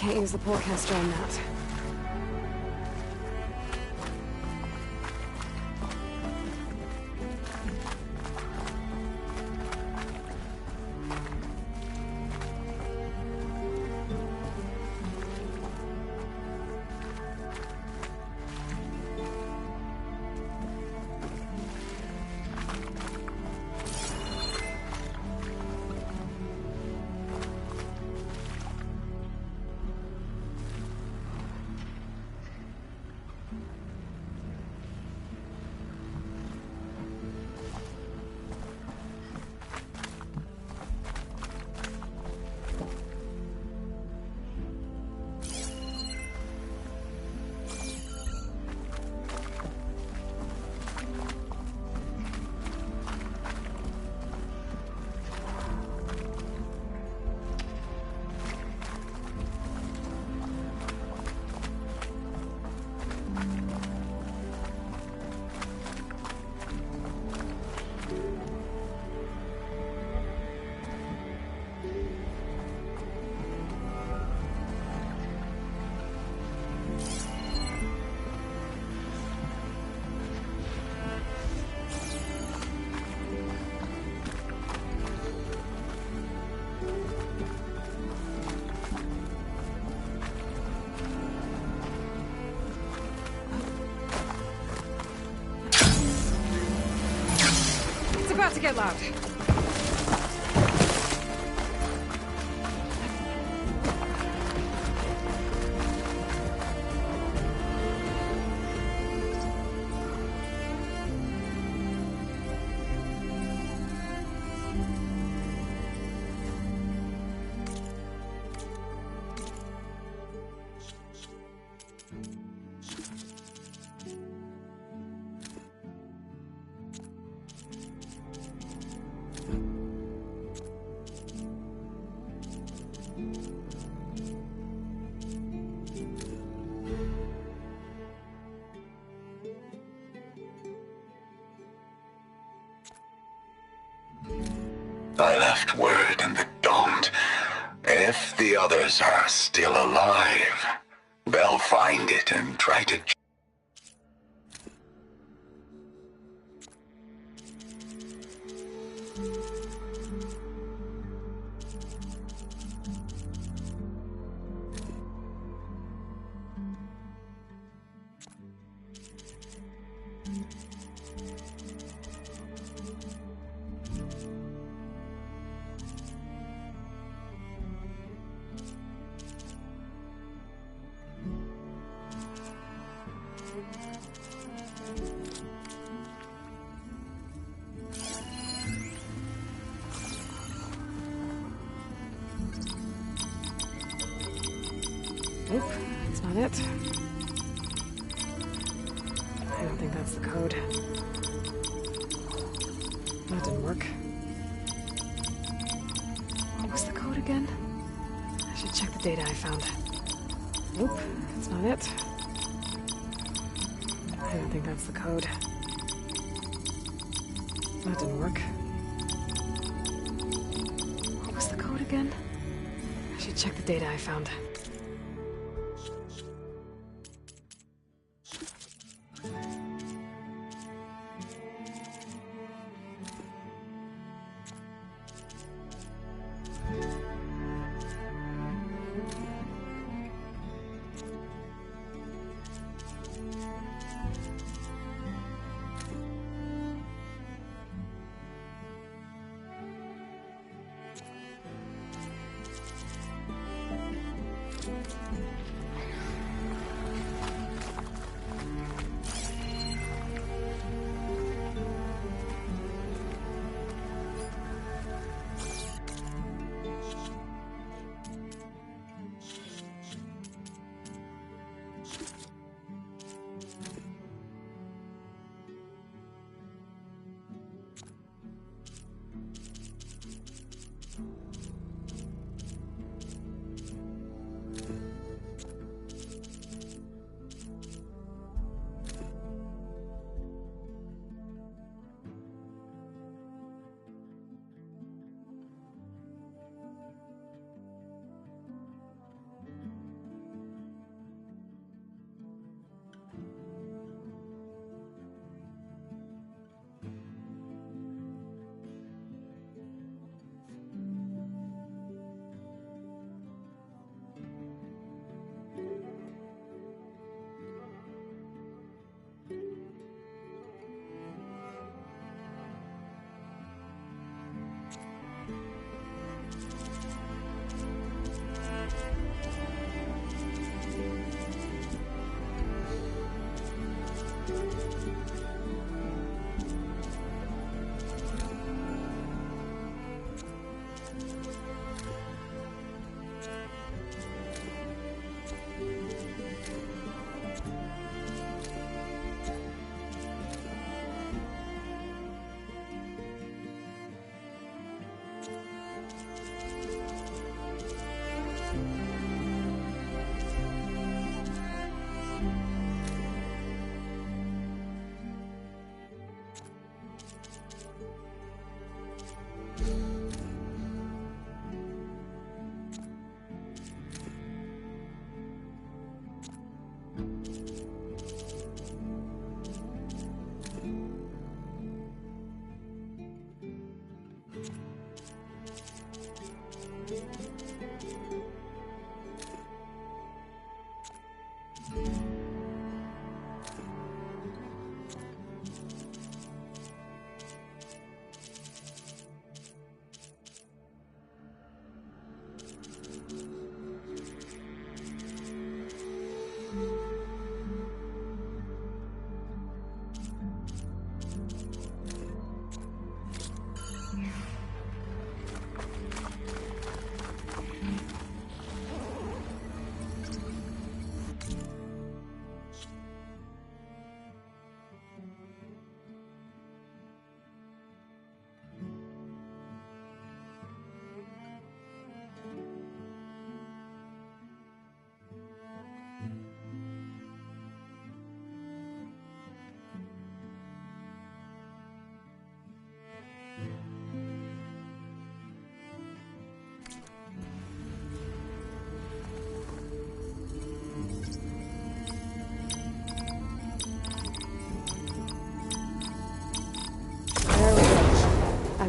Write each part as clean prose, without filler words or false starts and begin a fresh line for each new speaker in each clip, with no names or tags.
Can't use the polecaster on that. About to get loud.
I left word in the domed. If the others are still alive, they'll find it and try to...
Nope, that's not it. I don't think that's the code. That didn't work. What was the code again? I should check the data I found. Nope, that's not it. I don't think that's the code. That didn't work. What was the code again? I should check the data I found.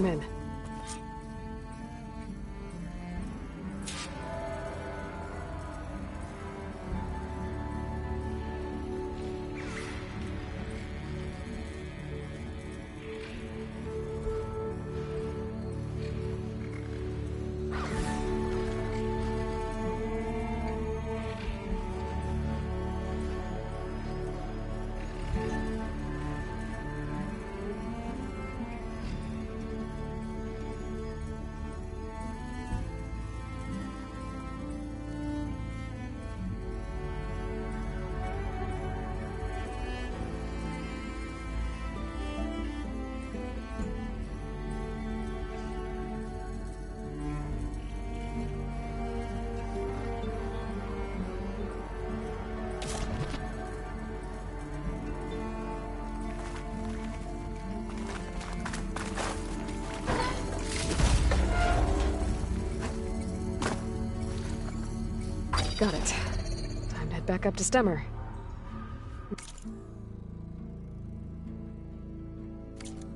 I'm in. Got it. Time to head back up to Stemmer.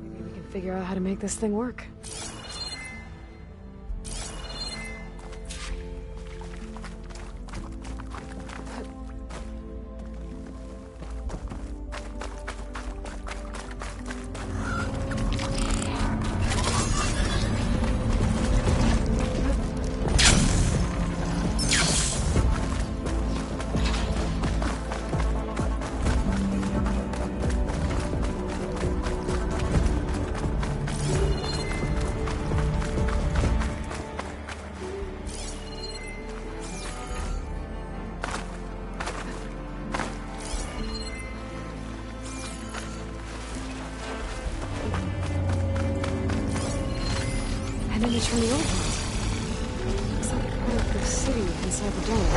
Maybe we can figure out how to make this thing work. An image from the old world. Looks like a part of the city inside the dome.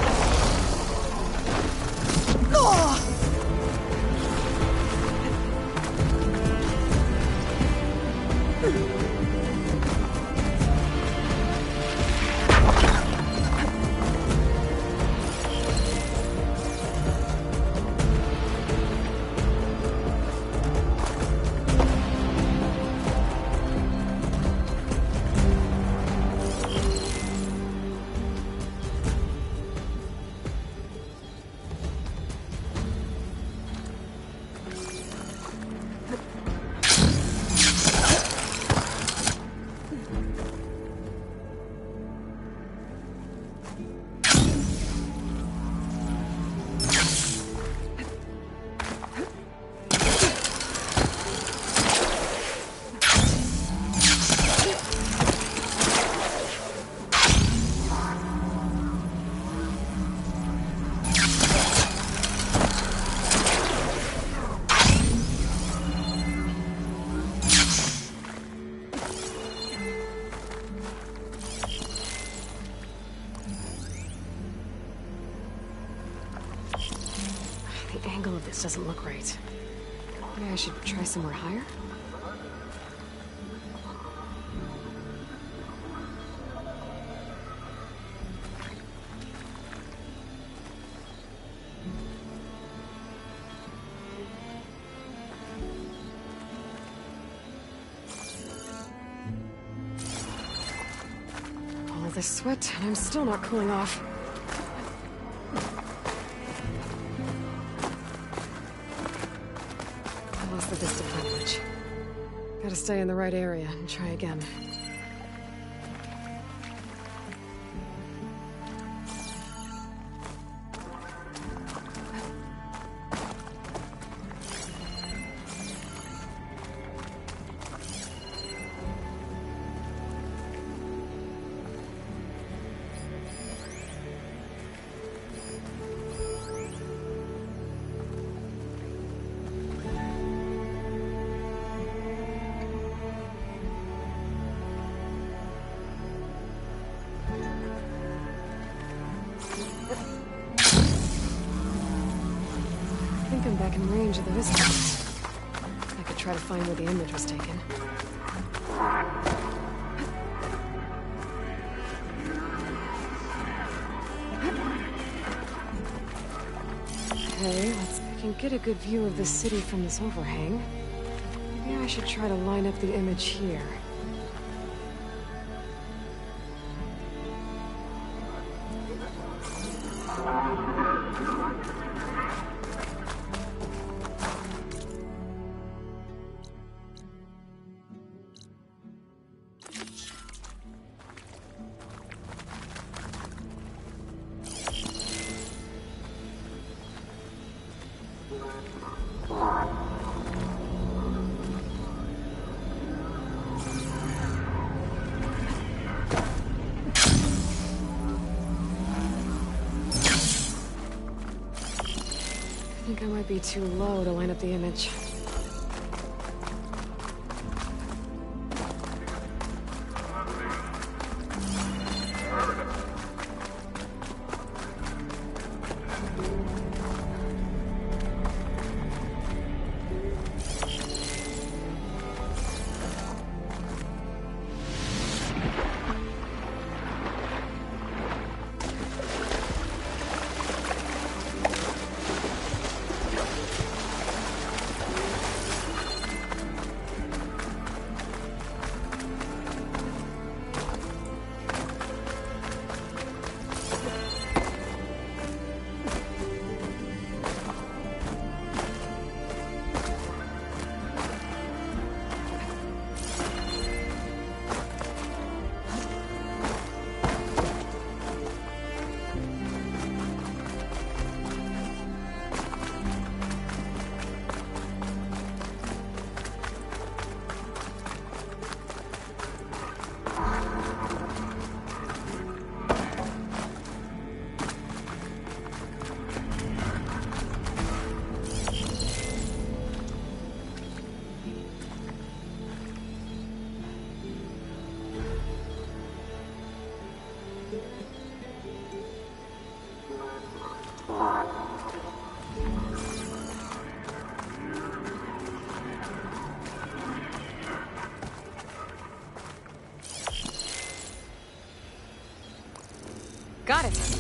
The angle of this doesn't look right. Maybe I should try somewhere higher? All this sweat, and I'm still not cooling off. The vista privilege. Gotta stay in the right area and try again. I think I'm back in range of the vista. I could try to find where the image was taken. Okay, let's see if I can get a good view of the city from this overhang. Maybe I should try to line up the image here. think I might be too low to line up the image. Got it.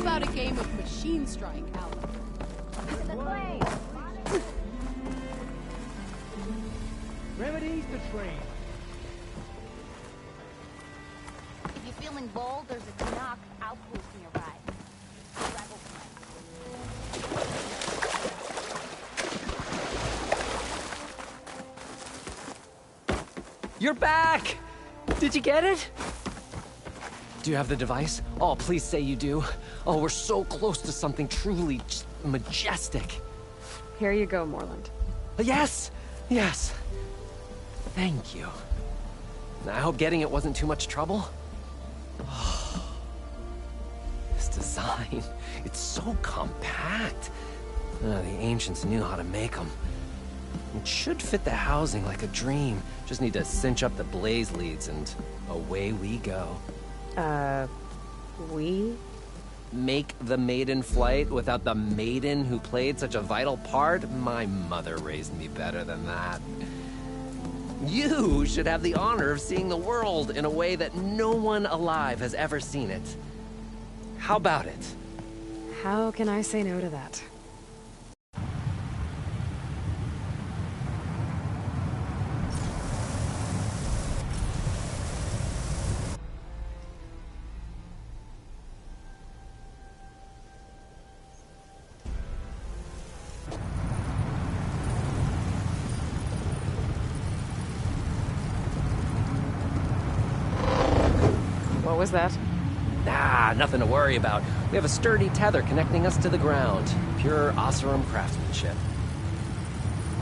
about a game of Machine Strike, Alan?
Remedies to train.
If you're feeling bold, there's a knock outpost nearby. Rebel
You're back! Did you get it? Do you have the device? Oh, please say you do. Oh, we're so close to something truly just majestic.
Here you go, Morland.
Yes! Yes! Thank you. I hope getting it wasn't too much trouble. Oh, this design, it's so compact. The ancients knew how to make them. It should fit the housing like a dream. Just need to cinch up the blaze leads and away we go.
We?
Make the maiden flight without the maiden who played such a vital part? My mother raised me better than that. You should have the honor of seeing the world in a way that no one alive has ever seen it. How about it?
How can I say no to that? What was that?
Ah, nothing to worry about. We have a sturdy tether connecting us to the ground. Pure Oseram craftsmanship.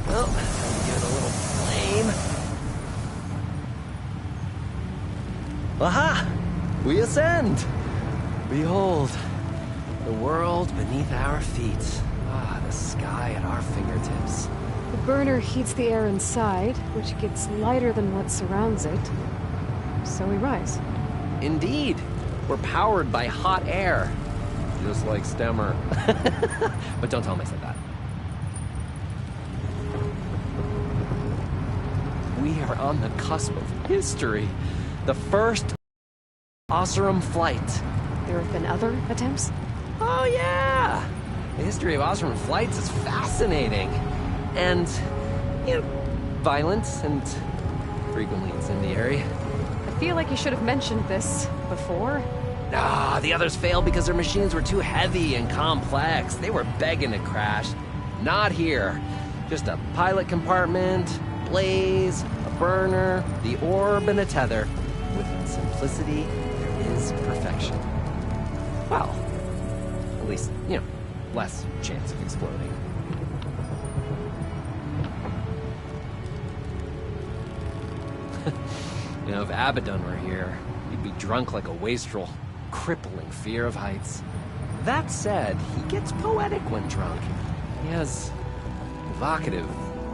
Well, give it a little flame. Aha! We ascend! Behold, the world beneath our feet. Ah, the sky at our fingertips.
The burner heats the air inside, which gets lighter than what surrounds it. So we rise.
Indeed. We're powered by hot air. Just like Stemmer. But don't tell him I said that. We are on the cusp of history. The first Oseram flight.
There have been other attempts?
Oh yeah! The history of Oseram flights is fascinating. And, you know, violent and frequently incendiary.
I feel like you should have mentioned this before.
Ah, the others failed because their machines were too heavy and complex. They were begging to crash. Not here. Just a pilot compartment, blaze, a burner, the orb, and a tether. With simplicity, there is perfection. Well, at least, you know, less chance of exploding. You know, if Abaddon were here, he'd be drunk like a wastrel, crippling fear of heights. That said, he gets poetic when drunk. He has evocative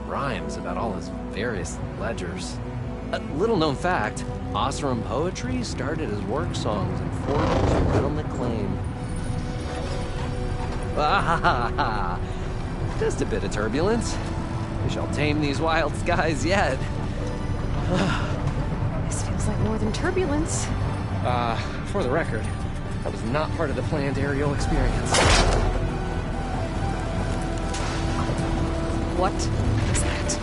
rhymes about all his various ledgers. A little-known fact, Oseram poetry started as work songs in forges around the claim. Ah, just a bit of turbulence. We shall tame these wild skies yet.
This feels like more than turbulence.
For the record, that was not part of the planned aerial experience.
What is that?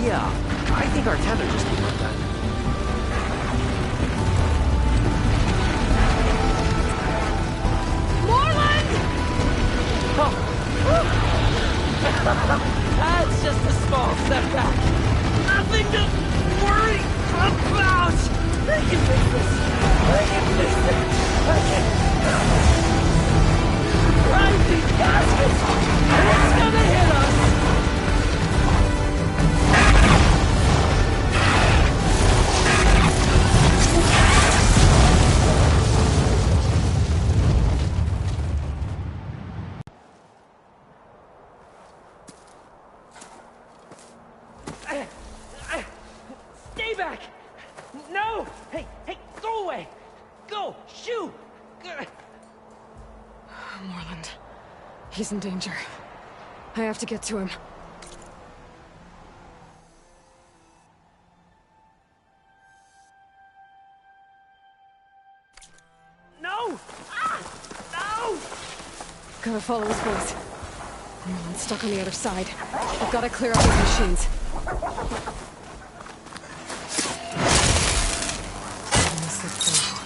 Yeah, I think our tether just came up then.
Morland!
Oh. That's just a small setback. Nothing to worry about. I can fix this. I can fix it. I can. Rising gaskets. It's gonna hit us. Stay back! No! Hey, go away! Go! Shoo!
Morland. He's in danger. I have to get to him.
No!
follow his voice. Everyone's stuck on the other side. We've got to clear out these machines. This looks so.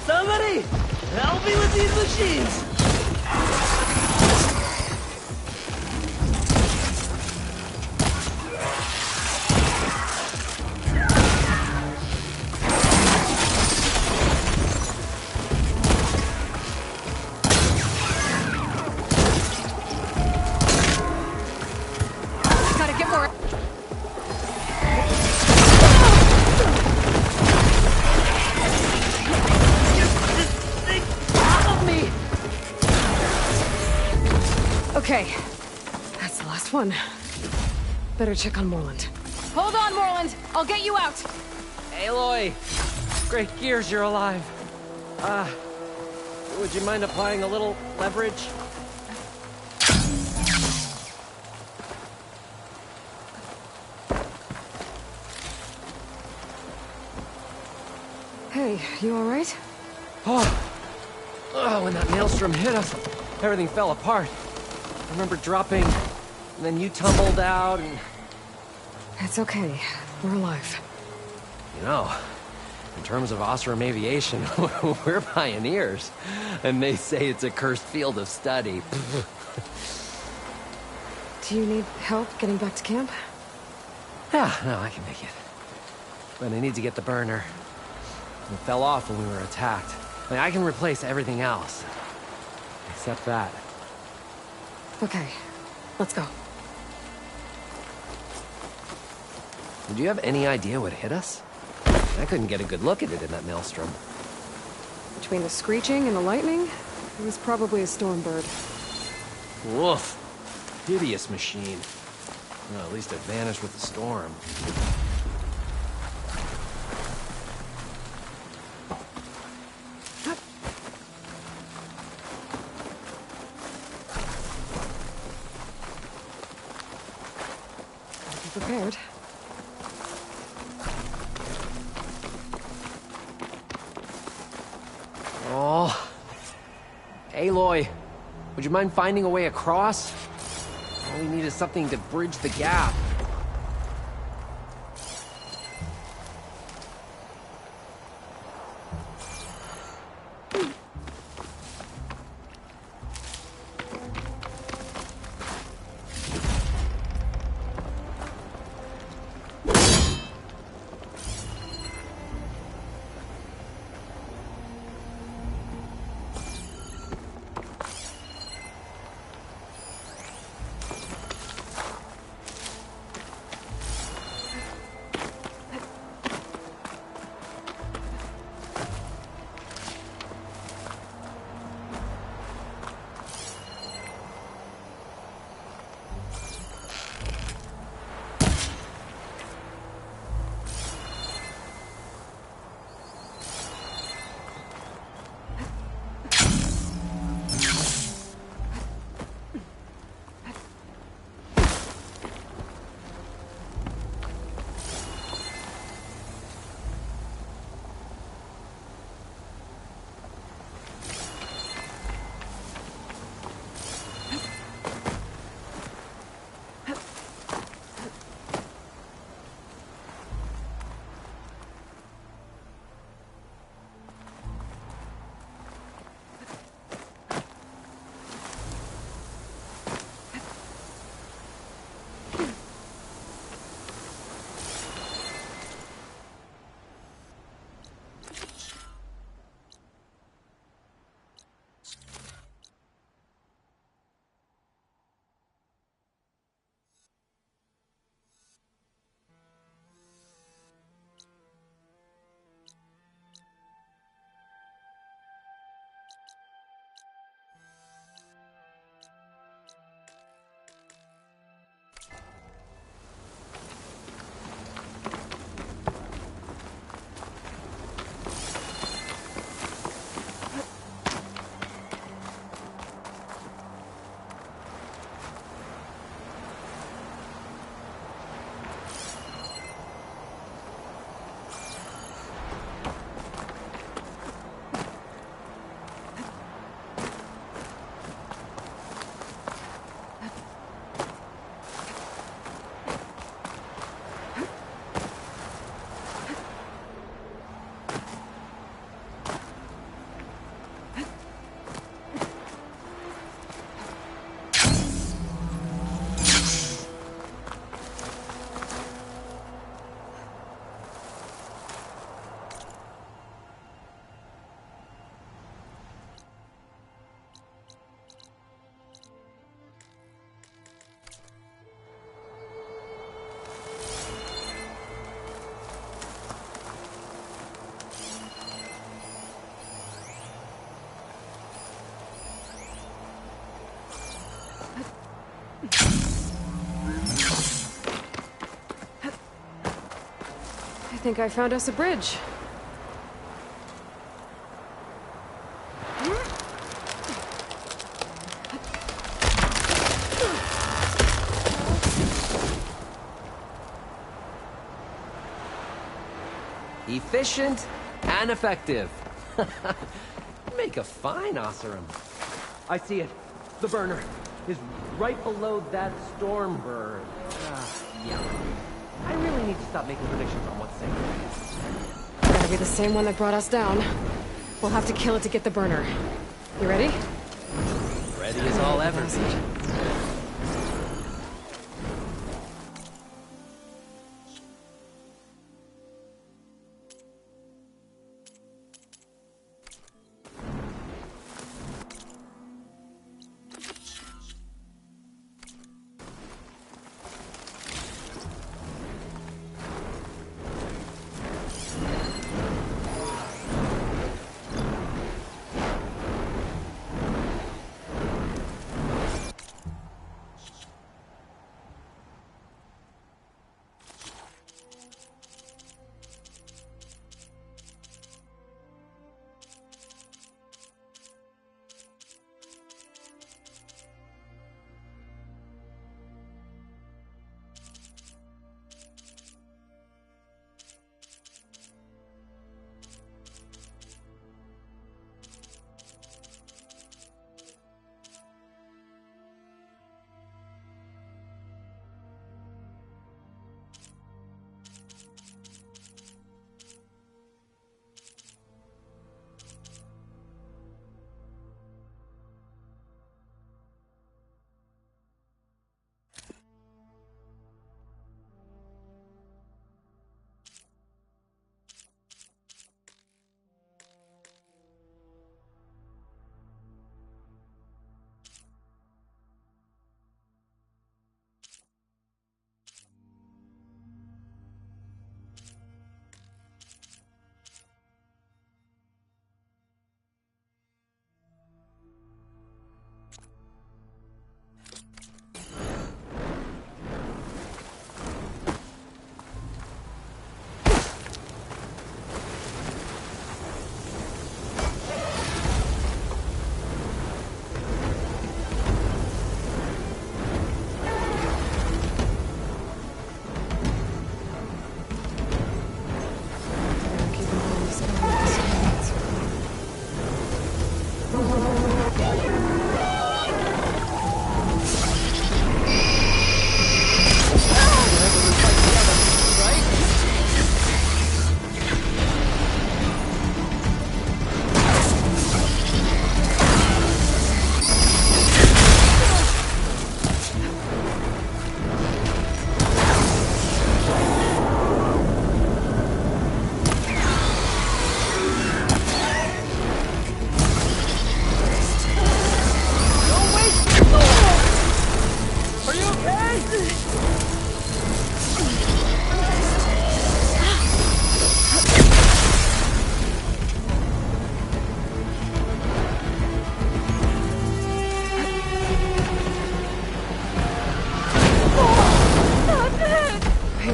Somebody, help me with these machines!
Gotta get more. Okay, that's the last one. Better check on Moreland.
Hold on, Moreland. I'll get you out.
Aloy! Great gears you're alive. Would you mind applying a little leverage?
Hey, you alright?
Oh, when that maelstrom hit us, everything fell apart. I remember dropping, and then you tumbled out, and...
It's okay. We're alive.
You know, in terms of Osram aviation, we're pioneers. And they say it's a cursed field of study.
Do you need help getting back to camp?
Yeah, no, I can make it. But I need to get the burner. It fell off when we were attacked. I mean, I can replace everything else. Except that.
Okay, let's go.
Do you have any idea what hit us? I couldn't get a good look at it in that maelstrom.
Between the screeching and the lightning, it was probably a storm bird.
Woof. Hideous machine. Well, at least it vanished with the storm.
Be prepared.
Oh. Aloy, would you mind finding a way across? All we need is something to bridge the gap.
think I found us a bridge.
Efficient and effective. Make a fine Oseram. I see it. The burner is right below that storm bird. Yeah. I really need to stop making predictions on what's safe.
Gotta be the same one that brought us down. We'll have to kill it to get the burner. You ready?
Ready as I'll ever be.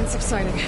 Subsiding.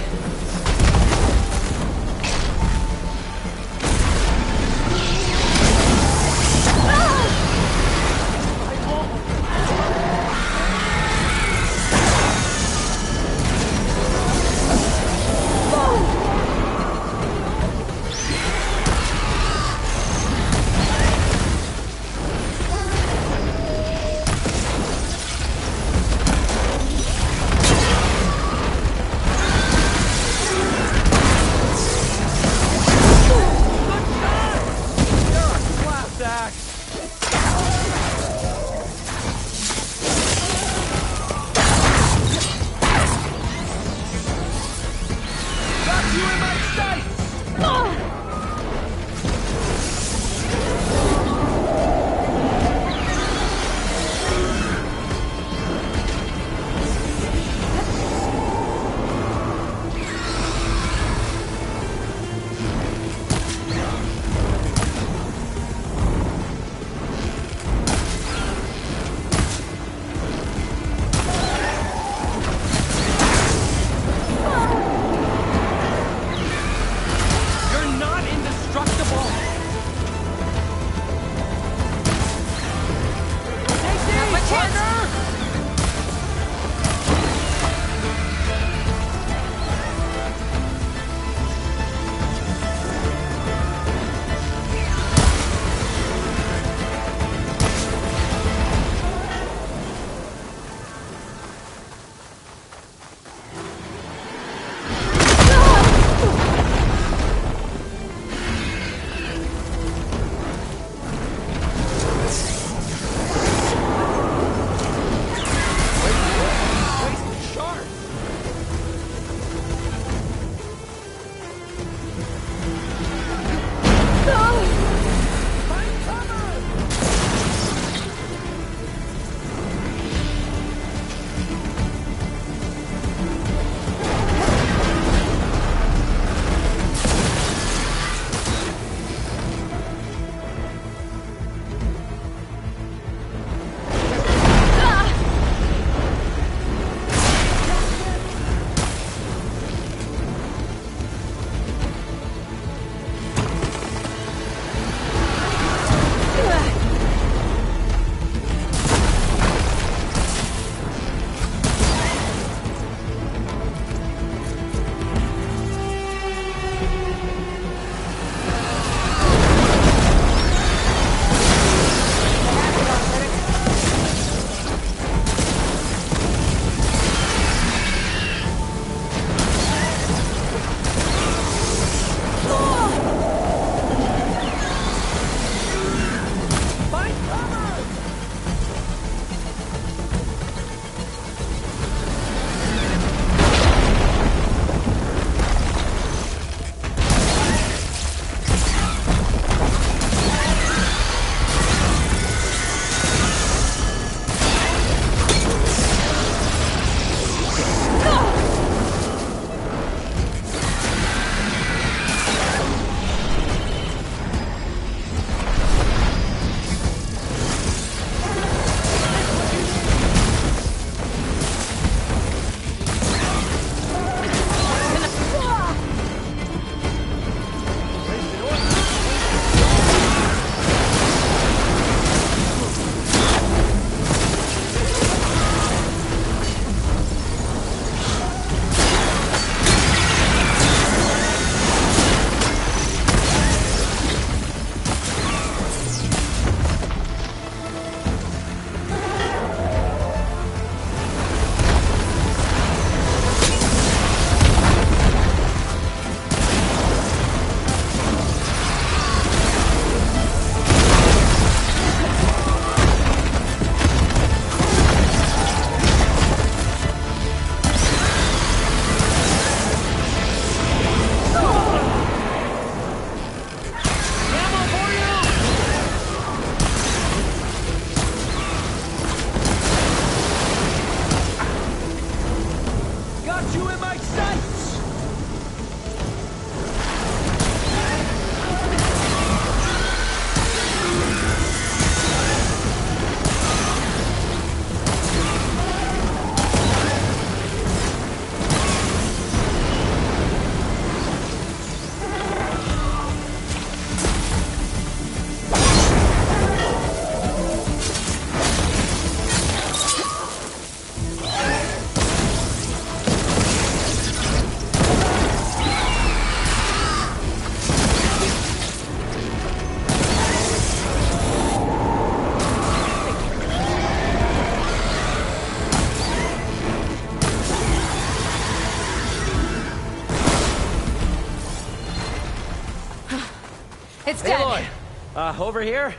it's
Hey,
dead.
Aloy. Over here.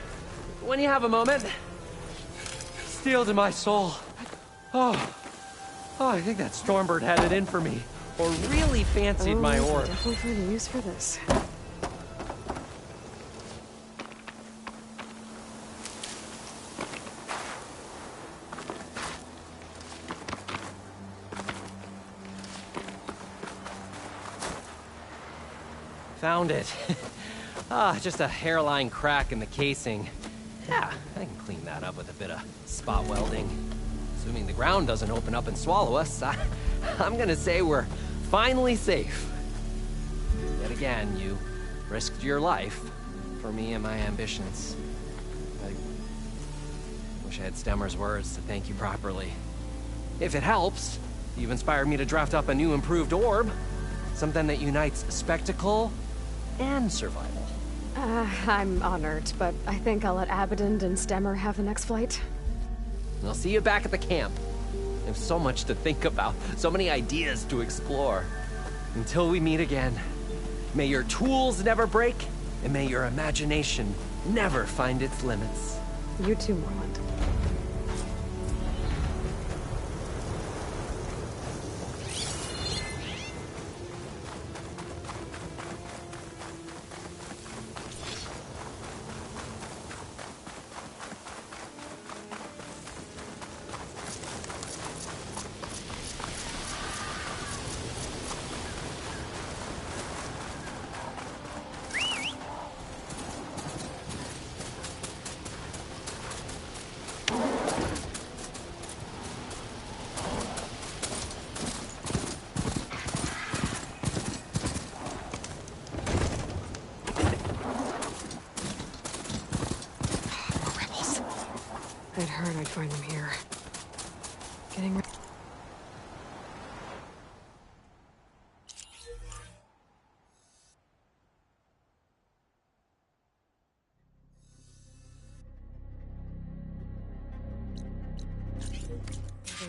When you have a moment. Steel to my soul. Oh, I think that Stormbird had it in for me. Or really fancied my
I
orb.
definitely find a use for this.
Found it. Just a hairline crack in the casing. Yeah, I can clean that up with a bit of spot welding. Assuming the ground doesn't open up and swallow us, I'm gonna say we're finally safe. Yet again, you risked your life for me and my ambitions. I wish I had Stemmer's words to thank you properly. If it helps, you've inspired me to draft up a new improved orb. Something that unites spectacle and survival.
I'm honored, but I think I'll let Abaddon and Stemmer have the next flight.
I'll see you back at the camp. I have so much to think about, so many ideas to explore. Until we meet again, may your tools never break, and may your imagination never find its limits.
You too, Morland. I'd heard I'd find them here. Getting ready.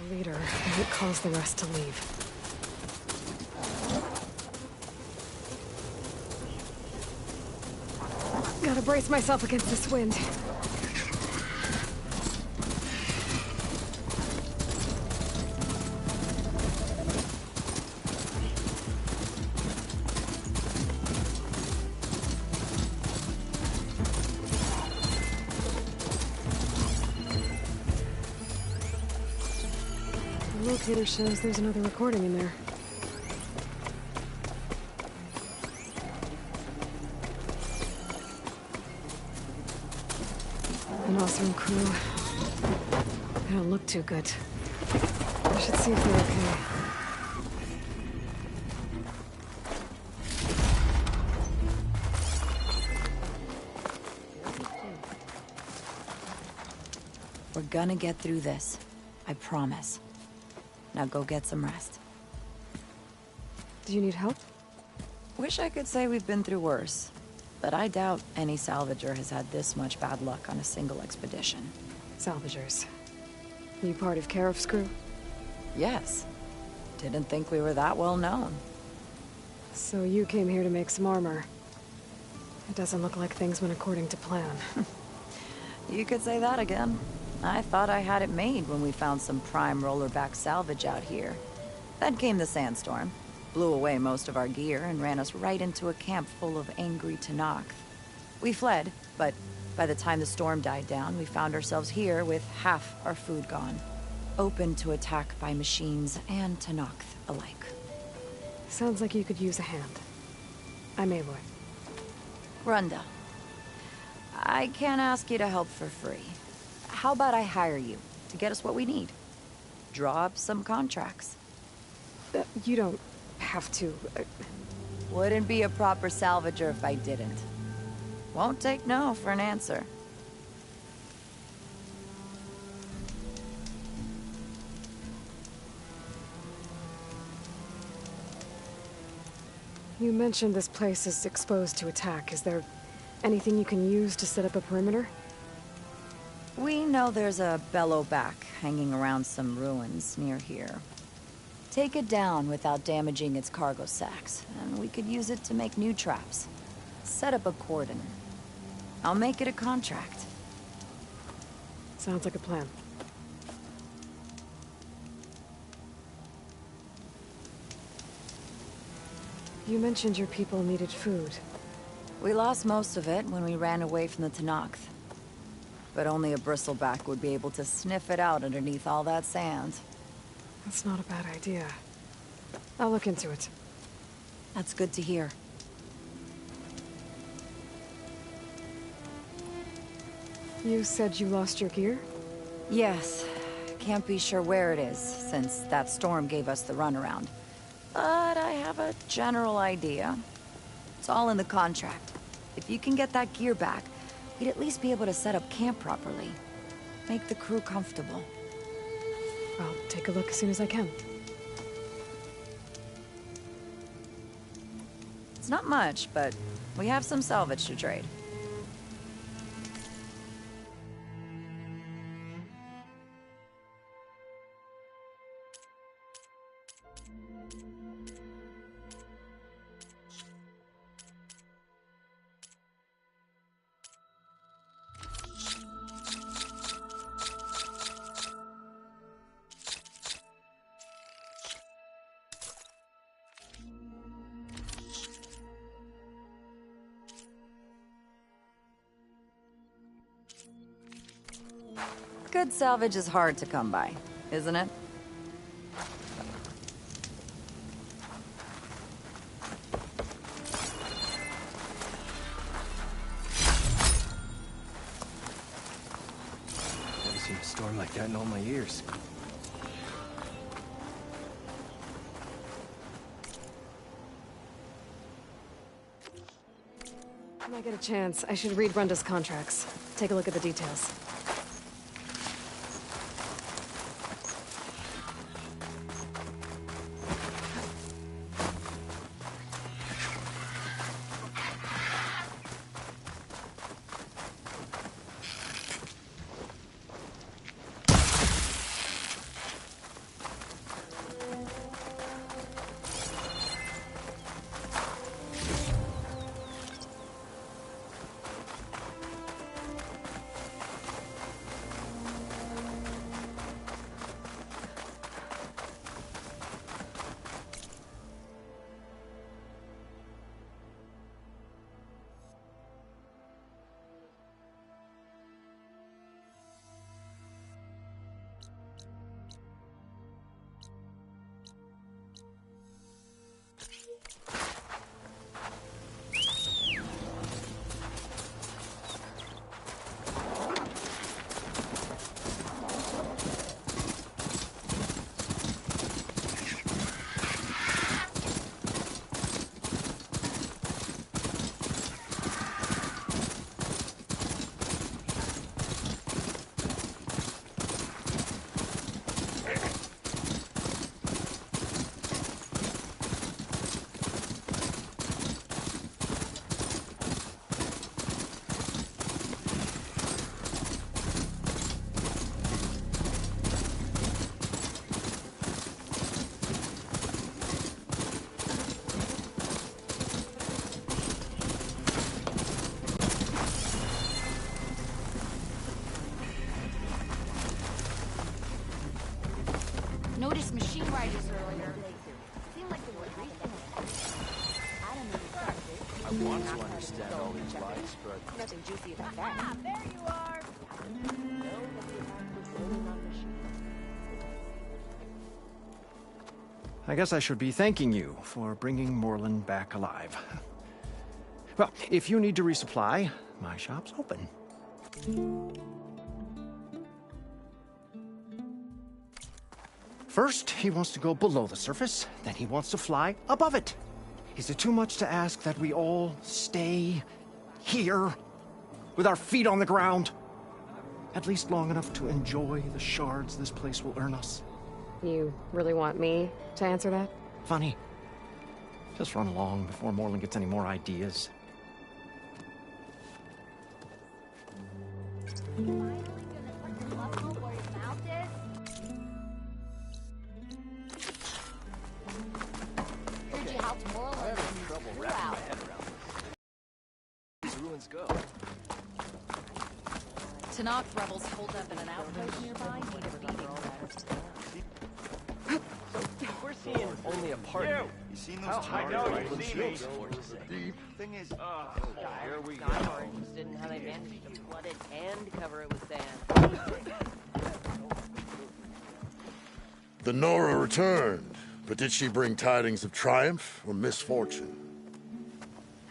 The leader, and it caused the rest to leave. Gotta brace myself against this wind. The locator shows there's another recording in there. An awesome crew. They don't look too good. I should see if they're okay.
We're gonna get through this. I promise. Now go get some rest.
Do you need help?
Wish I could say we've been through worse, but I doubt any salvager has had this much bad luck on a single expedition.
Salvagers. You part of Karif's crew?
Yes. Didn't think we were that well known.
So you came here to make some armor. It doesn't look like things went according to plan.
You could say that again. I thought I had it made when we found some prime rollerback salvage out here. Then came the sandstorm, blew away most of our gear, and ran us right into a camp full of angry Tenakth. We fled, but by the time the storm died down, we found ourselves here with half our food gone. Open to attack by machines and Tenakth alike.
Sounds like you could use a hand. I'm Aloy.
Runda. I can't ask you to help for free. How about I hire you to get us what we need? Draw up some contracts.
You don't have to.
Wouldn't be a proper salvager if I didn't. Won't take no for an answer.
You mentioned this place is exposed to attack. Is there anything you can use to set up a perimeter?
We know there's a bellowback hanging around some ruins near here. Take it down without damaging its cargo sacks, and we could use it to make new traps. Set up a cordon. I'll make it a contract.
Sounds like a plan. You mentioned your people needed food.
We lost most of it when we ran away from the Tenakth. But only a bristleback would be able to sniff it out underneath all that sand.
That's not a bad idea. I'll look into it.
That's good to hear.
You said you lost your gear?
Yes. Can't be sure where it is, since that storm gave us the runaround. But I have a general idea. It's all in the contract. If you can get that gear back, we'd at least be able to set up camp properly. Make the crew comfortable.
I'll take a look as soon as I can.
It's not much, but we have some salvage to trade. Good salvage is hard to come by, isn't it?
Never seen a storm like that in all my years.
When I get a chance, I should read Runda's contracts. Take a look at the details.
Noticed machine riders earlier. Seemed like they were racing. I don't know.
I want to understand all these lies, but
Nothing juicy about that. Ah, there you are.
I guess I should be thanking you for bringing Moreland back alive. Well, if you need to resupply, my shop's open. First, he wants to go below the surface, then he wants to fly above it. Is it too much to ask that we all stay here, with our feet on the ground? At least long enough to enjoy the shards this place will earn us.
You really want me to answer that?
Funny. Just run along before Moreland gets any more ideas.
Finally gonna put your muscle where your mouth is. Heard you helped Moreland and
trouble
threw
wrapping
out.
my head around this. These ruins go.
Tanakh rebels holed up in an outpost nearby need a beating.
We're seeing only a part of it.
You seen those
I know you see me.
deep? Thing is,
Here we
Guys
go.
are interested in how they managed to flood it and cover it with sand.
The Nora returned, but did she bring tidings of triumph or misfortune?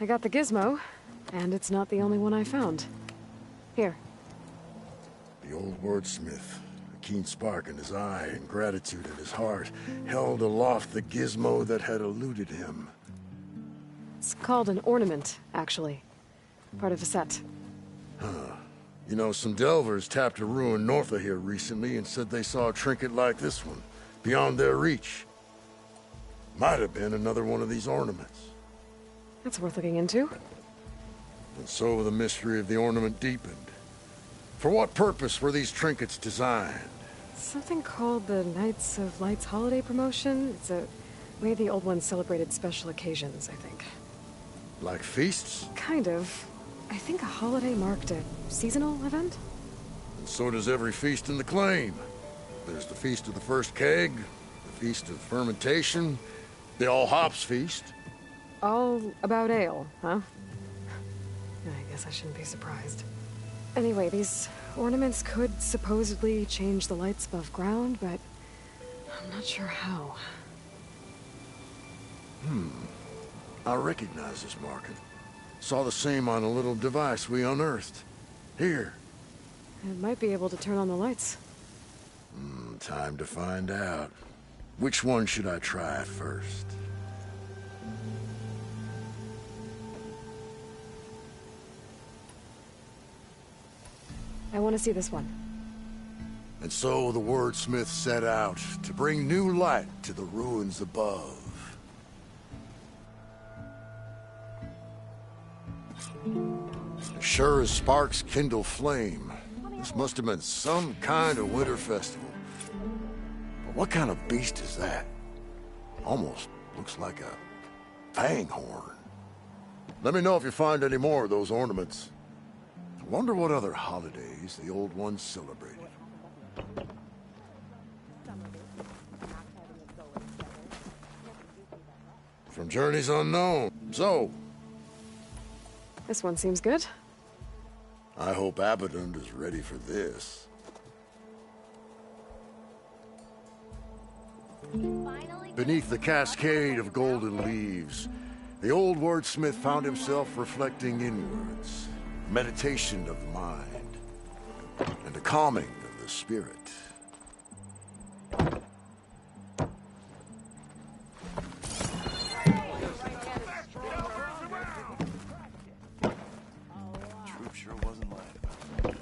I got the gizmo, and it's not the only one I found. Here.
The old wordsmith, a keen spark in his eye and gratitude in his heart, held aloft the gizmo that had eluded him.
It's called an ornament, actually. Part of a set.
You know, some delvers tapped a ruin north of here recently and said they saw a trinket like this one, beyond their reach. Might have been another one of these ornaments.
That's worth looking into.
And so the mystery of the ornament deepened. For what purpose were these trinkets designed?
Something called the Knights of Light's holiday promotion. It's a way the old ones celebrated special occasions, I think.
Like feasts?
Kind of. I think a holiday marked a seasonal event?
And so does every feast in the claim. There's the Feast of the First Keg, the Feast of Fermentation, the All Hops Feast.
All about ale, huh? I guess I shouldn't be surprised. Anyway, these ornaments could supposedly change the lights above ground, but I'm not sure how.
I recognize this marking. Saw the same on a little device we unearthed. Here.
It might be able to turn on the lights.
Time to find out. Which one should I try first?
I want to see this one.
And so the wordsmith set out to bring new light to the ruins above. As sure as sparks kindle flame, this must have been some kind of winter festival. But what kind of beast is that? Almost looks like a fang horn. Let me know if you find any more of those ornaments. I wonder what other holidays the old ones celebrated. From Journeys Unknown. So,
This one seems good.
I hope Abaddon is ready for this. Beneath the cascade of golden leaves, the old wordsmith found himself reflecting inwards, meditation of the mind, and a calming of the spirit.
Troop sure wasn't lying about that.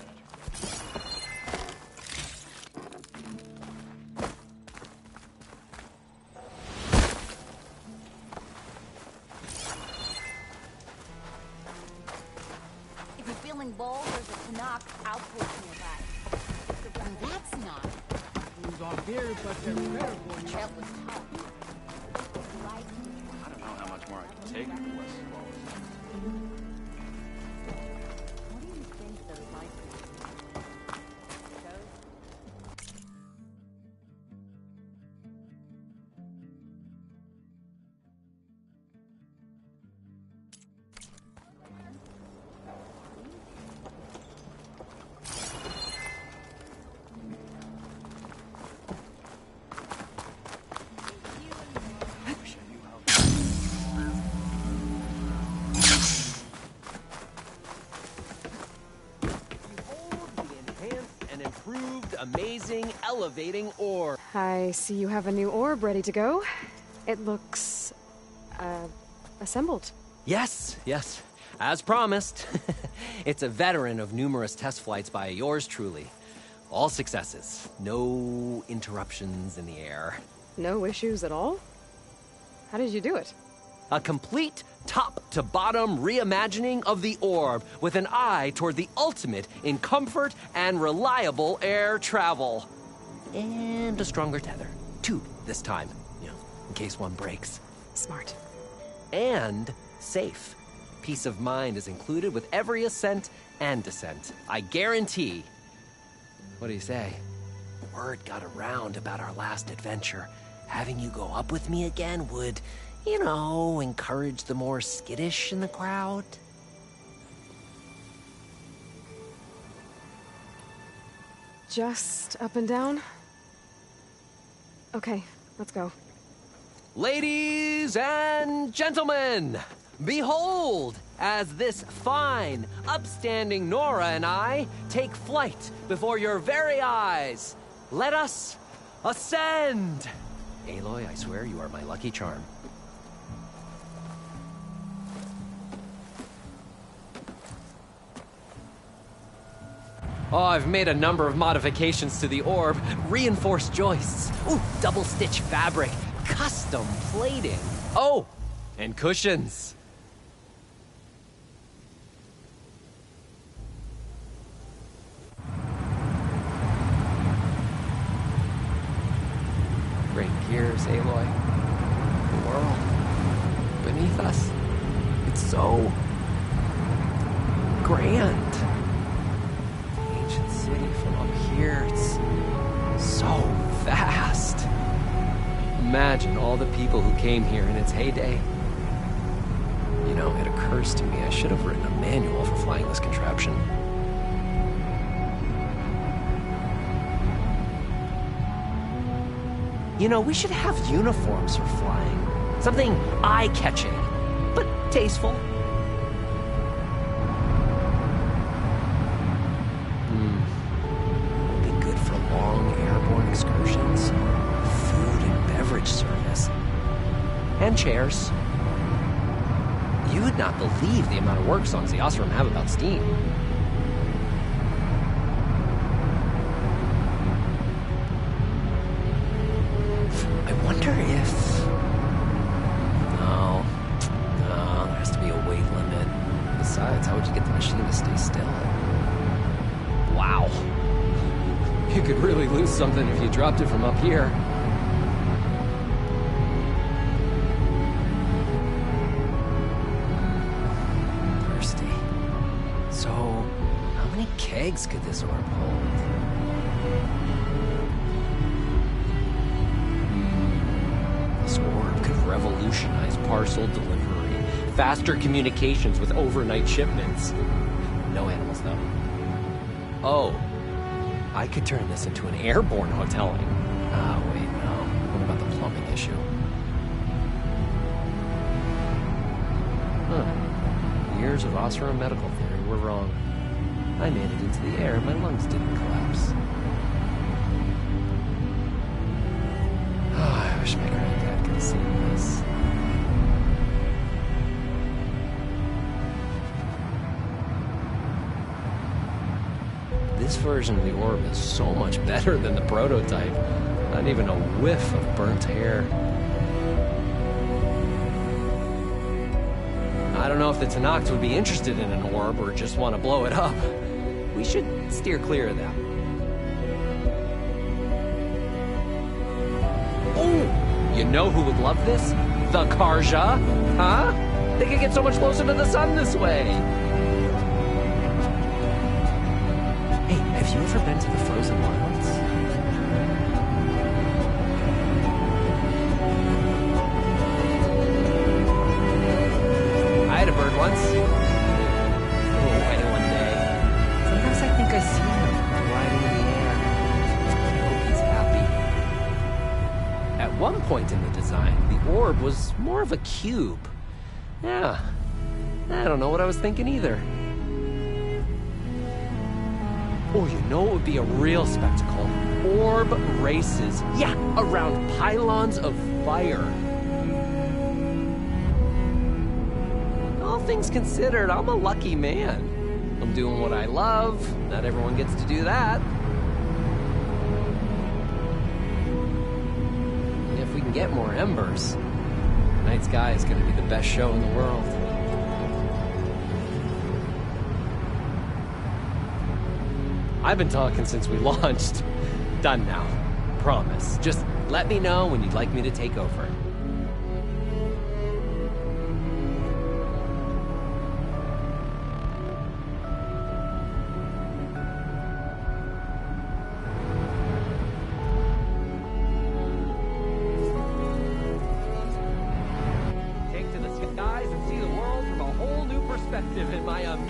If you're feeling bold, there's a Tanakh outpost nearby. Now that's not.
Who's on beer, but they're better for you.
Trail was tough.
I don't know how much more I can take of the West Wallace.
What do you think those might be?
Behold the enhanced and improved, amazing, elevating orb.
I see you have a new orb ready to go. It looks, assembled.
Yes, yes. As promised. It's a veteran of numerous test flights by yours truly. All successes. No interruptions in the air.
No issues at all? How did you do it?
A complete top-to-bottom reimagining of the orb with an eye toward the ultimate in comfort and reliable air travel. And a stronger tether. 2 this time, in case one breaks.
Smart.
And safe. Peace of mind is included with every ascent and descent. I guarantee What do you say? Word got around about our last adventure. Having you go up with me again would, you know, encourage the more skittish in the crowd.
Just up and down? Okay, let's go.
Ladies and gentlemen, behold, as this fine, upstanding Nora and I take flight before your very eyes, let us ascend! Aloy, I swear you are my lucky charm. Oh, I've made a number of modifications to the orb. Reinforced joists. Ooh, double-stitch fabric. Custom plating. Oh, and cushions. Great gears, Aloy. The world beneath us. It's so grand. City from up here, it's so vast. Imagine all the people who came here in its heyday. You know, it occurs to me I should have written a manual for flying this contraption. You know, we should have uniforms for flying. Something eye-catching, but tasteful. Excursions, food and beverage service, and chairs. You would not believe the amount of work songs the Osram have about steam. I wonder if... No, there has to be a weight limit. Besides, how would you get the machine to stay still? Wow. You could really lose something if you dropped it from up here. Thirsty. So, how many kegs could this orb hold? This orb could revolutionize parcel delivery. Faster communications with overnight shipments. No animals, though. Oh. I could turn this into an airborne hoteling. Ah, wait, no. What about the plumbing issue? Huh. Years of Osram medical theory were wrong. I made it into the air, my lungs didn't collapse. Oh, I wish my granddad could have seen this. This version of the orb is so much better than the prototype. Not even a whiff of burnt hair. I don't know if the Tanakh would be interested in an orb or just want to blow it up. We should steer clear of that. Oh! You know who would love this? The Karja? Huh? They could get so much closer to the sun this way. Have you ever been to the Frozen Wilds? I had a bird once. Oh, waiting one day. Sometimes I think I see him gliding in the air. I hope he's happy. At one point in the design, the orb was more of a cube. Yeah, I don't know what I was thinking either. Oh, you know it would be a real spectacle? Orb races. Yeah, around pylons of fire. All things considered, I'm a lucky man. I'm doing what I love. Not everyone gets to do that. And if we can get more embers, Night Sky is going to be the best show in the world. I've been talking since we launched. Done now. Promise. Just let me know when you'd like me to take over.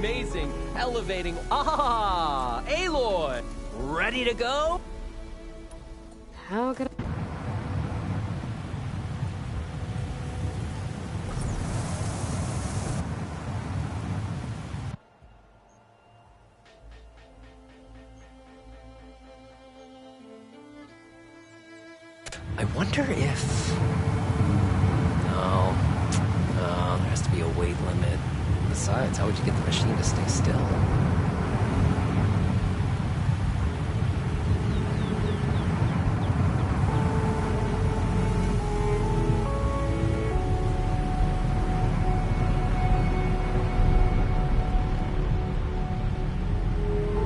amazing, elevating. Ah, Aloy! Ready to go?
How could
I wonder if... No. No, there has to be a weight limit. Besides, how would you get the machine to stay still?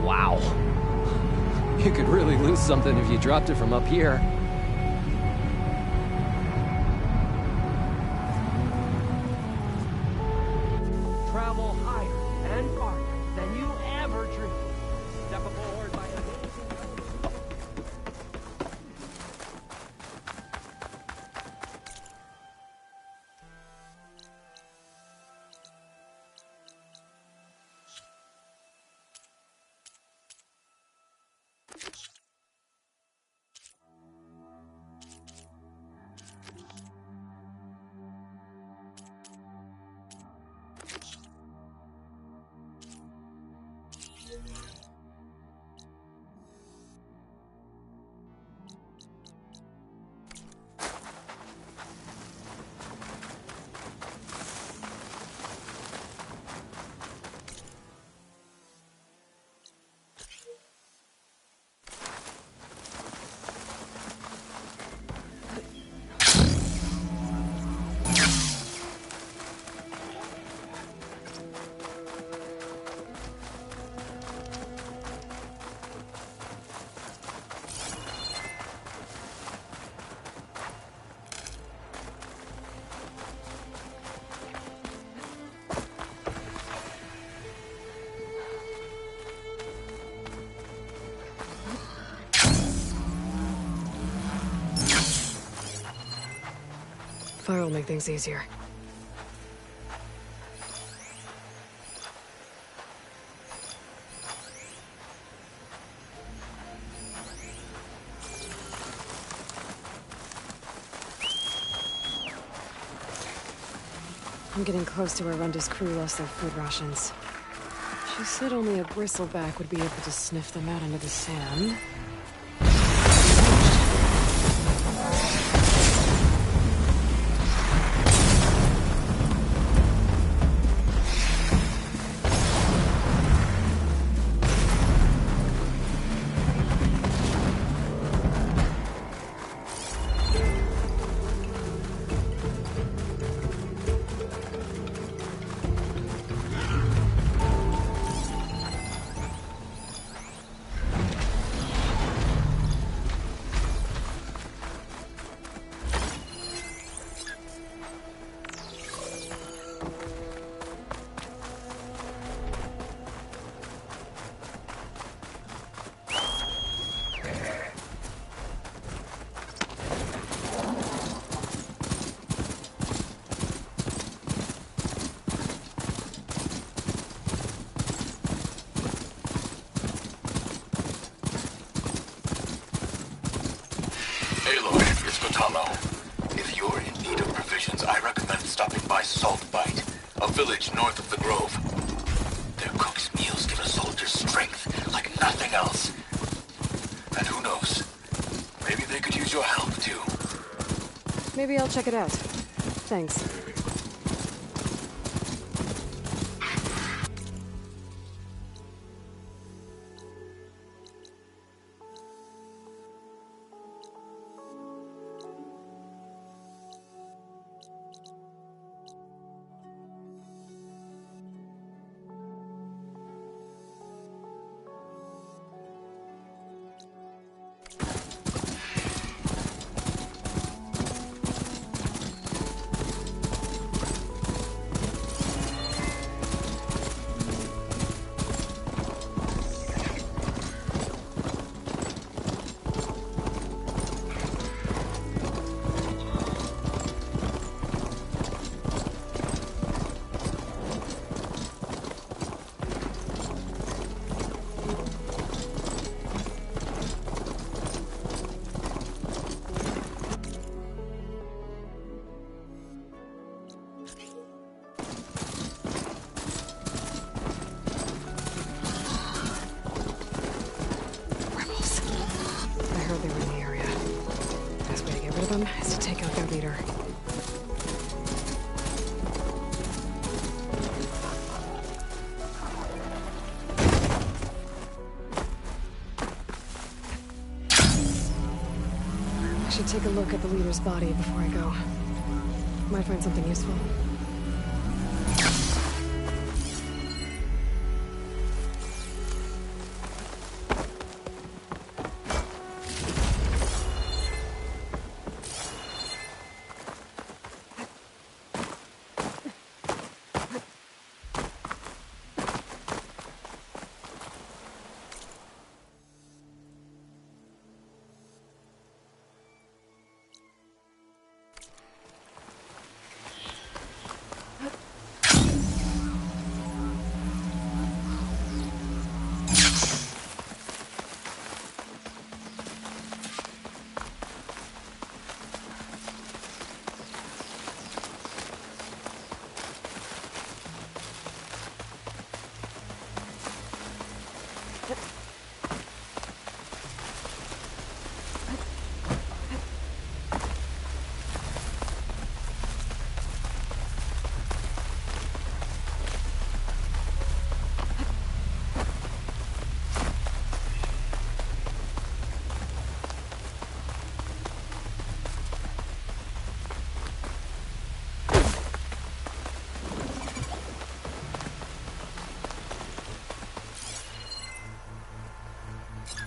Wow. You could really lose something if you dropped it from up here.
Travel higher and farther than you ever dreamed. Step aboard by amazing...
fire will make things easier. I'm getting close to where Renda's crew lost their food rations. She said only a bristleback would be able to sniff them out into the sand.
Aloy, it's Vatamo. If you're in need of provisions, I recommend stopping by Salt Bite, a village north of the Grove. Their cook's meals give a soldier strength like nothing else. And who knows, maybe they could use your help too.
Maybe I'll check it out. Thanks. them is to take out their leader. I should take a look at the leader's body before I go. Might find something useful.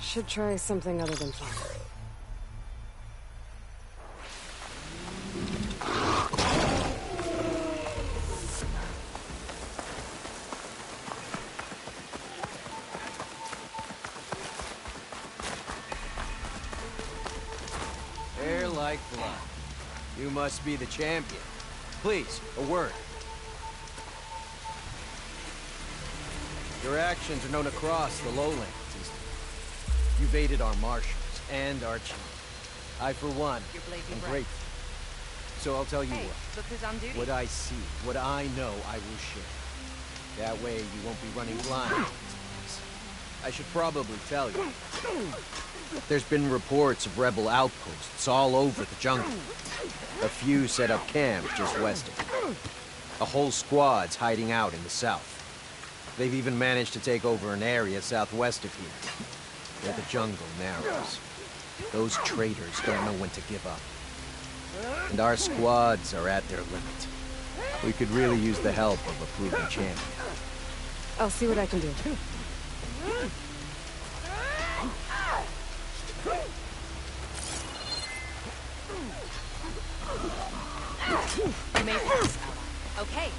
Should try something other than fire.
Hair like blood. You must be the champion. Please, a word. Your actions are known across the lowlands. You've aided our marshals and our chief. I, for one, am grateful. So I'll tell you what I see, what I know, I will share. That way you won't be running blind. I should probably tell you. There's been reports of rebel outposts all over the jungle. A few set up camp just west of it. A whole squad's hiding out in the south. They've even managed to take over an area southwest of here, where the jungle narrows. Those traitors don't know when to give up. And our squads are at their limit. We could really use the help of a proven champion.
I'll see what I can do.
You made this. Okay.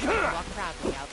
Walk proudly out.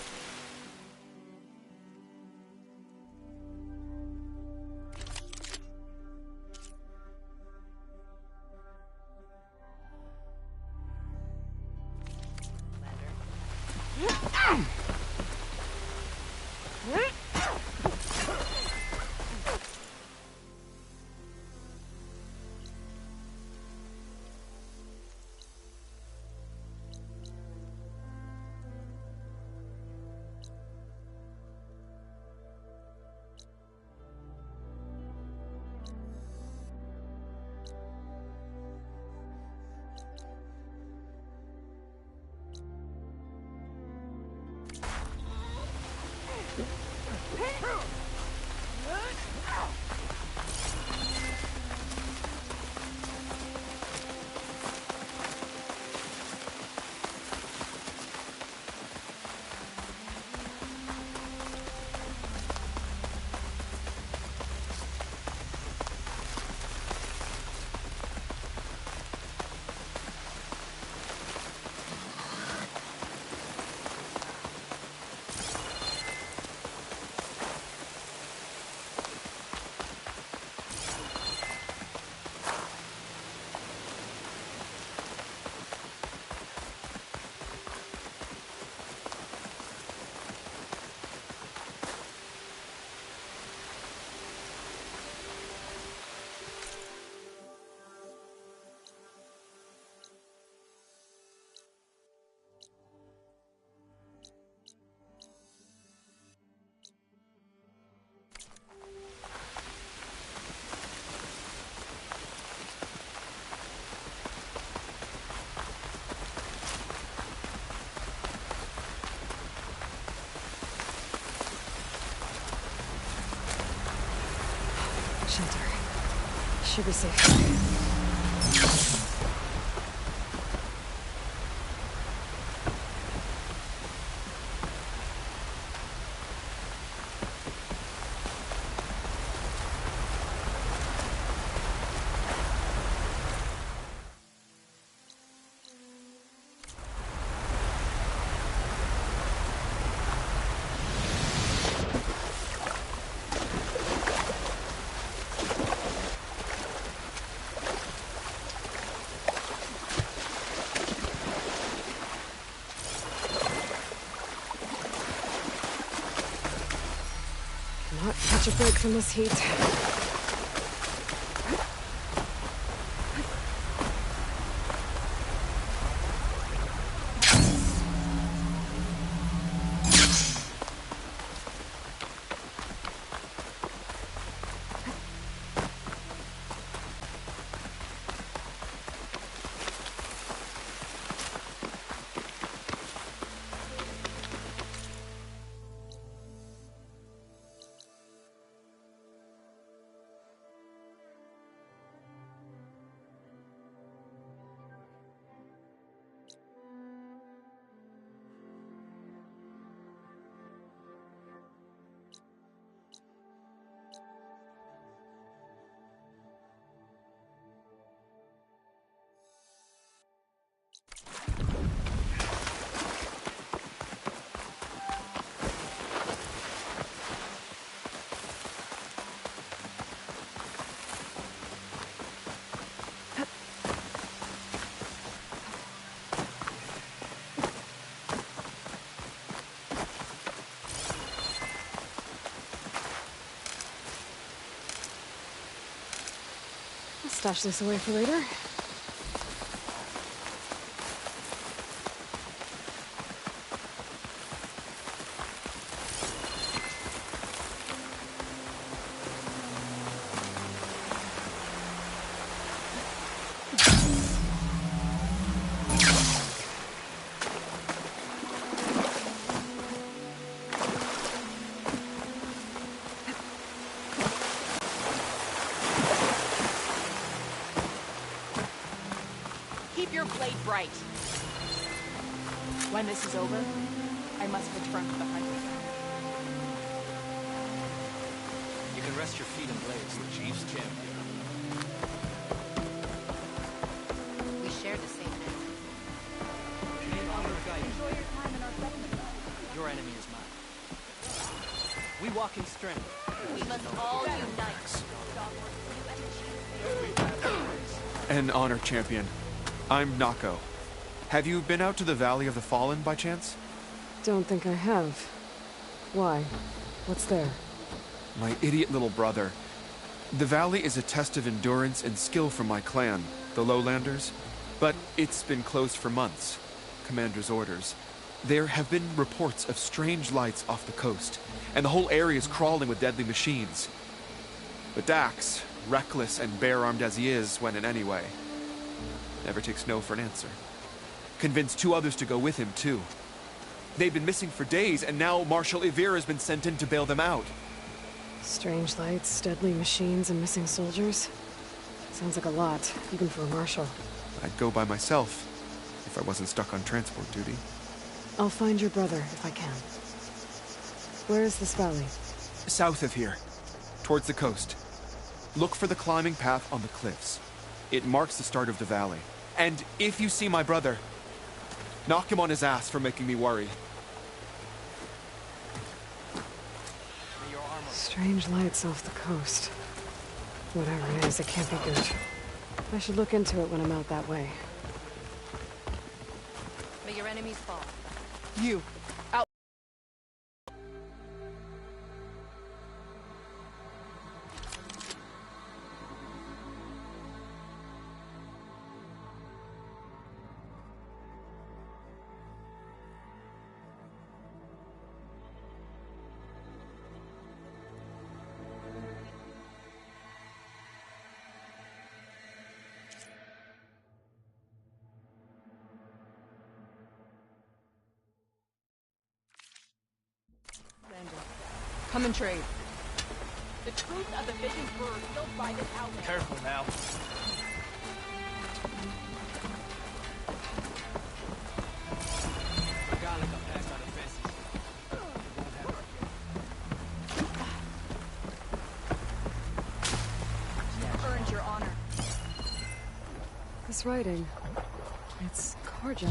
Shelter. Should be safe. Cannot catch a break from this heat. I'll stash this away for later.
Keep your blade bright. When this is over, I must return to the hunting ground.
You can rest your feet and blades. The Chief's champion.
We share the same enemy.
Enjoy your time in our settlement. Your enemy is mine. We walk in strength.
We must all unite.
An honor, champion. I'm Nako. Have you been out to the Valley of the Fallen by chance?
Don't think I have. Why? What's there?
My idiot little brother. The valley is a test of endurance and skill for my clan, the Lowlanders. But it's been closed for months. Commander's orders. There have been reports of strange lights off the coast, and the whole area is crawling with deadly machines. But Dax, reckless and bare-armed as he is, went in anyway. Never takes no for an answer. Convinced 2 others to go with him, too. They've been missing for days, and now Marshal Ivir has been sent in to bail them out.
Strange lights, deadly machines, and missing soldiers. Sounds like a lot, even for a marshal.
I'd go by myself, if I wasn't stuck on transport duty.
I'll find your brother, if I can. Where is this valley?
South of here, towards the coast. Look for the climbing path on the cliffs. It marks the start of the valley. And if you see my brother, knock him on his ass for making me worry.
Strange lights off the coast. Whatever it is, it can't be good. I should look into it when I'm out that way.
May your enemies fall.
You.
Come and trade. The truth of the visions were revealed by this outlet.
Careful now.
Earned your honor.
This writing, it's Korja.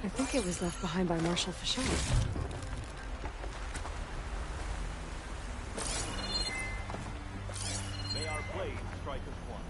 I think it was left behind by Marshal Fischel.
May our blade strike as one.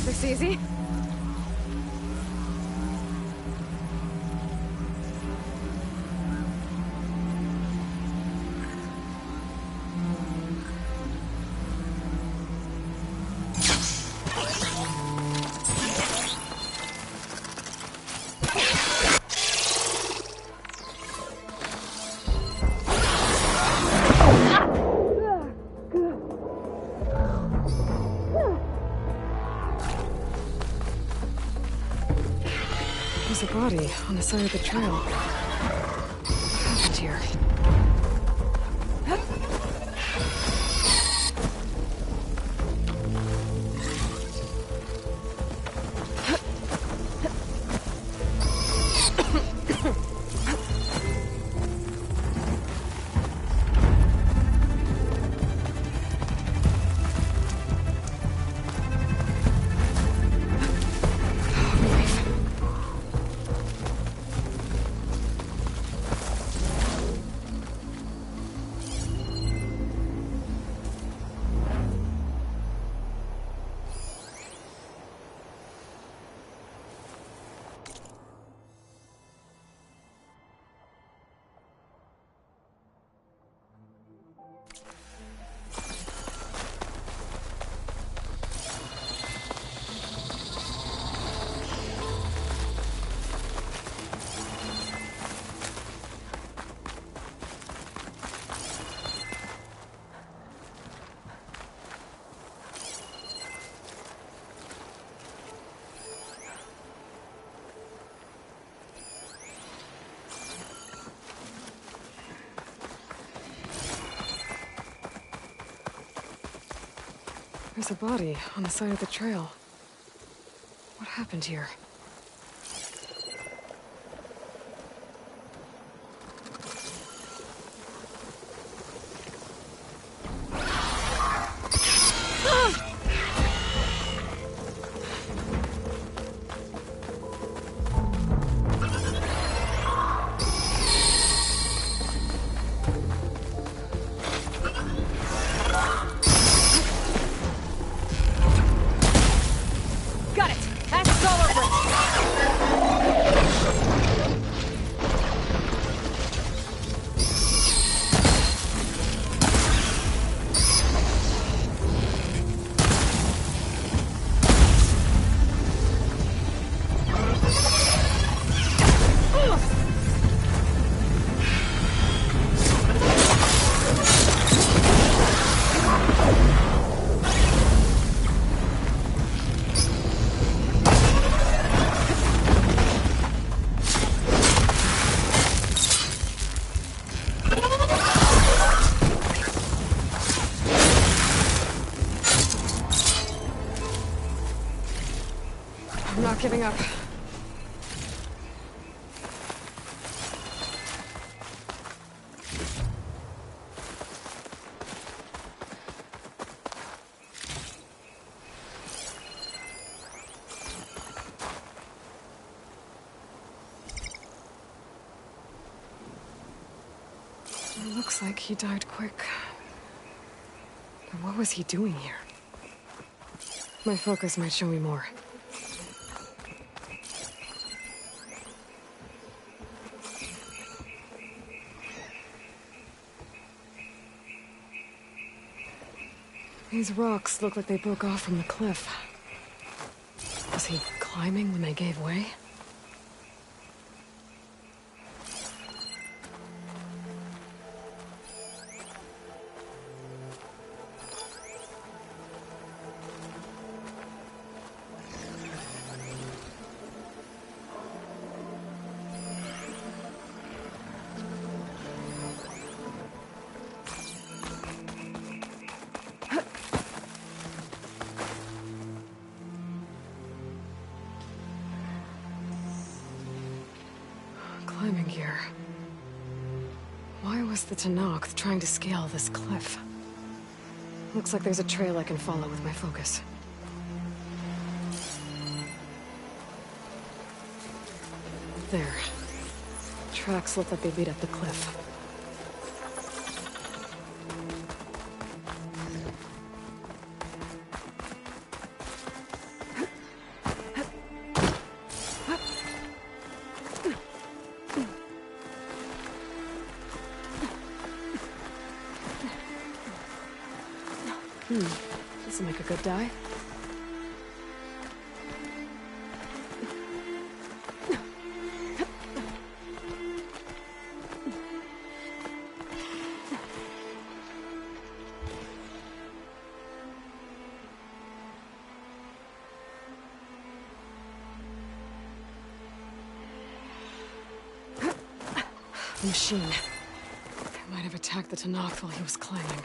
This easy? There's a body on the side of the trail. What happened here? There's a body on the side of the trail. What happened here? not giving up. It looks like he died quick. But what was he doing here? My focus might show me more. These rocks look like they broke off from the cliff. Was he climbing when they gave way? Climbing gear. Why was the Tanakh trying to scale this cliff? Looks like there's a trail I can follow with my focus. There. Tracks look like they lead up the cliff. This'll make a good die. The machine. It might have attacked the Tanakh while he was climbing.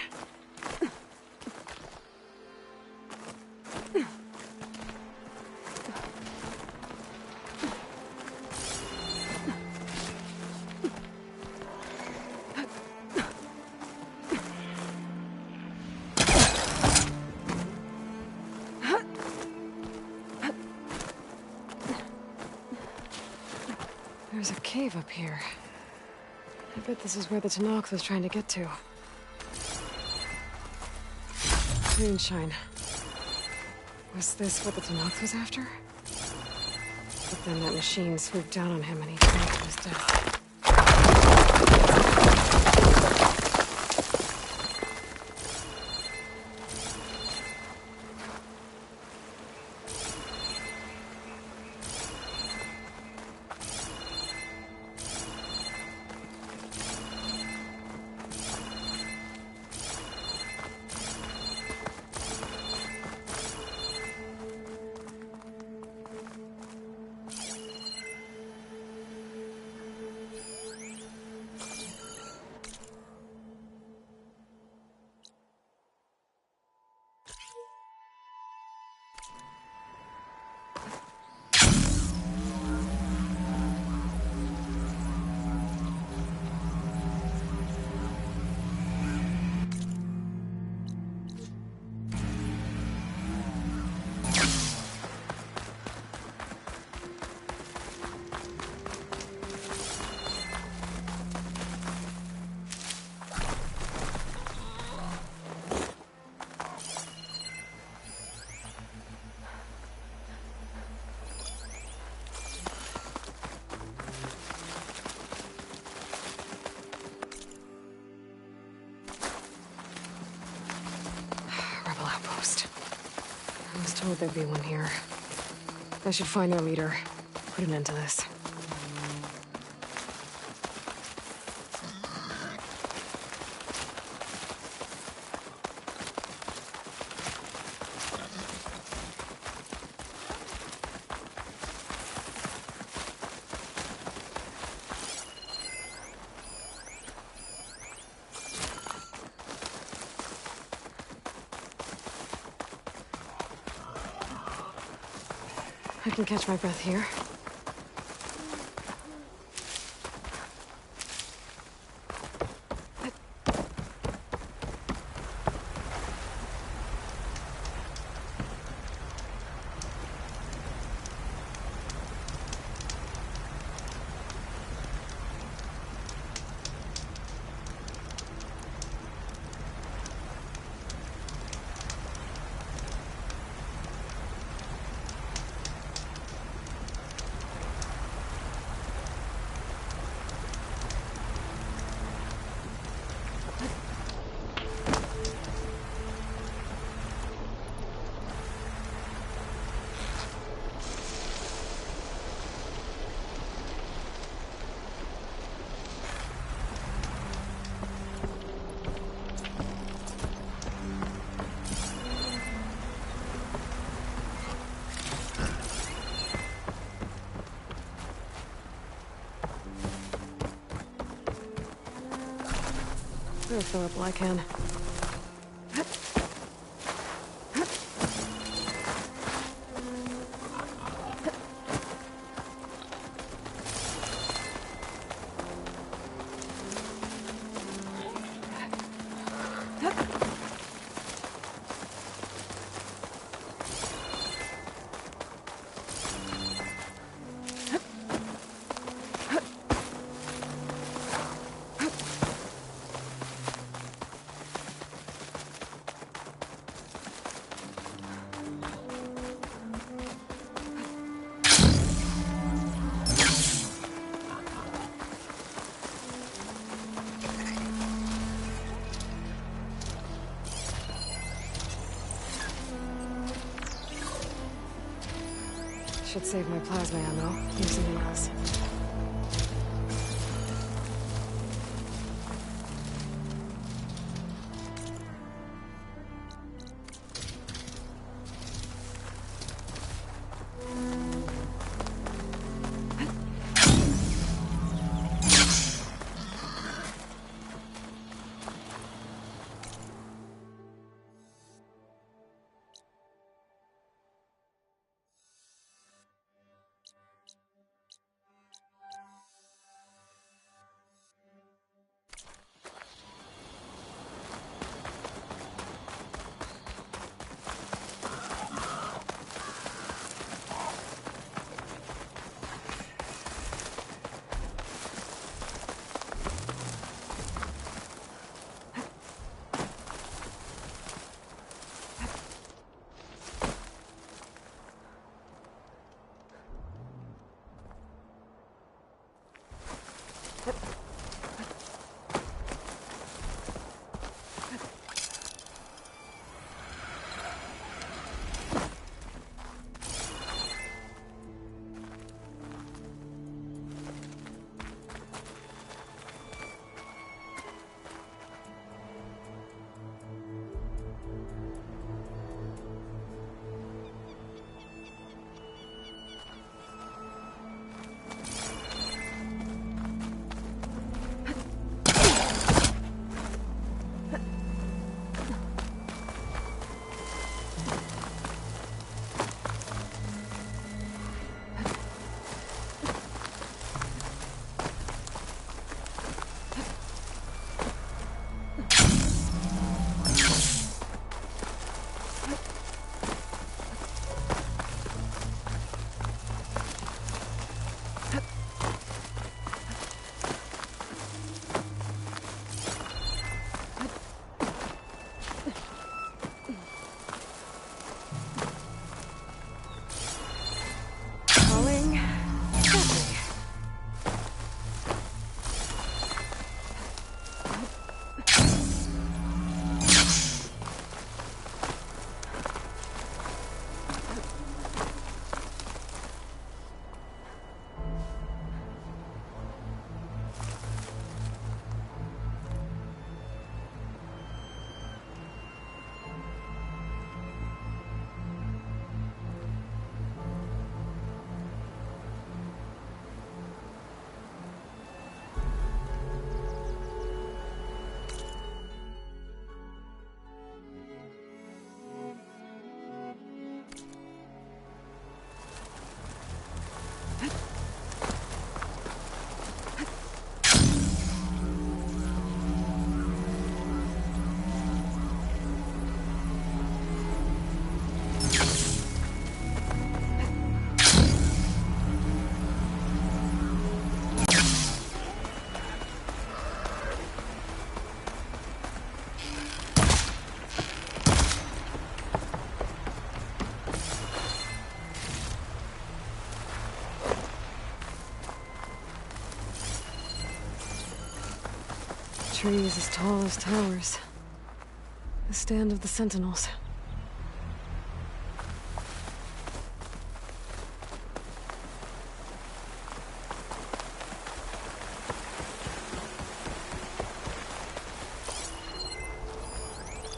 There's a cave up here. I bet this is where the Tanakh was trying to get to. Moonshine. Was this what the Tanakh was after? But then that machine swooped down on him and he fell to his death. I was told there'd be one here. I should find their leader. Put an end to this. I can catch my breath here. Better fill up while I can. Should save my plasma ammo. Use something else. trees as tall as towers. The stand of the Sentinels.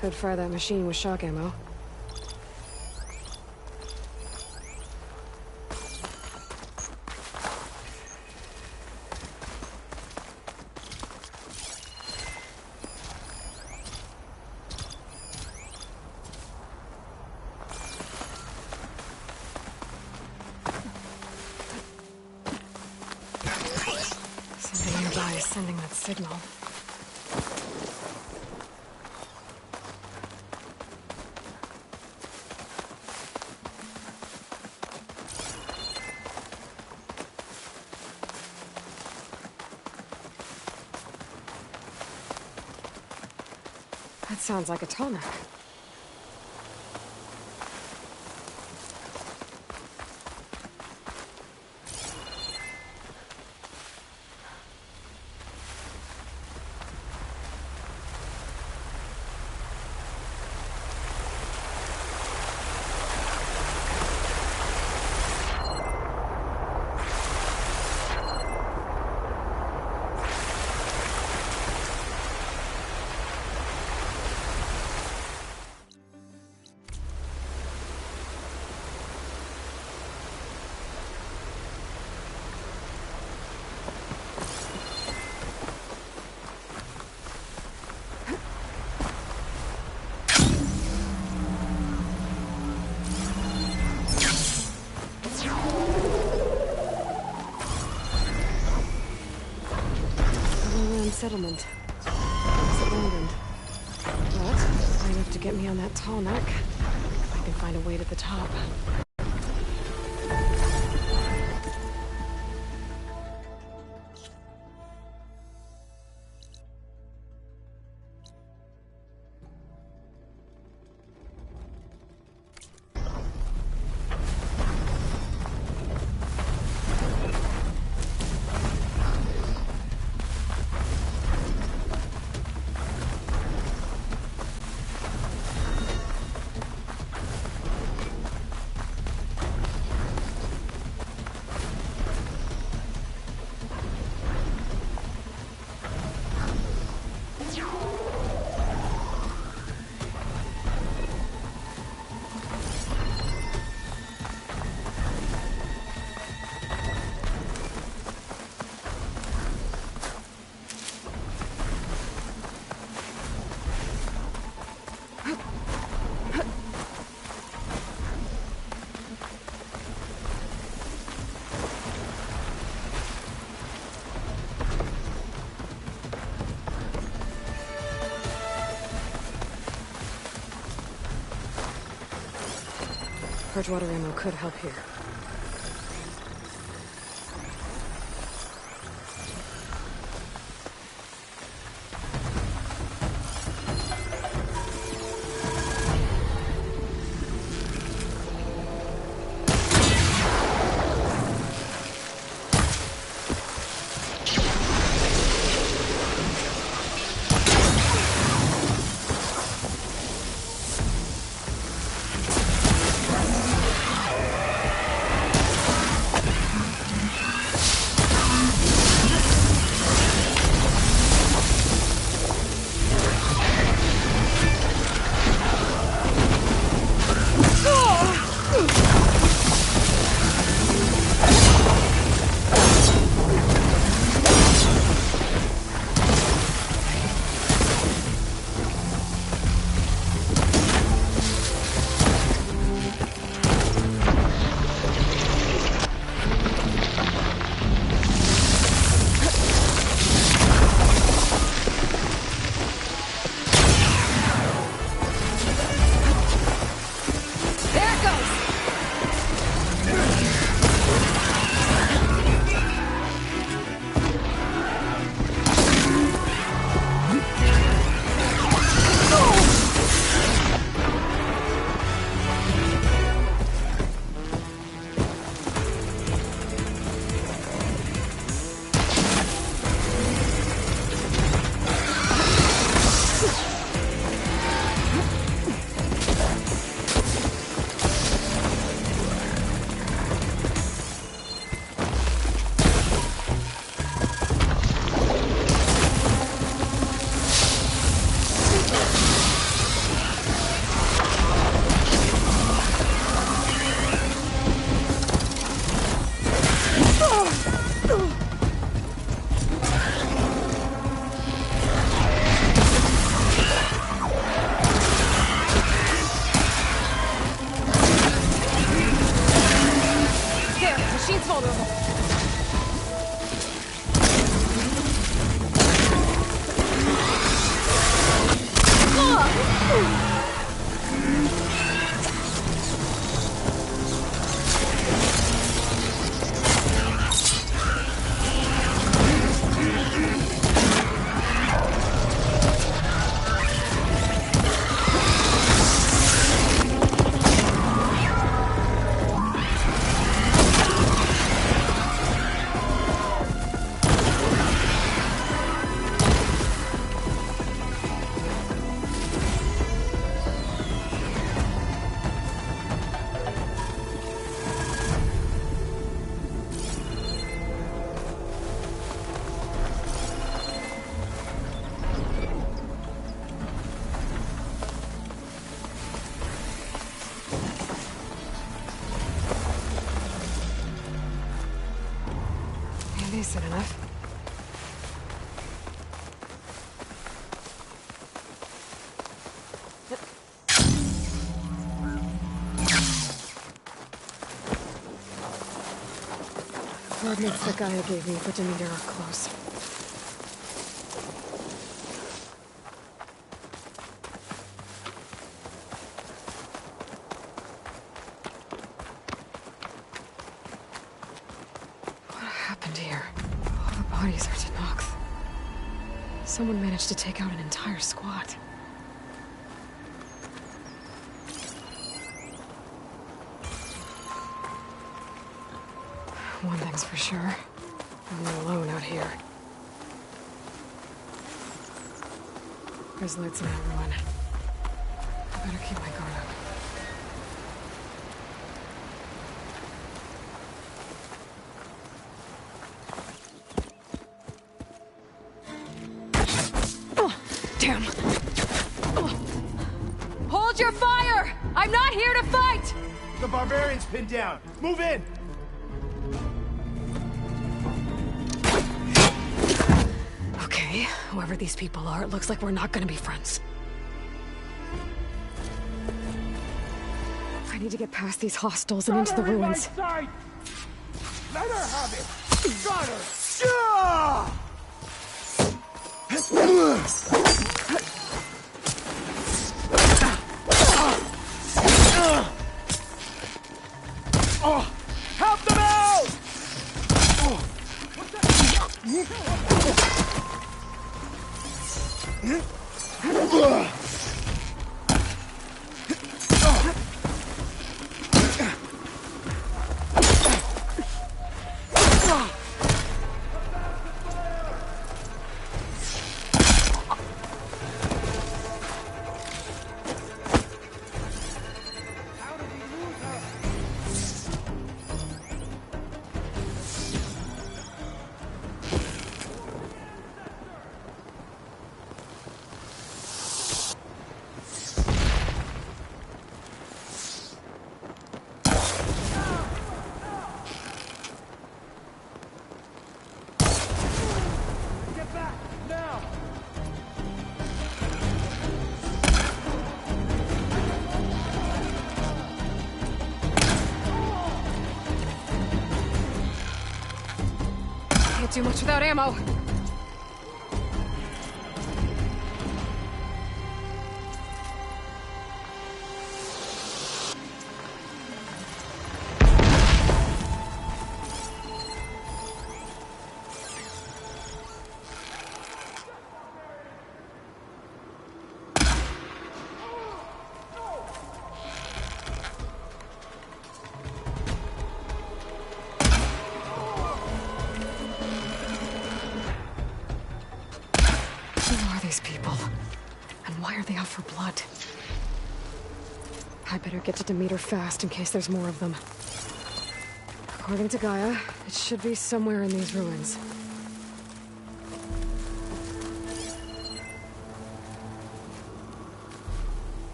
Could fire that machine with shock ammo. Something nearby is sending that signal. That sounds like a tallneck. Settlement. It's abandoned. But high enough to get me on that tall neck. I can find a way to the top. Purge water ammo could help here. soon enough. Coordinates that Gaia gave me for Demeter are close. What happened here? All the bodies are Tanox. Someone managed to take out an entire squad. One thing's for sure. I'm not alone out here. There's lights in that ruin. I better keep my guard up. Oh, damn. Oh.
Hold your fire! I'm not here to fight!
The barbarian's pinned down. Move in!
Okay, whoever these people are, it looks like we're not gonna be friends. I need to get past these hostels and into the ruins.
Let her have it! Got her! Yeah! Help them out!
Can't do much without ammo. These people. And why are they out for blood? I better get to Demeter fast in case there's more of them. According to Gaia, it should be somewhere in these ruins.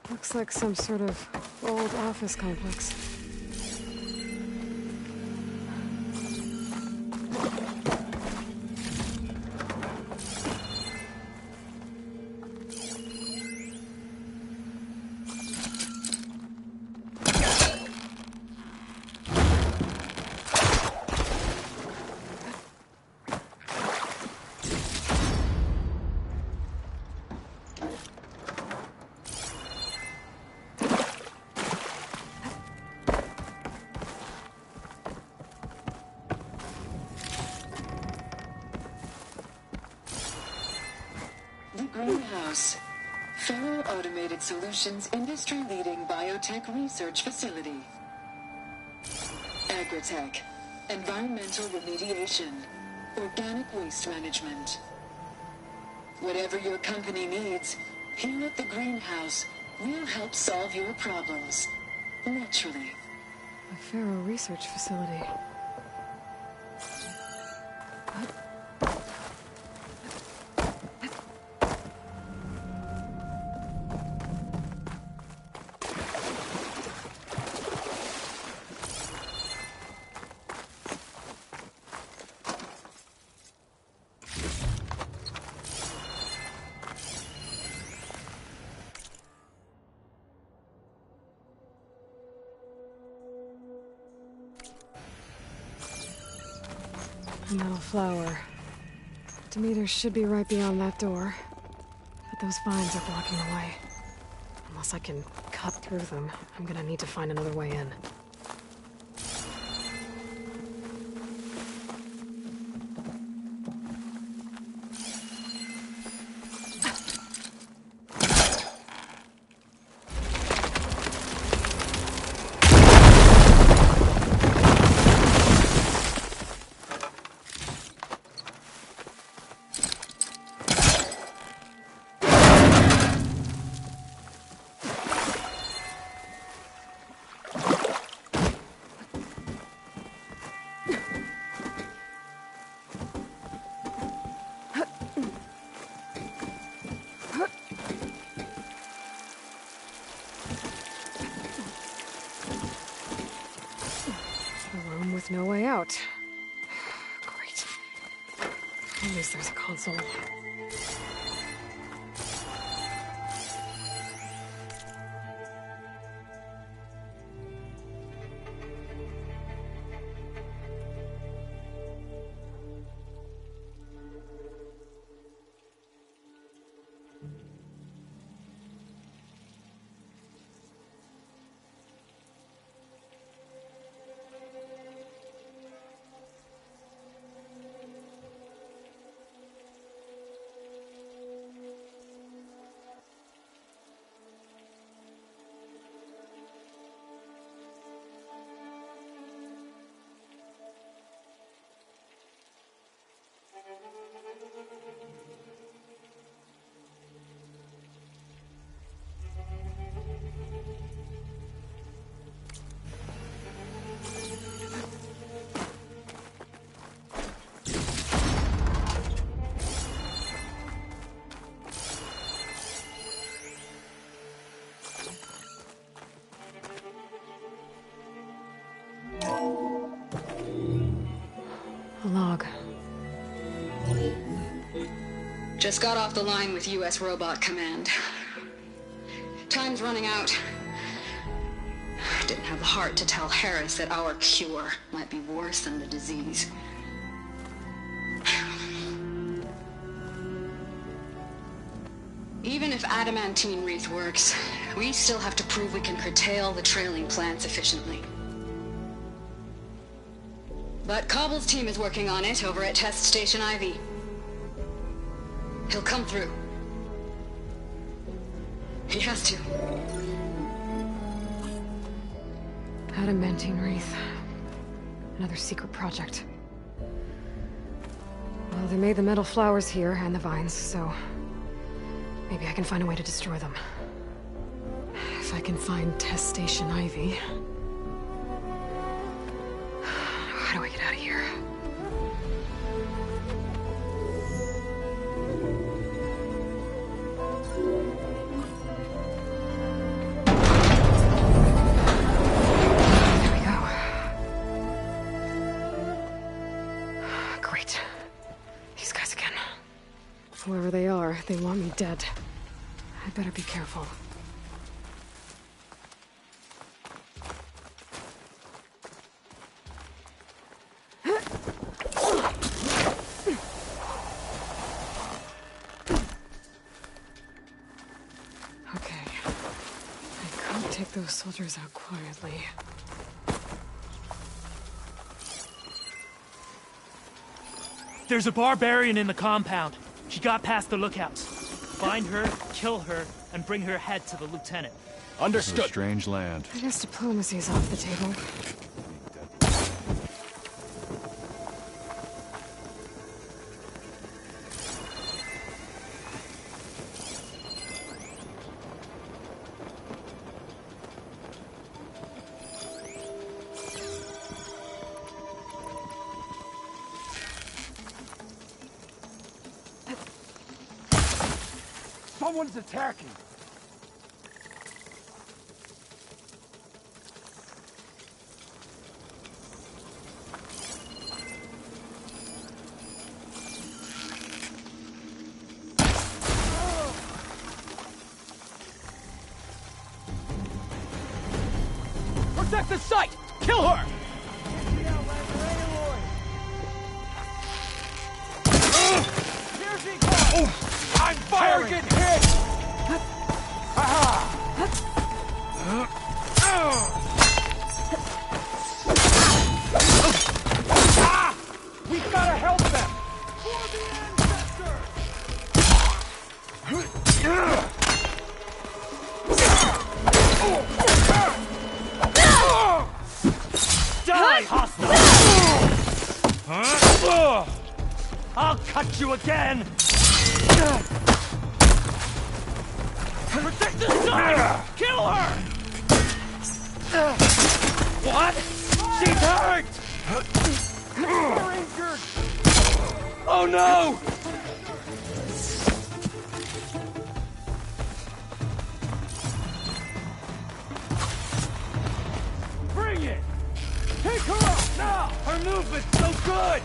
Looks like some sort of old office complex.
Greenhouse. Faro Automated Solutions industry-leading biotech research facility. Agritech. Environmental remediation. Organic waste management. Whatever your company needs, here at the Greenhouse, we'll help solve your problems. Naturally.
A Faro research facility. A metal flower. Demeter should be right beyond that door. But those vines are blocking the way. Unless I can cut through them, I'm gonna need to find another way in. No way out. Great. At least there's a console. A log.
Just got off the line with U.S. Robot Command. Time's running out. Didn't have the heart to tell Harris that our cure might be worse than the disease. Even if adamantine wreath works, we still have to prove we can curtail the trailing plants efficiently. But Cobble's team is working on it over at Test Station Ivy. He'll come through. He has to.
Adamantine wreath. Another secret project. Well, they made the metal flowers here and the vines, so maybe I can find a way to destroy them. If I can find Test Station Ivy. How do I get out of here? There we go. Great. These guys again. Whoever they are, they want me dead. I better be careful. Those soldiers out quietly.
There's a barbarian in the compound. She got past the lookouts. Find her, kill her, and bring her head to the lieutenant.
Understood. It's a strange land.
I guess diplomacy's off the table.
Someone's attacking!
Protect the site! Kill her!
I'm firing! Target hit! We've gotta help them! For the ancestor!
Die, hostile! I'll cut you again! Protect the side! Kill her! What? She's hurt!
You're injured!
Oh no!
Bring it! Take her up now!
Her movement's so good!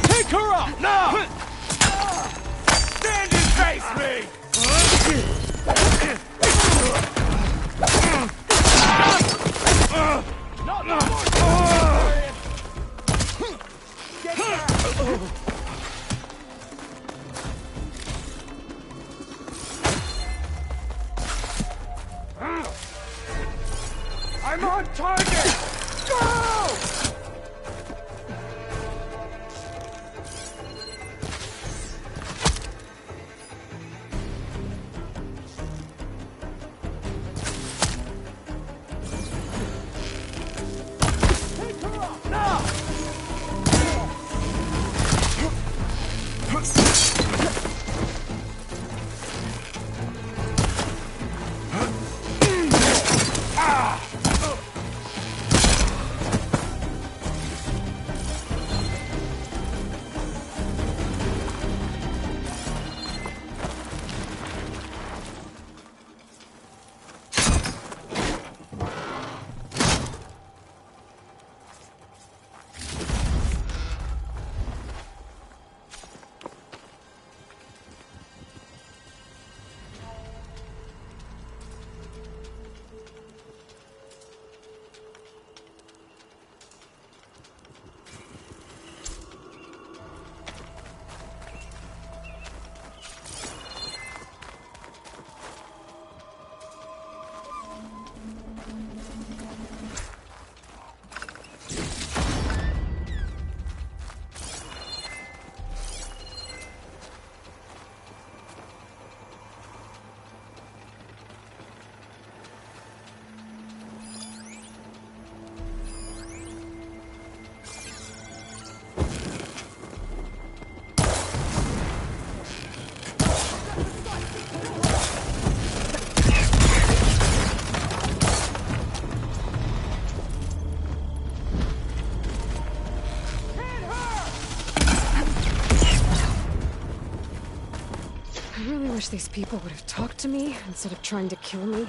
Take her up now! Stand and face me! No more! Get back! I'm on target! Go! Take her up now!
I really wish these people would have talked to me instead of trying to kill me.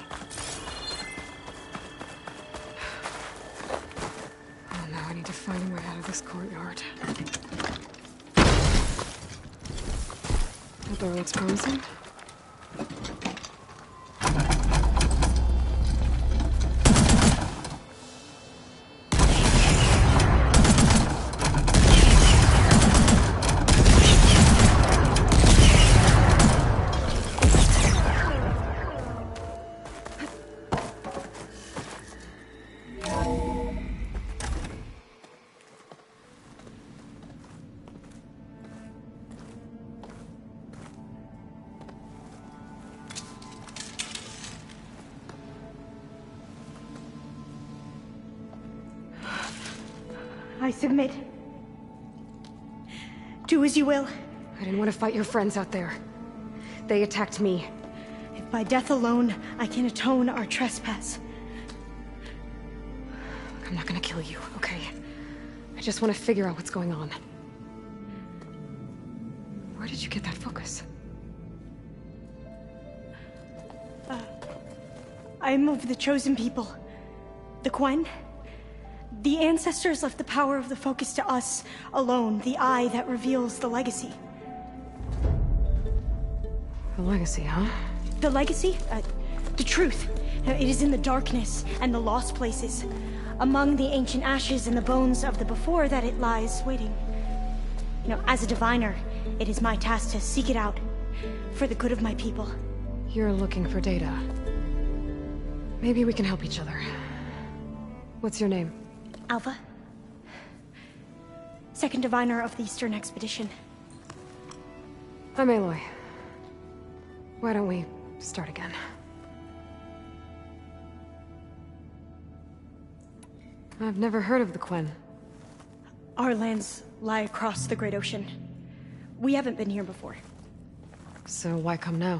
Oh, now I need to find a way out of this courtyard. That door looks promising.
I submit. Do as you will.
I didn't want to fight your friends out there. They attacked me.
If by death alone I can atone our trespass.
I'm not gonna kill you, okay? I just want to figure out what's going on. Where did you get that focus?
I am of the chosen people. The Quen. The ancestors left the power of the focus to us alone, the eye that reveals the legacy.
The legacy, huh?
The legacy? The truth. It is in the darkness and the lost places. Among the ancient ashes and the bones of the before that it lies waiting. As a diviner, it is my task to seek it out. For the good of my people.
You're looking for data. Maybe we can help each other. What's your name?
Alva. Second diviner of the Eastern Expedition.
I'm Aloy. Why don't we start again? I've never heard of the Quen.
Our lands lie across the Great Ocean. We haven't been here before.
So why come now?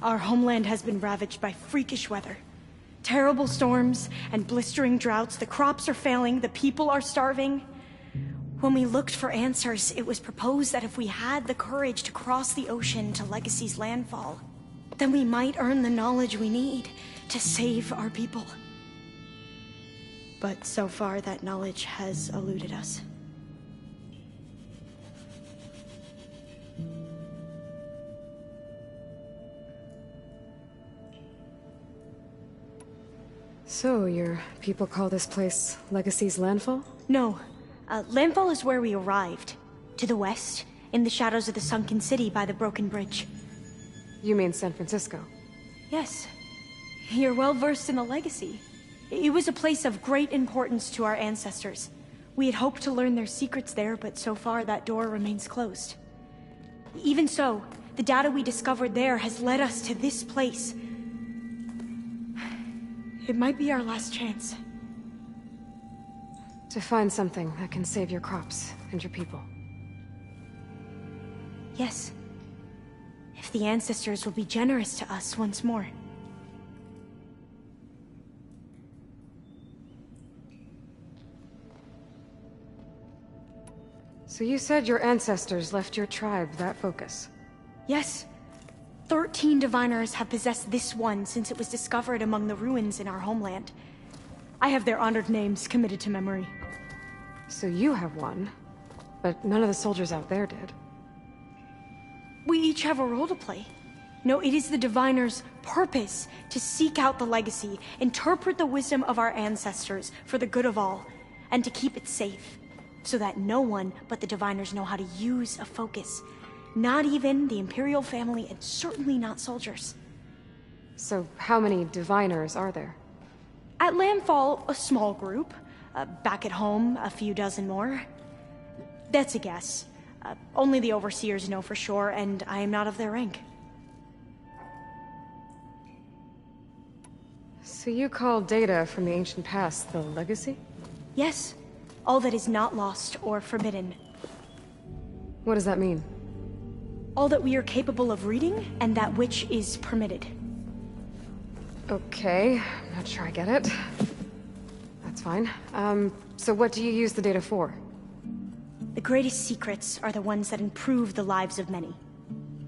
Our homeland has been ravaged by freakish weather. Terrible storms and blistering droughts. The crops are failing, the people are starving. When we looked for answers, it was proposed that if we had the courage to cross the ocean to Legacy's landfall, then we might earn the knowledge we need to save our people. But so far, that knowledge has eluded us.
So, your people call this place Legacy's landfall?
No. Landfall is where we arrived. To the west, in the shadows of the sunken city by the broken bridge.
You mean San Francisco?
Yes. You're well versed in the Legacy. It was a place of great importance to our ancestors. We had hoped to learn their secrets there, but so far that door remains closed. Even so, the data we discovered there has led us to this place. It might be our last chance.
To find something that can save your crops and your people.
Yes. If the ancestors will be generous to us once more.
So you said your ancestors left your tribe that focus?
Yes. 13 diviners have possessed this one since it was discovered among the ruins in our homeland. I have their honored names committed to memory.
So you have one, but none of the soldiers out there did.
We each have a role to play. No, it is the diviner's purpose to seek out the legacy, interpret the wisdom of our ancestors for the good of all, and to keep it safe, so that no one but the diviners know how to use a focus. Not even the Imperial family, and certainly not soldiers.
So how many diviners are there?
At landfall, a small group. Back at home, a few dozen more. That's a guess. Only the overseers know for sure, and I am not of their rank.
So you call data from the ancient past the legacy?
Yes. All that is not lost or forbidden.
What does that mean?
All that we are capable of reading, and that which is permitted.
Okay, I'm not sure I get it. That's fine. So what do you use the data for?
The greatest secrets are the ones that improve the lives of many.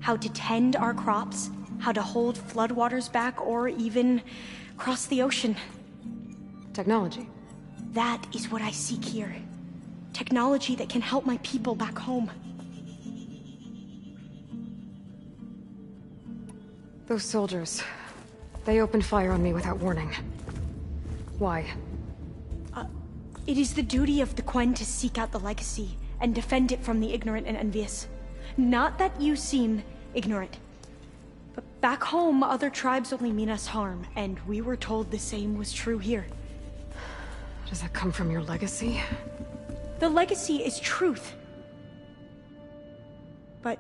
How to tend our crops, how to hold floodwaters back, or even cross the ocean.
Technology.
That is what I seek here. Technology that can help my people back home.
Those soldiers, they opened fire on me without warning. Why?
It is the duty of the Quen to seek out the legacy and defend it from the ignorant and envious. Not that you seem ignorant. But back home, other tribes only mean us harm, and we were told the same was true here.
Does that come from your legacy?
The legacy is truth. But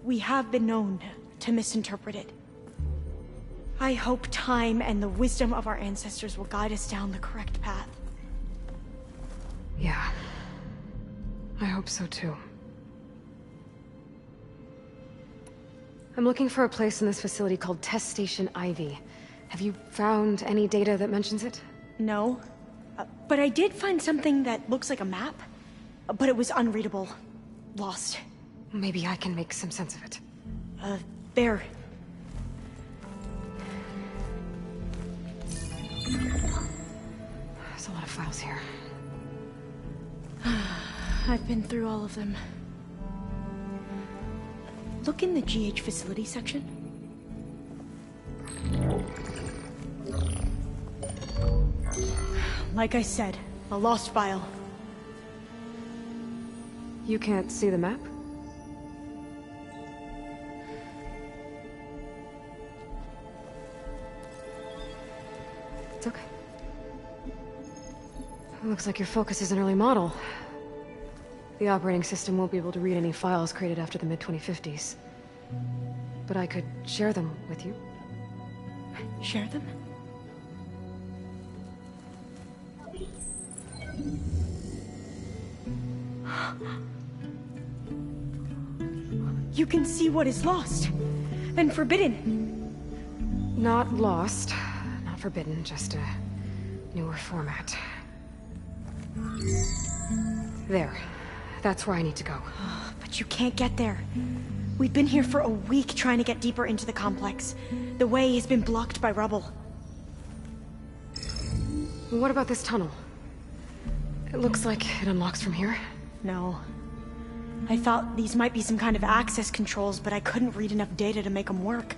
we have been known to misinterpret it. I hope time and the wisdom of our ancestors will guide us down the correct path.
Yeah. I hope so too. I'm looking for a place in this facility called Test Station Ivy. Have you found any data that mentions it?
No. But I did find something that looks like a map. But it was unreadable. Lost.
Maybe I can make some sense of it.
There.
There's a lot of files here.
I've been through all of them. Look in the GH facility section. Like I said, a lost file.
You can't see the map? It's okay. It looks like your focus is an early model. The operating system won't be able to read any files created after the mid-2050s. But I could share them with you.
Share them? You can see what is lost and forbidden.
Not lost, not forbidden, just a newer format. There. That's where I need to go.
But you can't get there. We've been here for a week trying to get deeper into the complex. The way has been blocked by rubble.
What about this tunnel? It looks like it unlocks from here.
No. I thought these might be some kind of access controls, but I couldn't read enough data to make them work.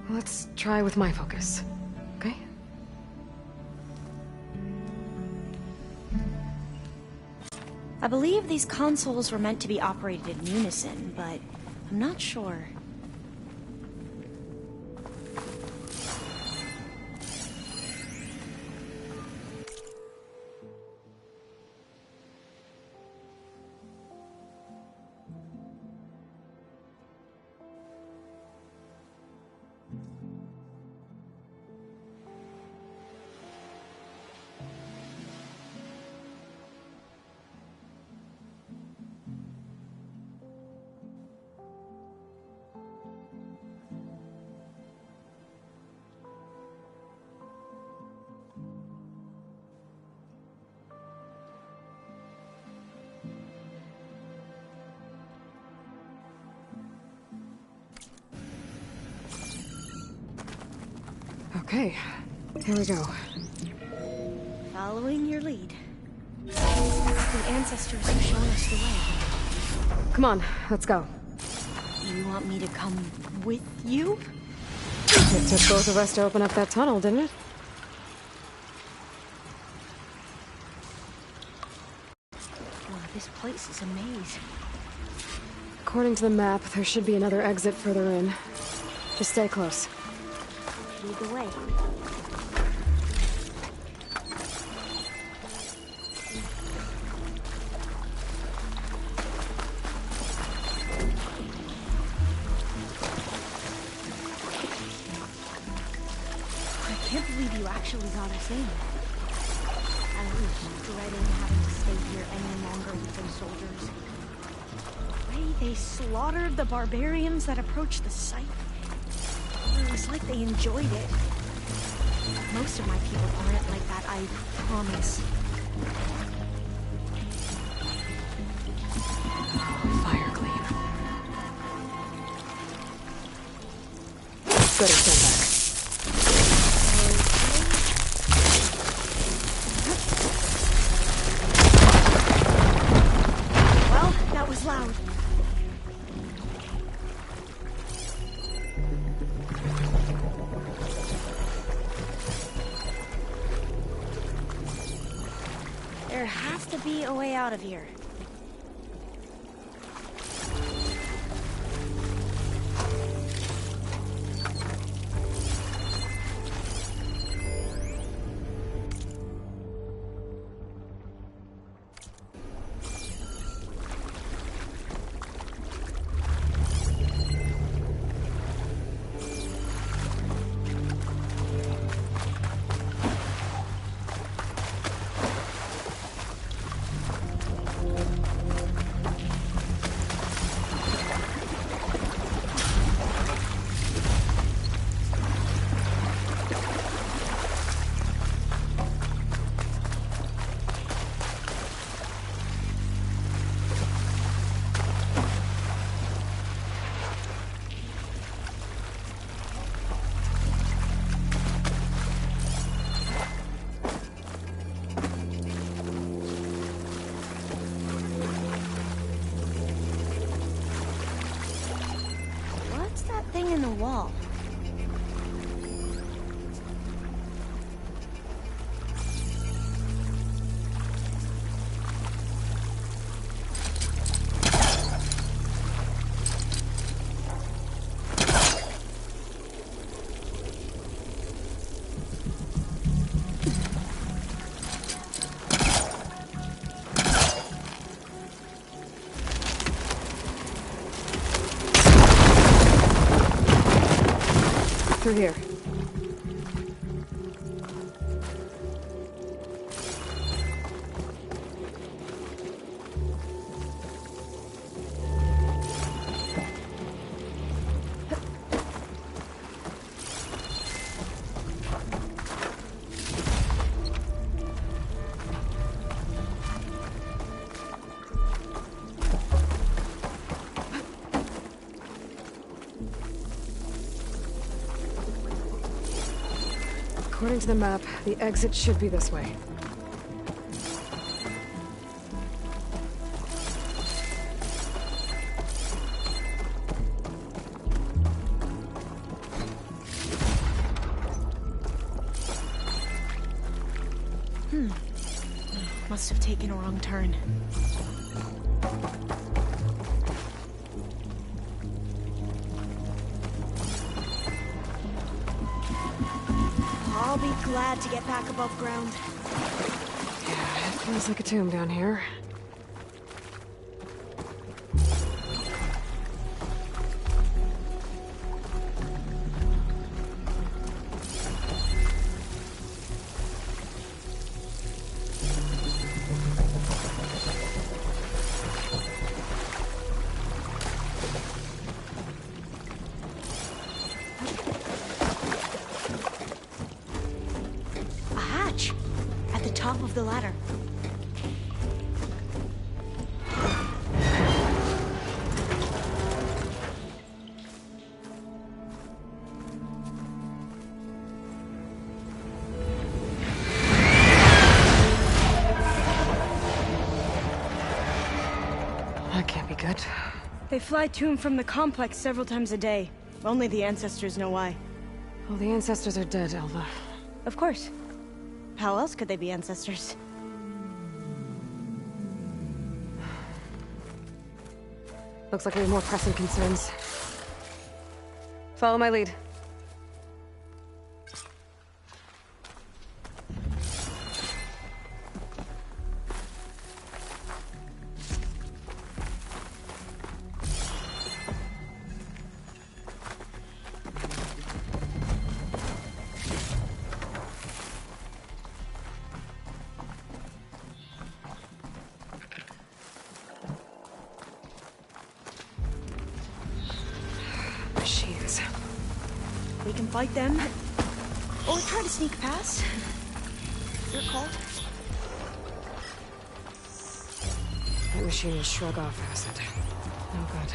Let's try with my focus, okay?
I believe these consoles were meant to be operated in unison, but I'm not sure.
Okay, here we go.
Following your lead. The ancestors have shown us the way.
Come on, let's go.
You want me to come with you?
It took both of us to open up that tunnel, didn't it?
Oh, this place is a maze.
According to the map, there should be another exit further in. Just stay close.
Lead the way. I can't believe you actually got us in. I was dreading having to stay here any longer with those soldiers. The way they slaughtered the barbarians that approached the site. It was like they enjoyed it. Most of my people aren't like that, I promise.
Fire clean. Better stand back.
Well, that was loud. There has to be a way out of here. wall.
Through here. According to the map, the exit should be this way.
Must have taken a wrong turn. I'll be glad to get back above ground.
Yeah, it feels like a tomb down here.
A hatch at the top of the ladder.
That can't be good.
They fly to and from the complex several times a day. Only the ancestors know why.
Well, the ancestors are dead, Elva.
Of course. How else could they be ancestors?
Looks like we have more pressing concerns. Follow my lead. Machines.
We can fight them, or try to sneak past. Your call.
That machine will shrug off acid. No good.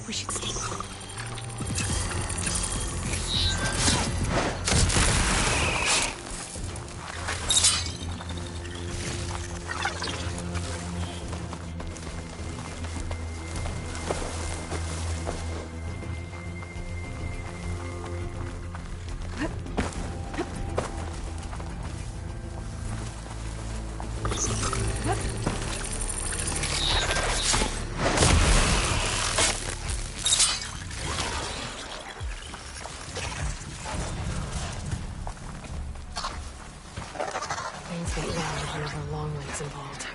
We should stay put.
Things get loud whenever Longlight's involved.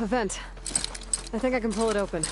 a vent. I think I can pull it open.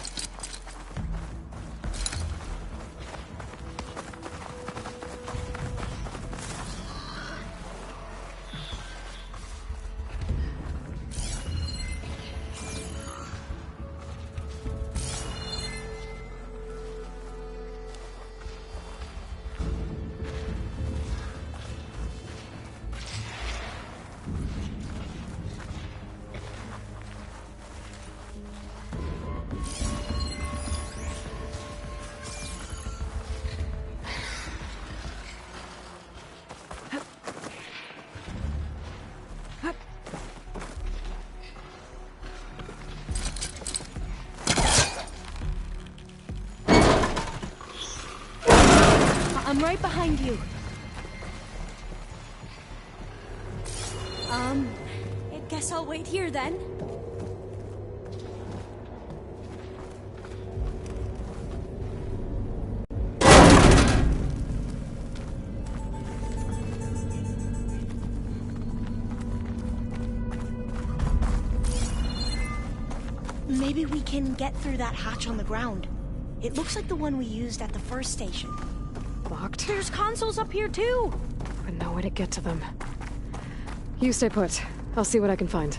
I'm right behind you. I guess I'll wait here then. Maybe we can get through that hatch on the ground. It looks like the one we used at the first station.
Locked?
There's consoles up here too!
But no way to get to them. You stay put. I'll see what I can find.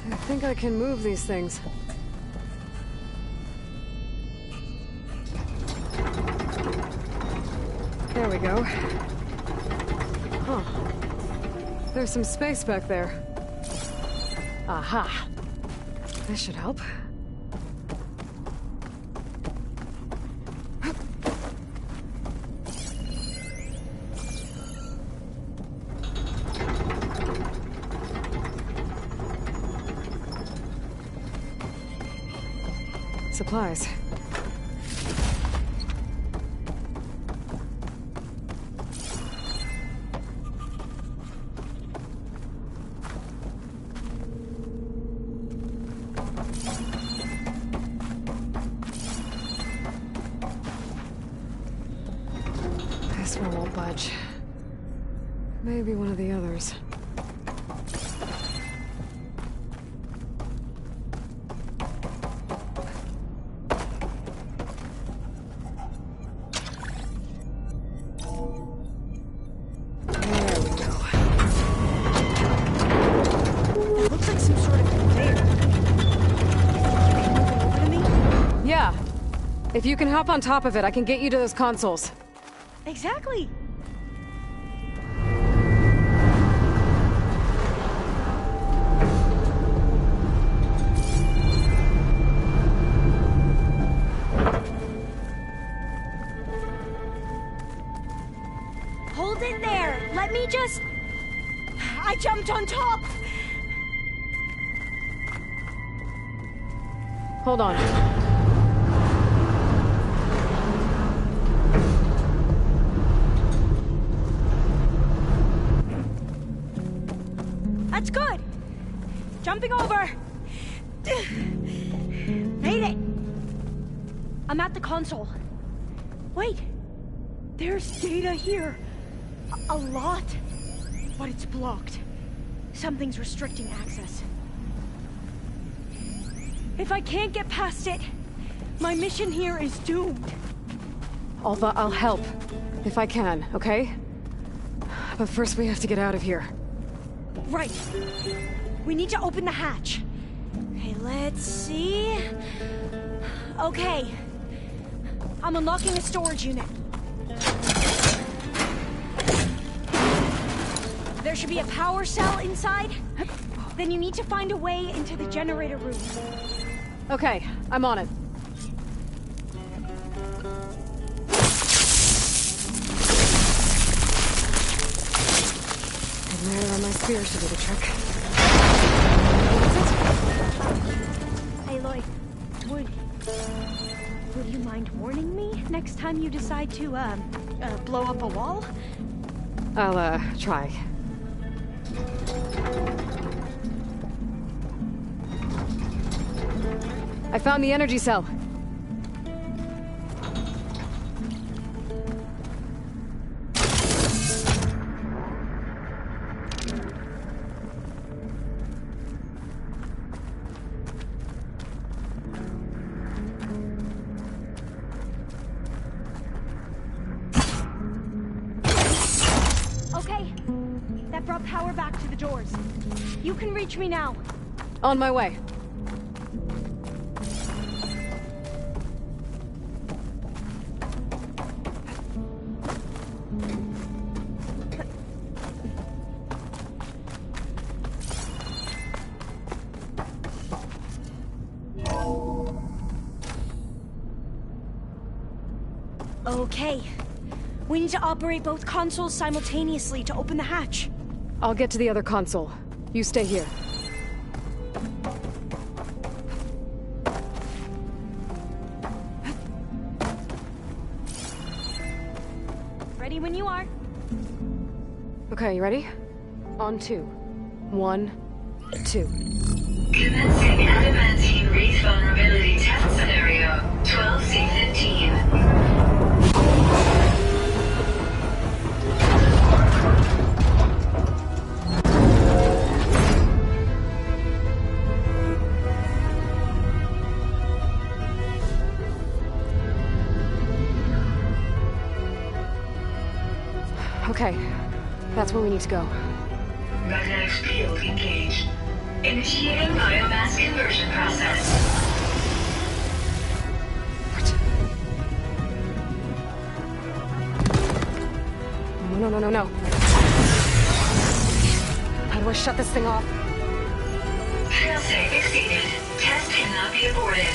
I think I can move these things. There we go. Huh. There's some space back there. Aha. This should help. Supplies. This one won't budge. Maybe one of the others. If you can hop on top of it, I can get you to those consoles.
Exactly. Hold it there. Let me just... I jumped on top.
Hold on.
That's good. Jumping over. Made it. I'm at the console. Wait. There's data here. A lot. But it's blocked. Something's restricting access. If I can't get past it, my mission here is doomed.
Alva, I'll help. If I can, okay? But first we have to get out of here.
Right. We need to open the hatch. Okay, let's see. Okay. I'm unlocking the storage unit. There should be a power cell inside. Then you need to find a way into the generator room.
Okay, I'm on it. And there are my spears to do the trick.
Aloy, would you mind warning me next time you decide to, blow up a wall?
I'll, try. I found the energy cell.
Okay, that brought power back to the doors. You can reach me now.
On my way.
Okay. We need to operate both consoles simultaneously to open the hatch.
I'll get to the other console. You stay here.
Ready when you are.
Okay, you ready? On 2. 1, 2.
Commencing adamantine wraith vulnerability test scenario 12C15.
Okay, that's where we need to go.
Magnetic field engaged. Initiating biomass conversion process.
No. How do I shut this thing off?
Failsafe exceeded. Test cannot be aborted.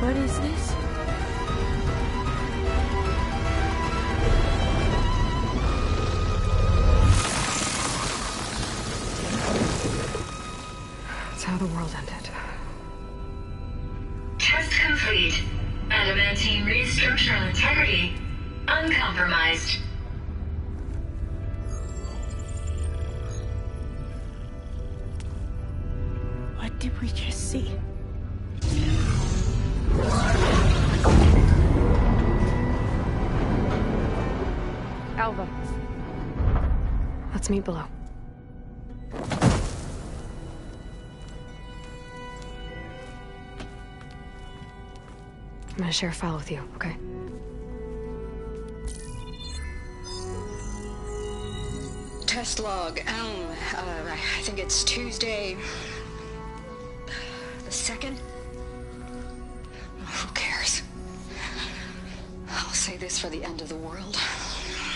What is this?
That's how the world ended.
Test complete. Adamantine wraith structural integrity uncompromised.
What did we just see?
Alva. Let's meet below. I'm gonna share a file with you, okay?
Test log, Elm. I think it's Tuesday... the 2nd? Who cares? I'll say this for the end of the world.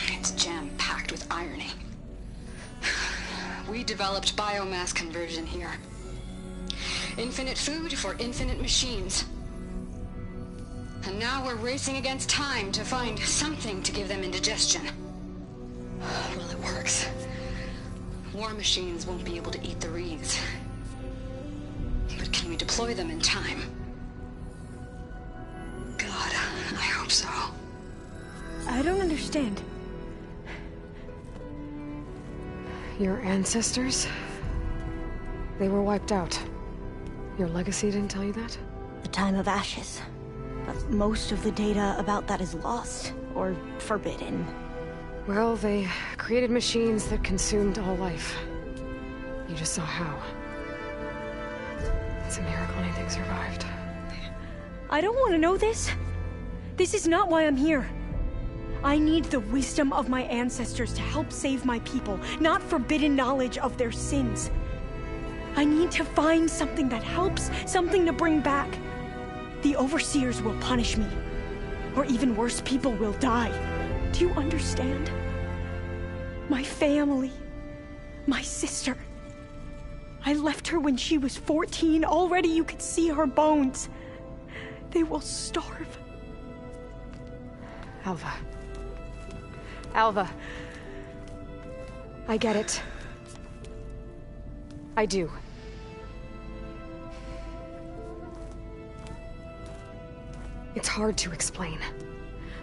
It's jam-packed with irony. We developed biomass conversion here. Infinite food for infinite machines. And now we're racing against time to find something to give them indigestion. Well, it works. War machines won't be able to eat the wreaths. But can we deploy them in time? God, I hope so.
I don't understand.
Your ancestors? They were wiped out. Your legacy didn't tell you that?
The time of ashes. But most of the data about that is lost, or forbidden.
Well, they created machines that consumed all life. You just saw how. It's a miracle anything survived.
I don't want to know this. This is not why I'm here. I need the wisdom of my ancestors to help save my people, not forbidden knowledge of their sins. I need to find something that helps, something to bring back. The overseers will punish me. Or even worse, people will die. Do you understand? My family. My sister. I left her when she was 14. Already you could see her bones. They will starve.
Alva. Alva. I get it. I do. It's hard to explain,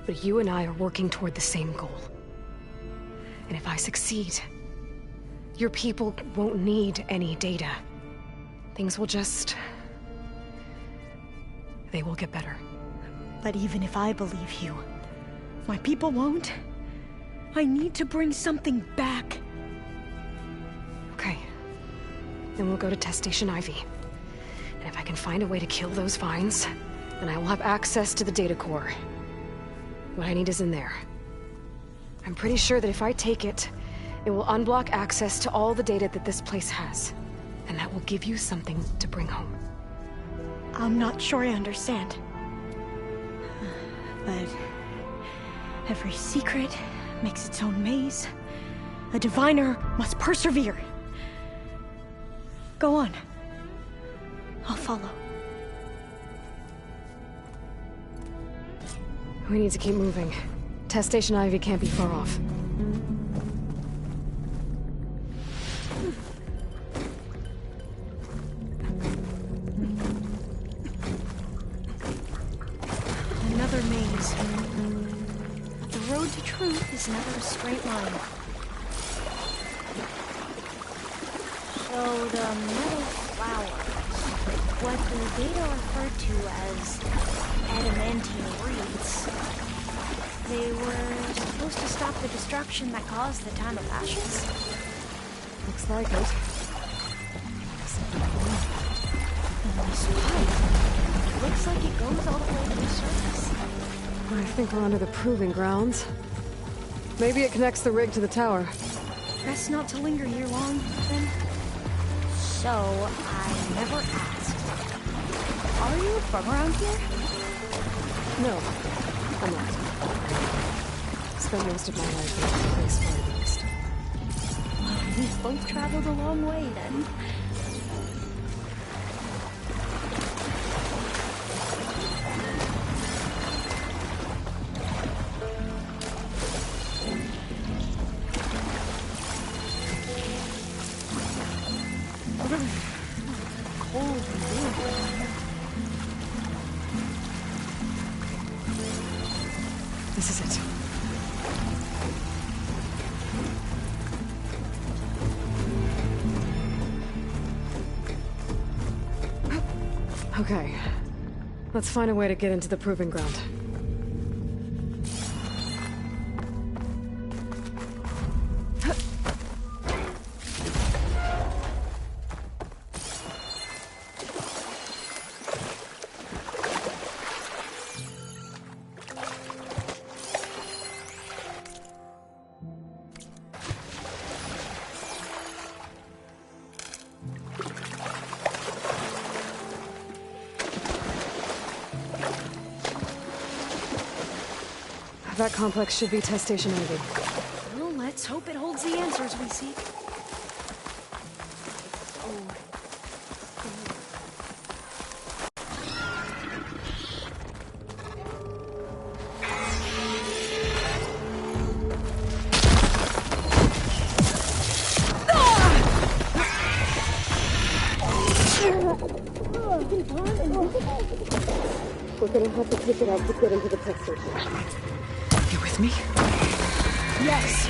but you and I are working toward the same goal. And if I succeed, Your people won't need any data. Things will just... they will get better.
But even if I believe you, my people won't. I need to bring something back.
Okay. Then we'll go to Test Station Ivy. And if I can find a way to kill those vines, then I will have access to the data core. What I need is in there. I'm pretty sure that if I take it, it will unblock access to all the data that this place has. And that will give you something to bring home.
I'm not sure I understand. But every secret makes its own maze. A diviner must persevere. Go on. I'll follow.
We need to keep moving. Test Station Ivy can't be far off.
Another maze. The road to truth is never a straight line.
So the metal flowers, what the data referred to as adamantine reeds, they were supposed to stop the destruction that caused the Time of Ashes?
Looks like it.
And this pipe, looks like it goes all the way to the surface.
I think we're under the proving grounds. Maybe it connects the rig to the tower.
Best not to linger here long, then.
So, I never asked. Are you from around here?
No, I'm not. Spent most of my life in a place far east.
We've both traveled a long way, then.
This is it. Okay. Let's find a way to get into the proving ground. That complex should be Test Station Ivy.
Well, let's hope it holds the answers we seek.
We're gonna have to take it out to get into the test station. You with me?
Yes.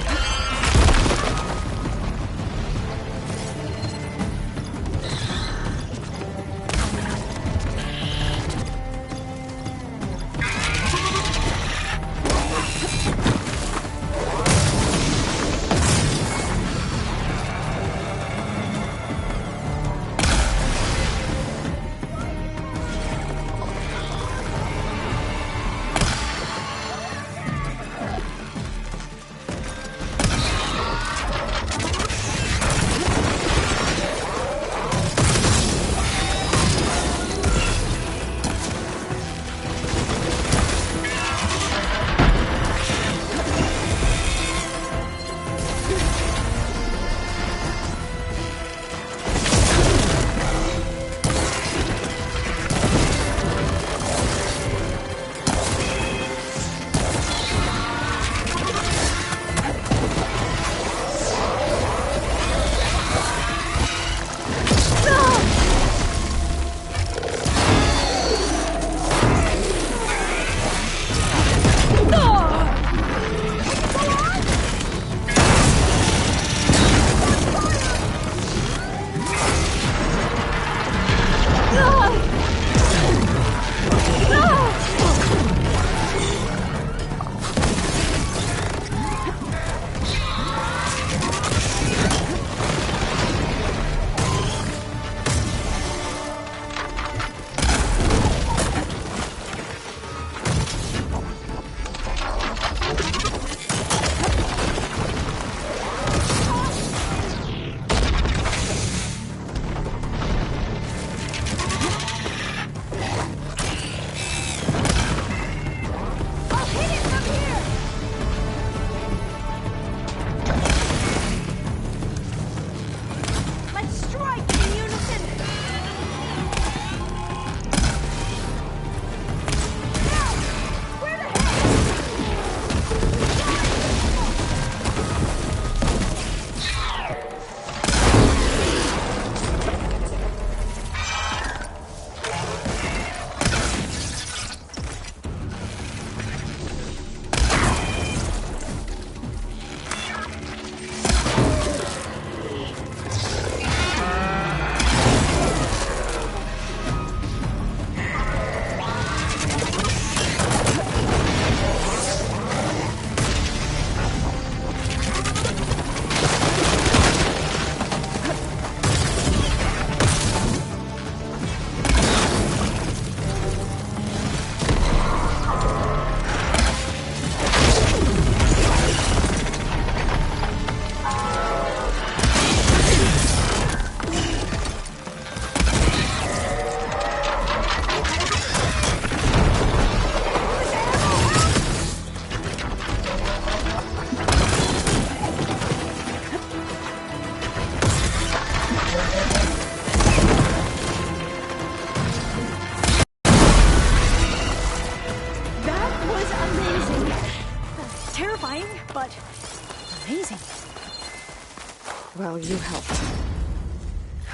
you helped.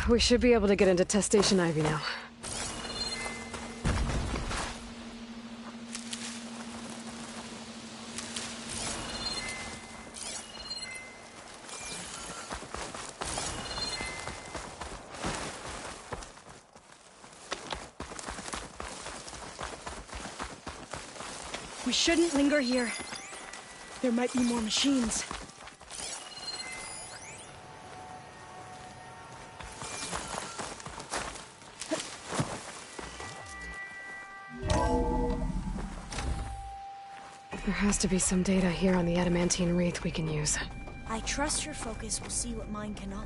We should be able to get into Test Station Ivy now.
We shouldn't linger here. There might be more machines.
There has to be some data here on the adamantine wreath we can use.
I trust your focus will see what mine cannot.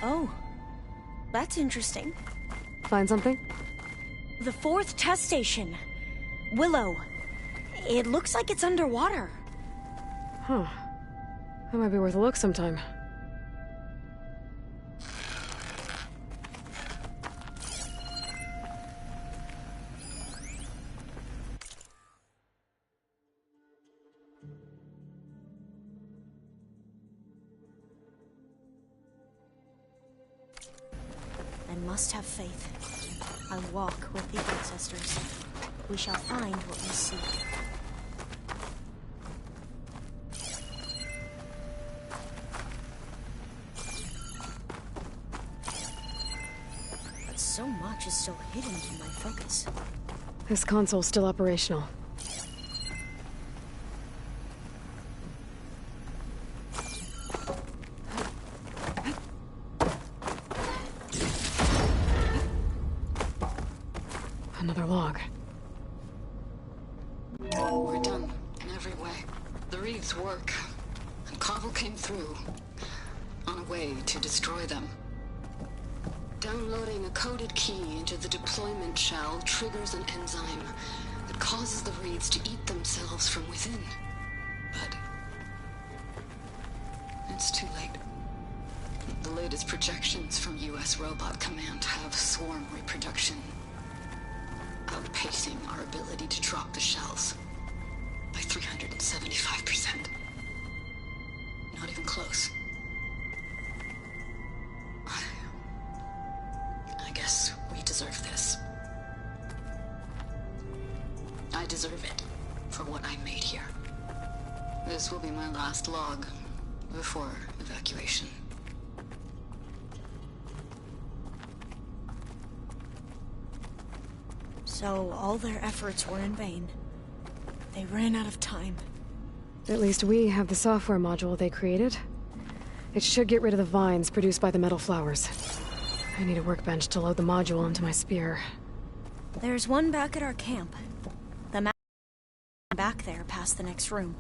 Oh, that's interesting.
Find something?
The 4th test station. Willow. It looks like it's underwater.
Huh. That might be worth a look sometime.
I must have faith. I walk with the ancestors. We shall find what we seek. But so much is still hidden from my focus.
This console's still operational. Another log.
We're done in every way. The wreaths work, and Carvel came through on a way to destroy them. Downloading a coded key into the deployment shell triggers an enzyme that causes the wreaths to eat themselves from within. But it's too late. The latest projections from U.S. Robot Command have swarm reproduction, outpacing our ability to drop the shells by 375%. Not even close. I guess we deserve this. I deserve it for what I made here. This will be my last log before evacuation.
So all their efforts were in vain. They ran out of time.
At least we have the software module they created. It should get rid of the vines produced by the metal flowers. I need a workbench to load the module onto my spear.
There's one back at our camp. The map back there past the next room.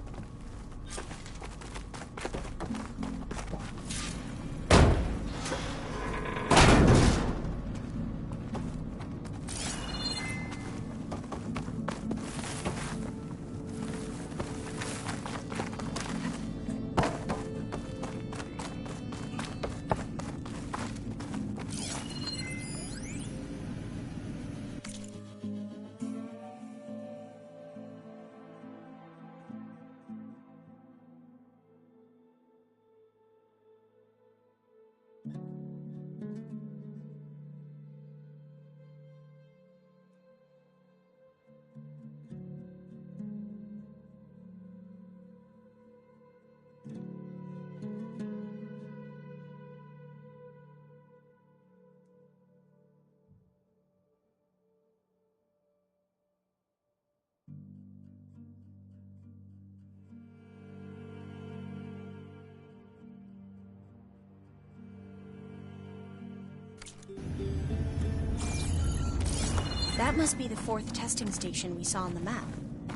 That must be the 4th testing station we saw on the map.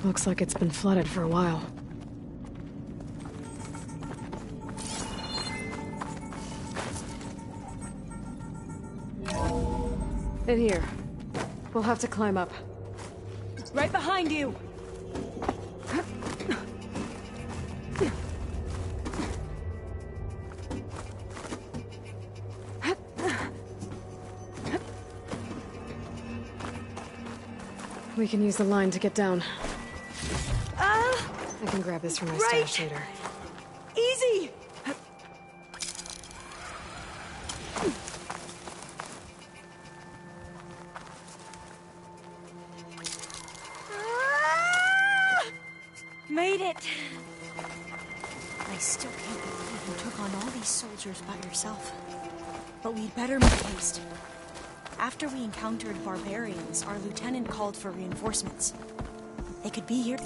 Looks like it's been flooded for a while. In here. We'll have to climb up.
Right behind you!
We can use the line to get down. I can grab this from my stash later.
Easy! it! I still can't believe you took on all these soldiers by yourself. But we'd better make haste. After we encountered barbarians, our lieutenant called for reinforcements. They could be here.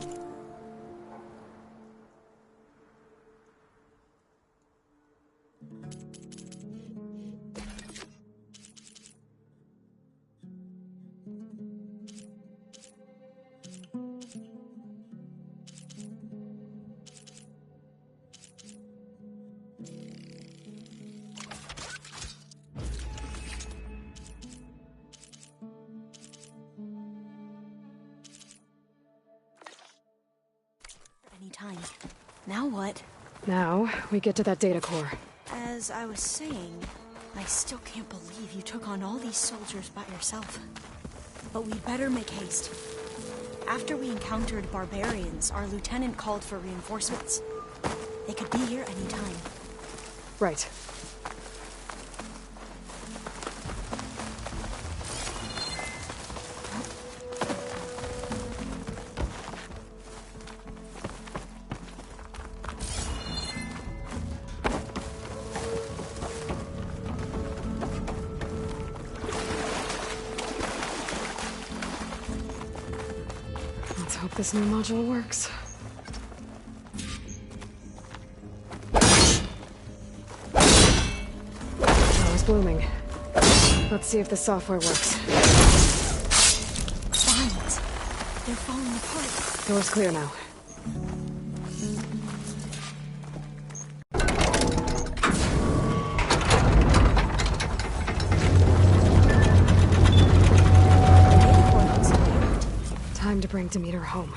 Anytime. Now what?
Now, we get to that data core.
As I was saying, I still can't believe you took on all these soldiers by yourself. But we'd better make haste. After we encountered barbarians, our lieutenant called for reinforcements. They could be here anytime.
Right. Let's hope this new module works. I was blooming. Let's see if the software works.
Vines. They're falling apart.
Door's clear now. Time to bring Demeter home.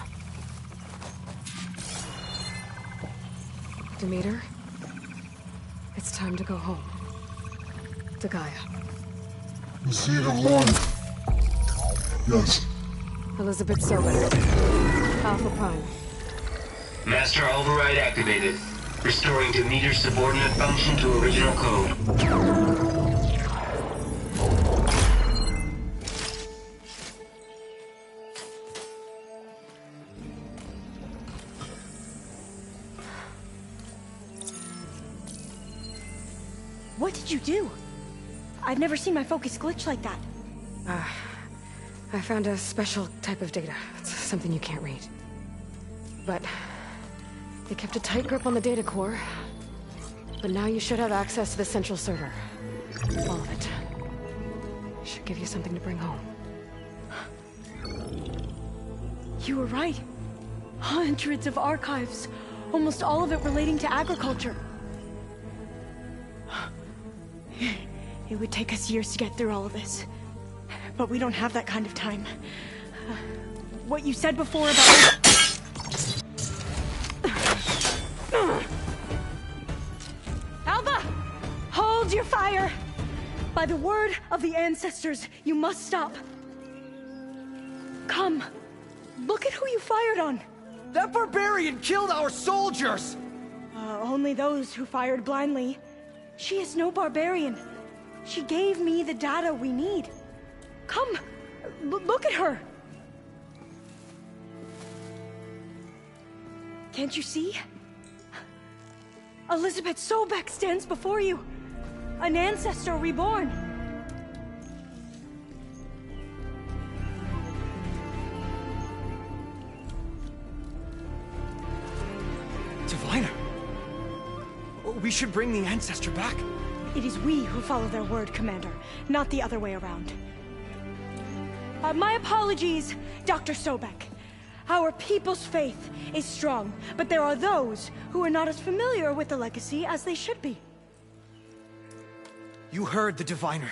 Demeter, it's time to go home. To Gaia.
The seed of life. Yes.
Elizabeth Sobeck. Alpha Prime.
Master override activated. Restoring Demeter's subordinate function to original code.
What did you do? I've never seen my focus glitch like that.
I found a special type of data. It's something you can't read. But they kept a tight grip on the data core. But now you should have access to the central server. All of it. Should give you something to bring home.
You were right. Hundreds of archives. Almost all of it relating to agriculture. It would take us years to get through all of this. But we don't have that kind of time. What you said before about... Alva! Hold your fire! By the word of the ancestors, you must stop. Come. Look at who you fired on.
That barbarian killed our soldiers!
Only those who fired blindly. She is no barbarian. She gave me the data we need. Come, look at her. Can't you see? Elizabeth Sobeck stands before you. An ancestor reborn.
Diviner! We should bring the ancestor back.
It is we who follow their word, Commander, not the other way around. My apologies, Dr. Sobeck. Our people's faith is strong, but there are those who are not as familiar with the legacy as they should be.
You heard the diviner.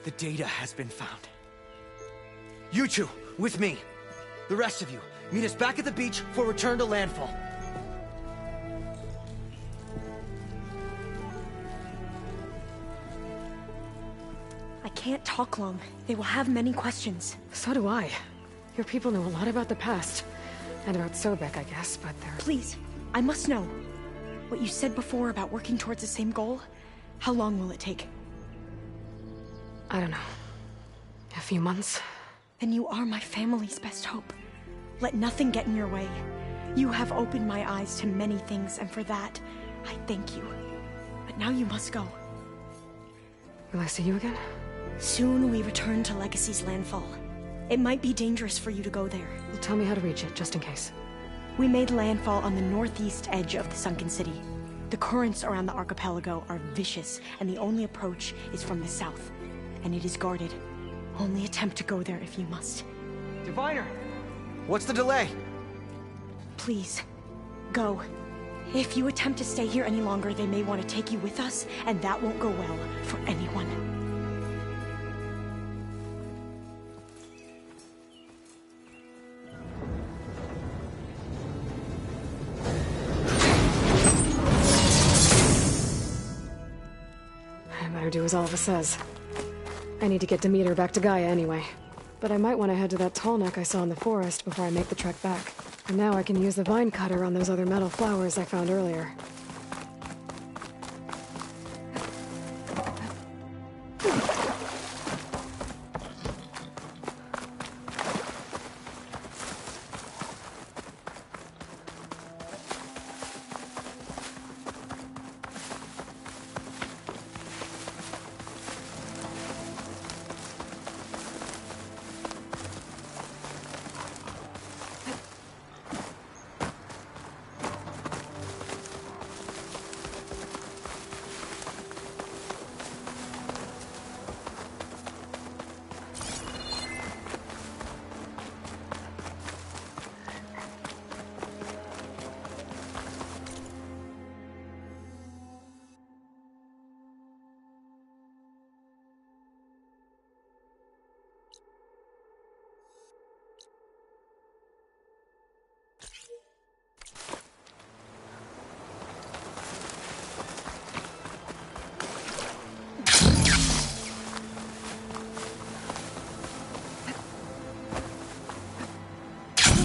The data has been found. You two, with me. The rest of you, meet us back at the beach for return to landfall.
I can't talk long. They will have many questions.
So do I. Your people know a lot about the past. And about Sobeck, I guess, but they're...
Please, I must know. What you said before about working towards the same goal, how long will it take?
I don't know. A few months?
Then you are my family's best hope. Let nothing get in your way. You have opened my eyes to many things, and for that, I thank you. But now you must go.
Will I see you again?
Soon we return to Legacy's landfall. It might be dangerous for you to go there.
Well, tell me how to reach it, just in case.
We made landfall on the northeast edge of the sunken city. The currents around the archipelago are vicious, and the only approach is from the south. And it is guarded. Only attempt to go there if you must.
Diviner! What's the delay?
Please, go. If you attempt to stay here any longer, they may want to take you with us, and that won't go well for anyone.
I better do as Alva says. I need to get Demeter back to Gaia anyway. But I might want to head to that tall neck I saw in the forest before I make the trek back. And now I can use the vine cutter on those other metal flowers I found earlier.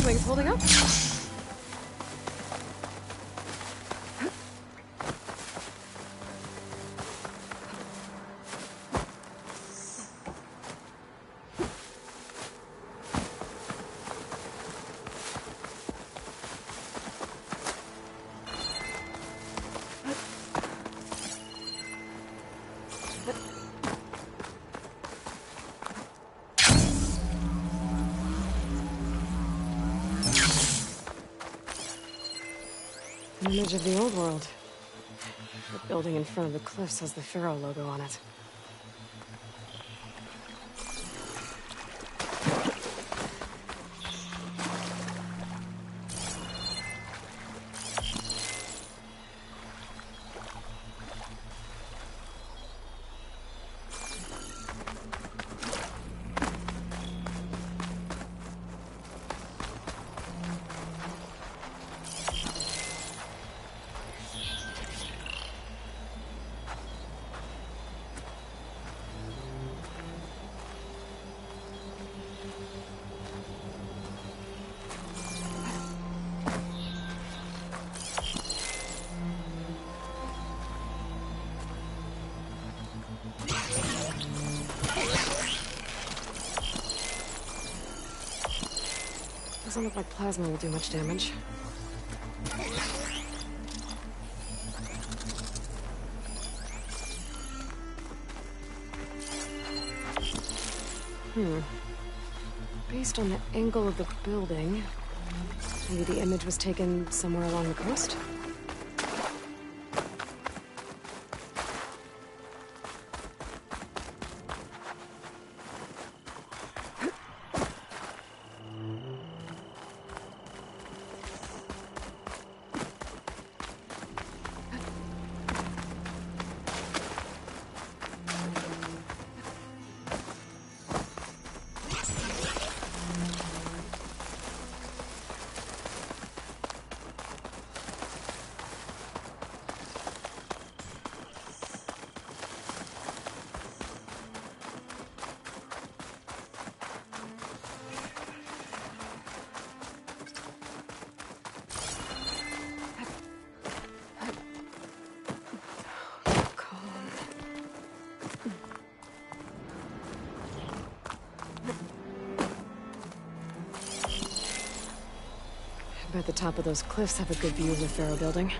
Wings holding up? An image of the old world. The building in front of the cliffs has the Pharaoh logo on it. Doesn't look like plasma will do much damage. Based on the angle of the building, maybe the image was taken somewhere along the coast? I bet the top of those cliffs have a good view of the Pharaoh building.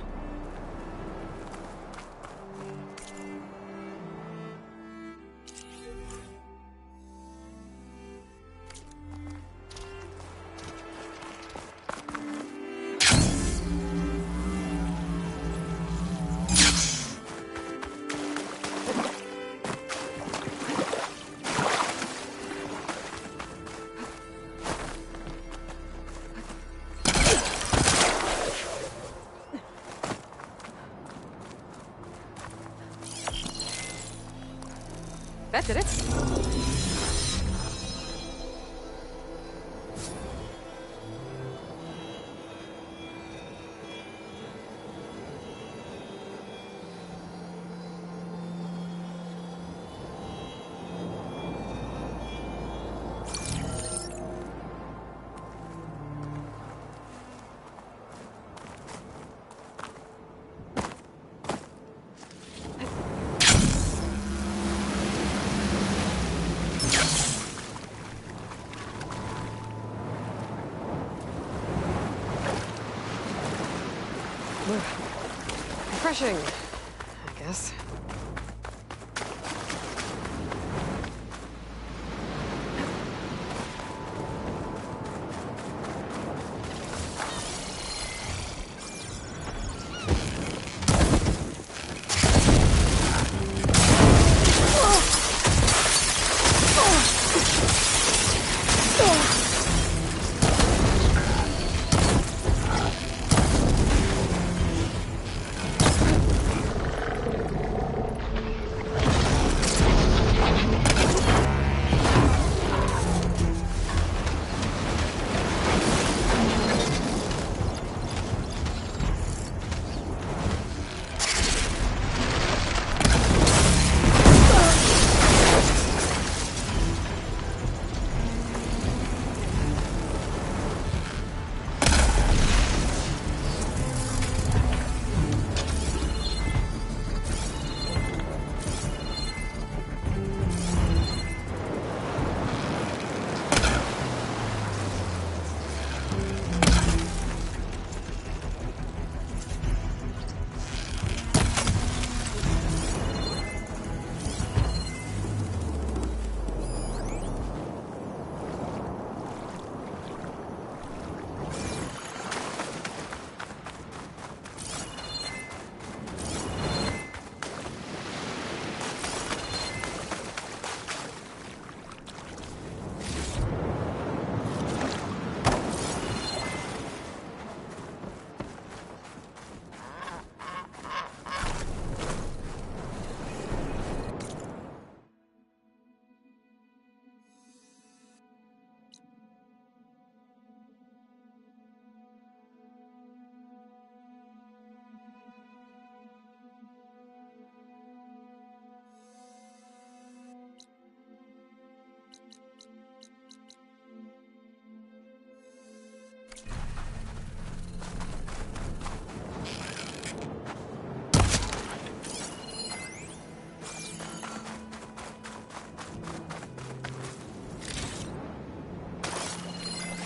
That did it. Refreshing, I guess.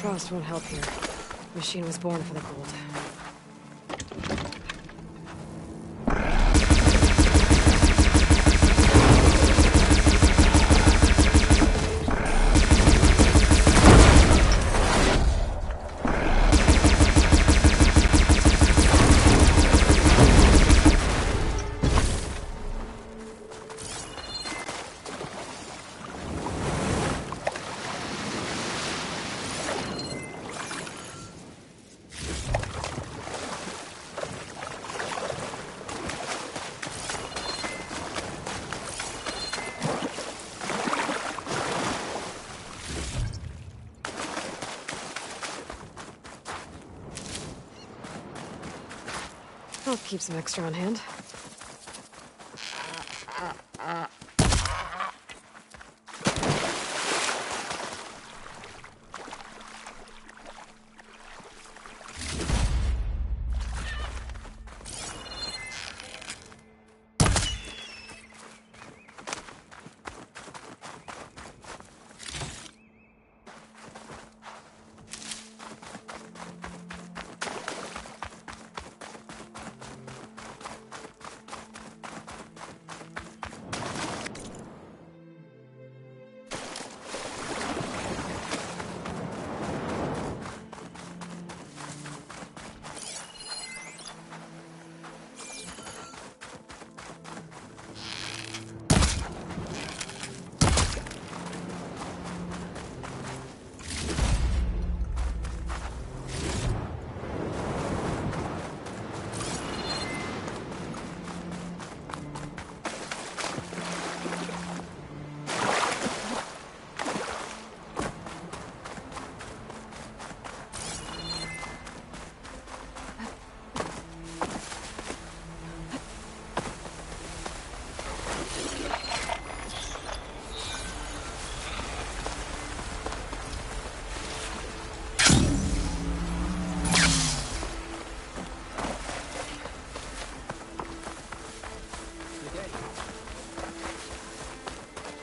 Frost won't help here. The machine was born for the cold. I'll keep some extra on hand.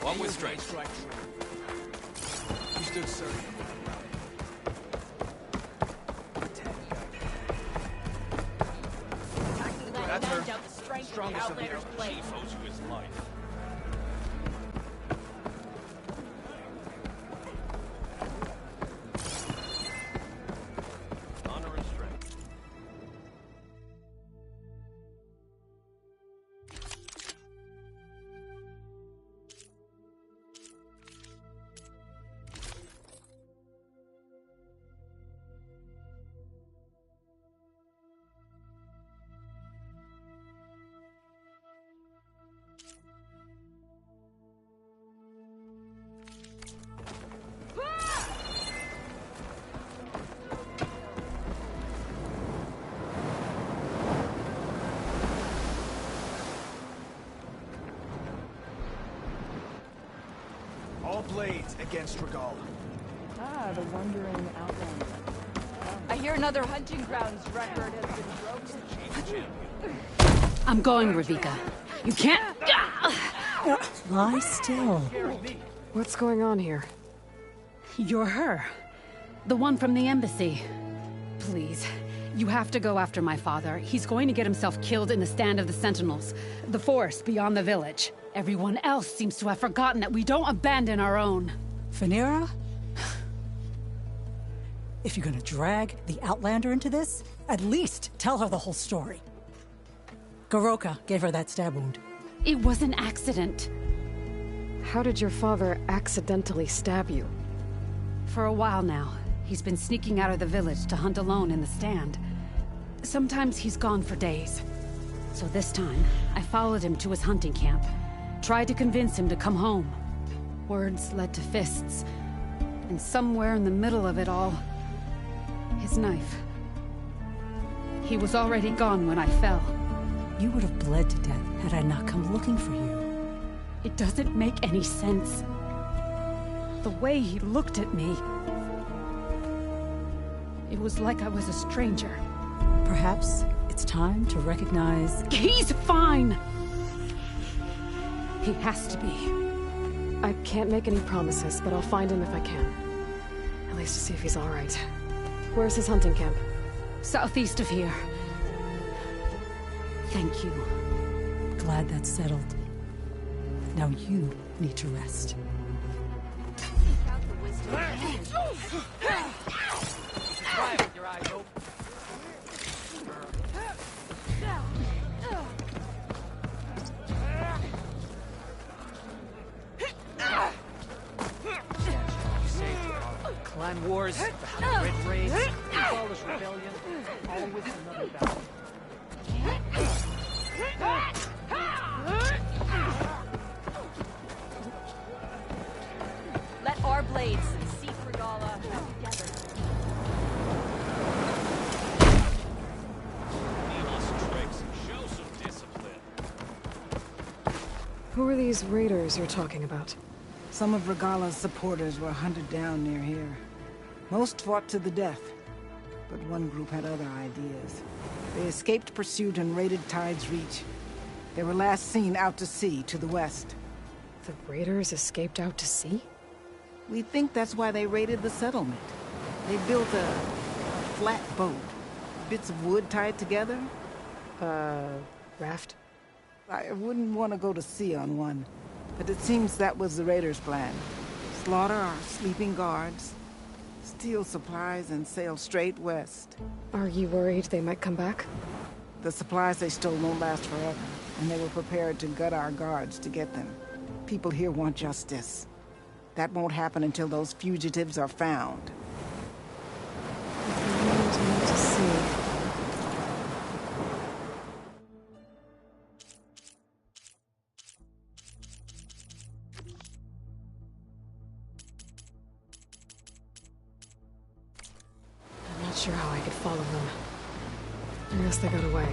One with strength.
You stood, sir.
That's her. Strongest of the chief owes you his life. Honor and strength.
All blades against Regal.
Ah, the wandering outlander.
I hear another hunting grounds record has been broken.
I'm going, Ravika. You can't...
Lie still.
What's going on here?
You're her. The one from the embassy. Please, you have to go after my father. He's going to get himself killed in the stand of the Sentinels. The forest beyond the village. Everyone else seems to have forgotten that we don't abandon our own.
Phaneira? If you're gonna drag the Outlander into this, at least tell her the whole story. Goroka gave her that stab wound.
It was an accident.
How did your father accidentally stab you?
For a while now, he's been sneaking out of the village to hunt alone in the stand. Sometimes he's gone for days. So this time, I followed him to his hunting camp. Tried to convince him to come home. Words led to fists. And somewhere in the middle of it all, his knife. He was already gone when I fell.
You would have bled to death had I not come looking for you.
It doesn't make any sense. The way he looked at me... It was like I was a stranger.
Perhaps it's time to recognize...
He's fine! He has to be.
I can't make any promises, but I'll find him if I can. At least to see if he's all right. Where's his hunting camp?
Southeast of here. Thank you.
Glad that's settled. Now you need to rest.
Try it with your eyes open. Clan wars, the Red Raids, abolish rebellion, always another battle.
Let our blades seek Regala together.
Needless tricks. Show some discipline.
Who are these raiders you're talking about?
Some of Regala's supporters were hunted down near here. Most fought to the death, but one group had other ideas. They escaped pursuit and raided Tide's Reach. They were last seen out to sea, to the west.
The raiders escaped out to sea?
We think that's why they raided the settlement. They built a flat boat. Bits of wood tied together.
Raft?
I wouldn't want to go to sea on one, but it seems that was the raiders' plan. Slaughter our sleeping guards, steal supplies, and sail straight west.
Are you worried they might come back?
The supplies they stole won't last forever, and they were prepared to gut our guards to get them. People here want justice. That won't happen until those fugitives are found.
To see. I'm not sure how I could follow them. I guess they got away.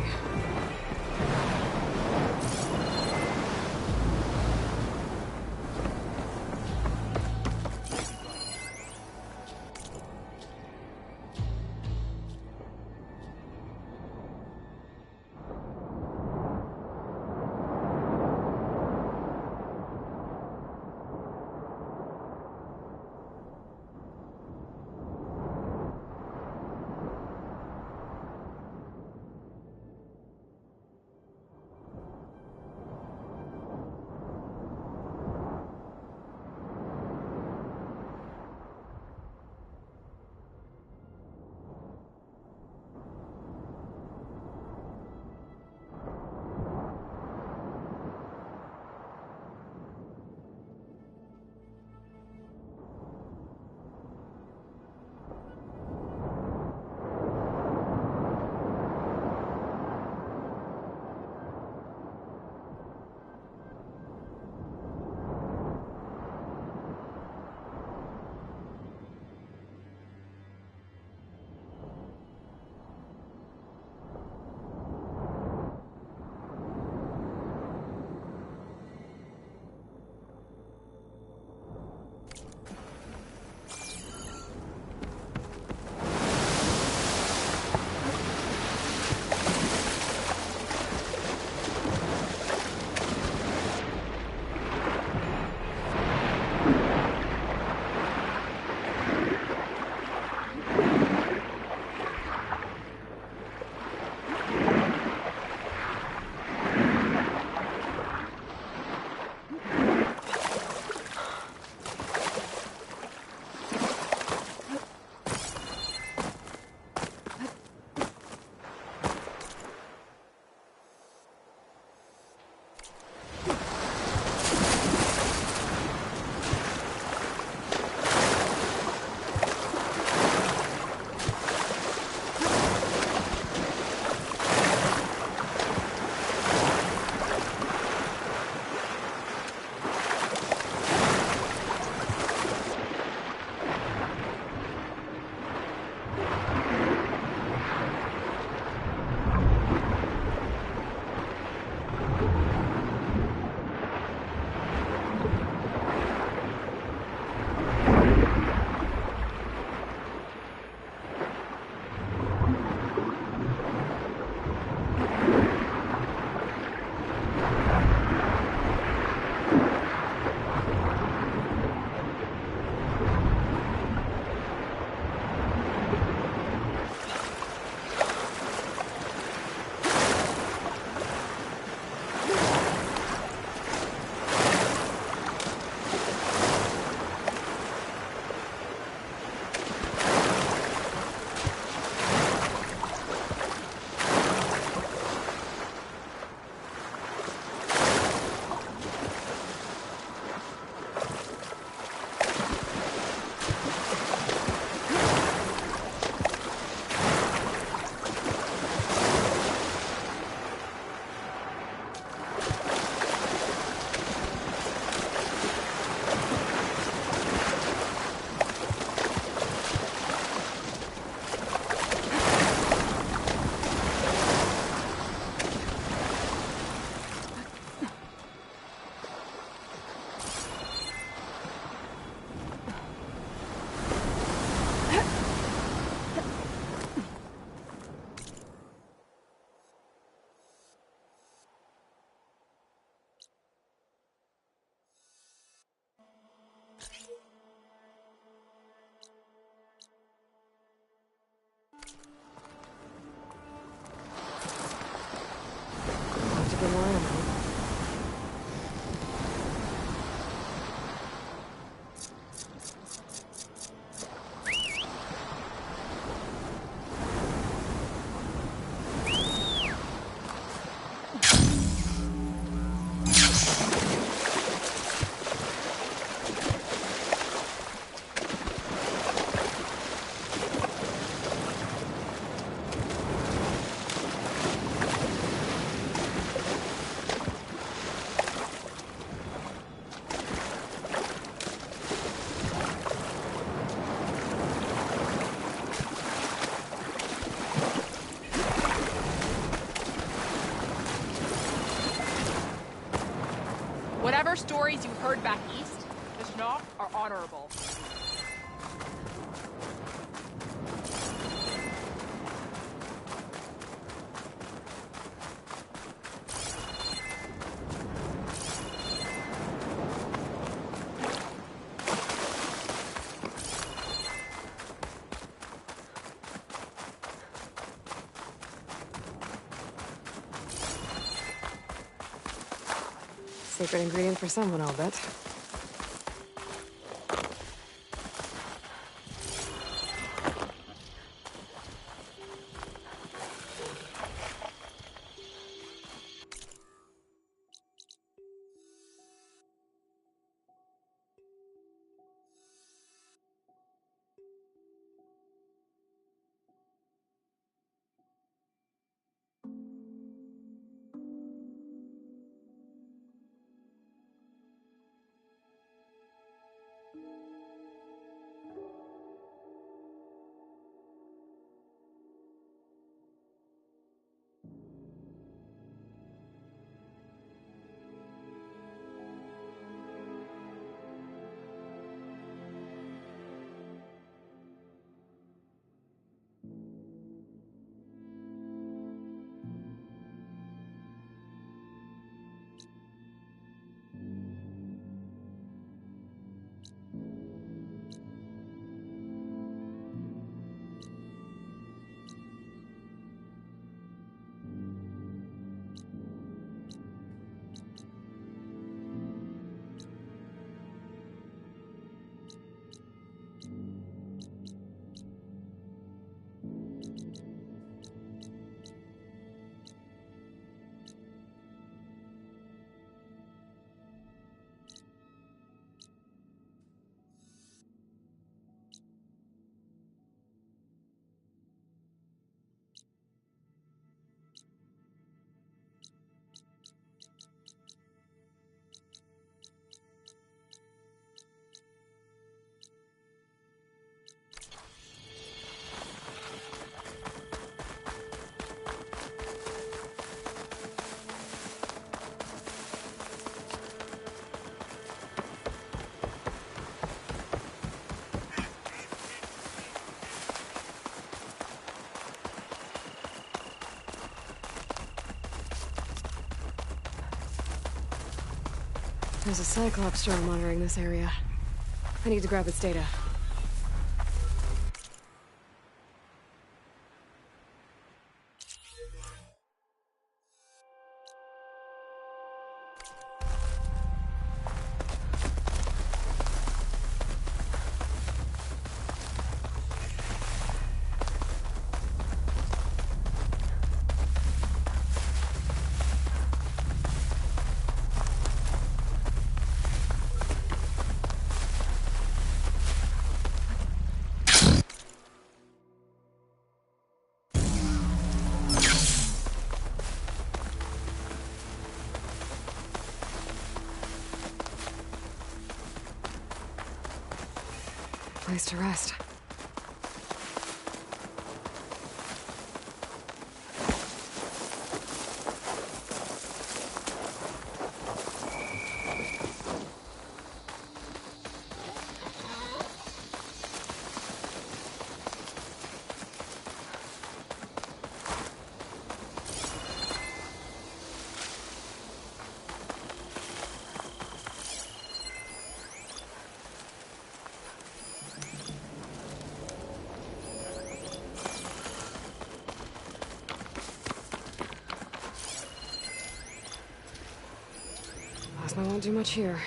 stories you heard back east, the Schnock are honorable.
Secret ingredient for someone, I'll bet. There's a Cyclops drone monitoring this area. I need to grab its data. Place to rest. Plasma won't do much here.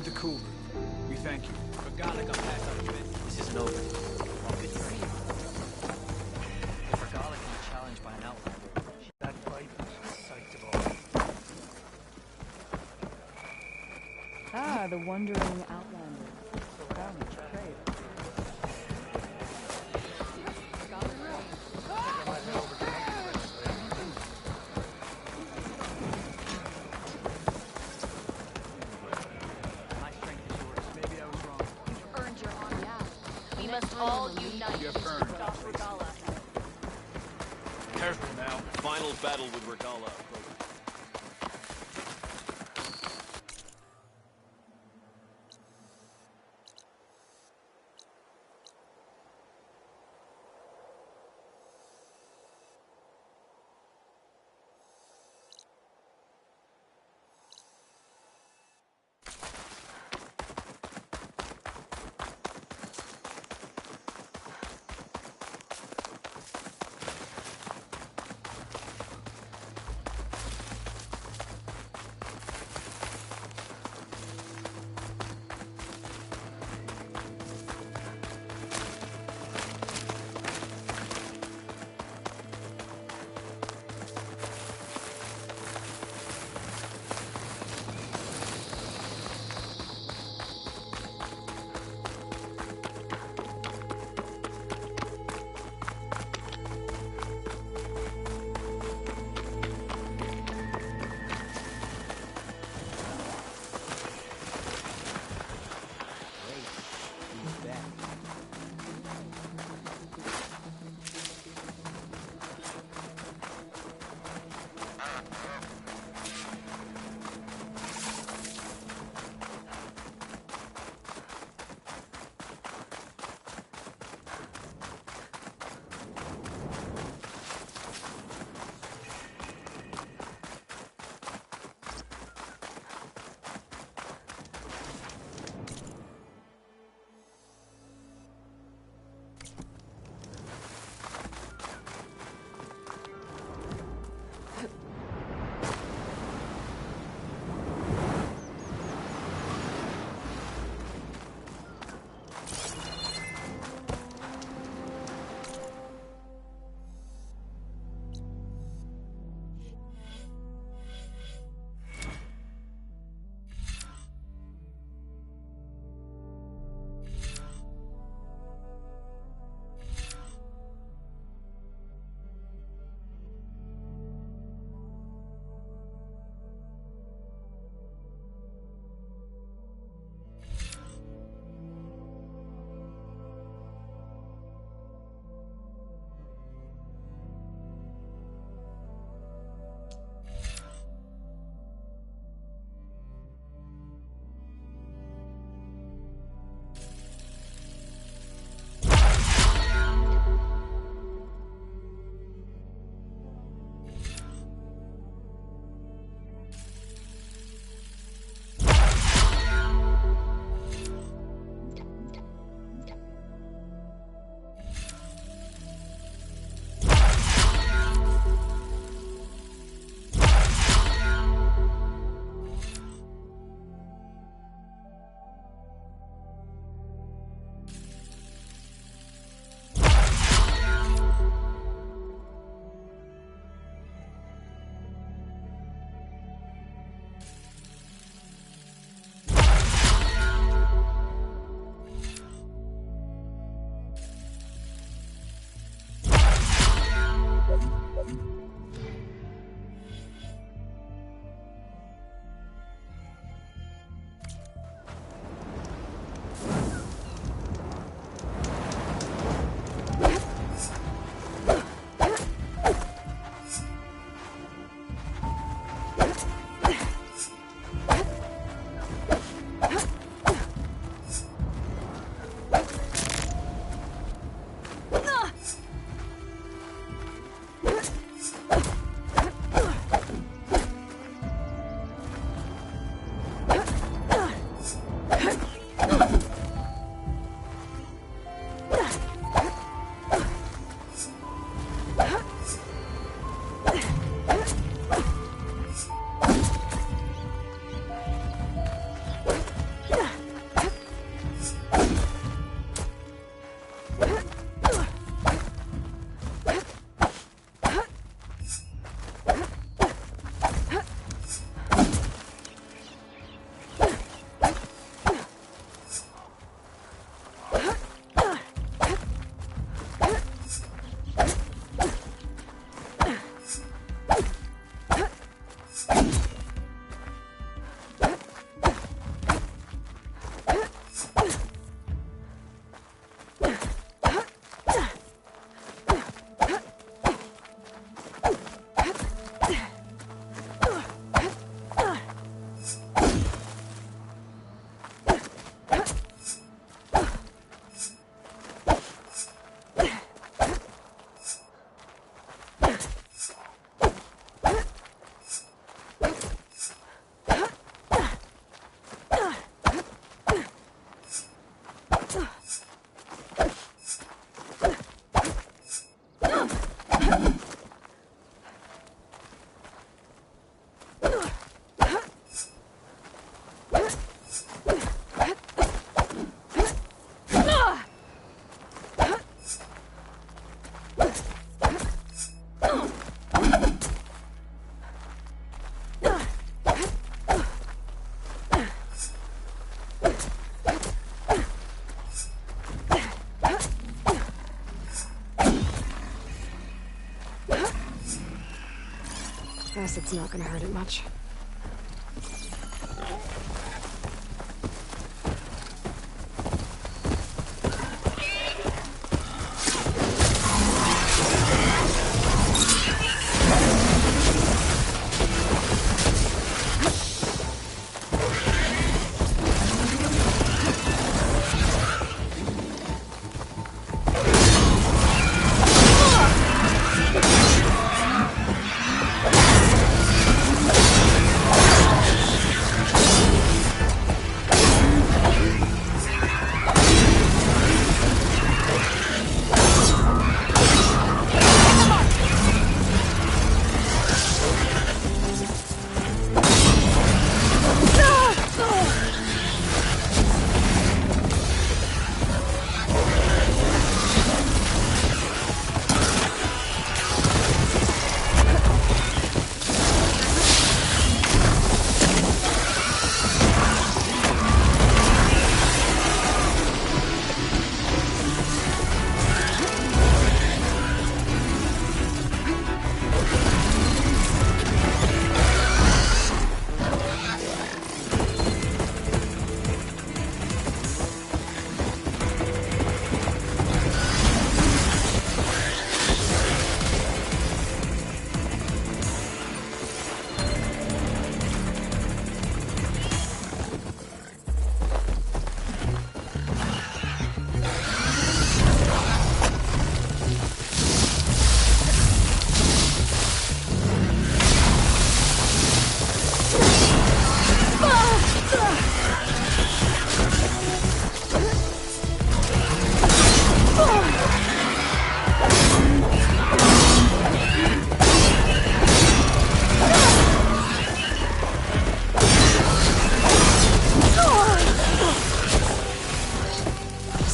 the cool room. We thank you.
Regala got past our trip. This isn't over. Well, good to see you. If Regala can be challenged by an outlander, that fight was a sight to behold.
Ah, the wandering outlander. Found a trade.
We must all unite to stop Regala.
Careful now. Final battle with Regala.
Guess it's not gonna hurt it much.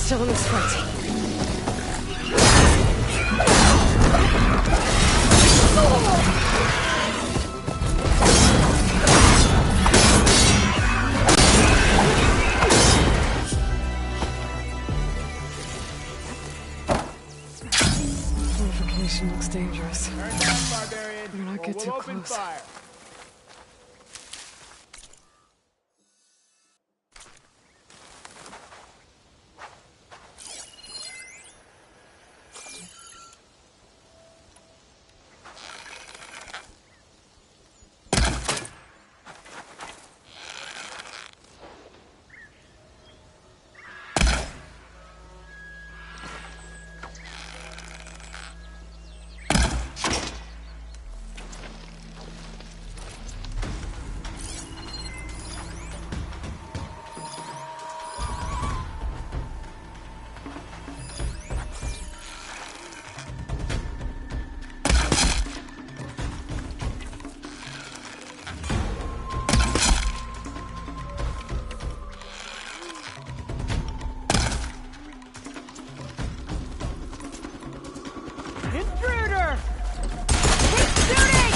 Still in this fight. Fortification looks dangerous. Better not get too close.
Intruder!
Keep shooting!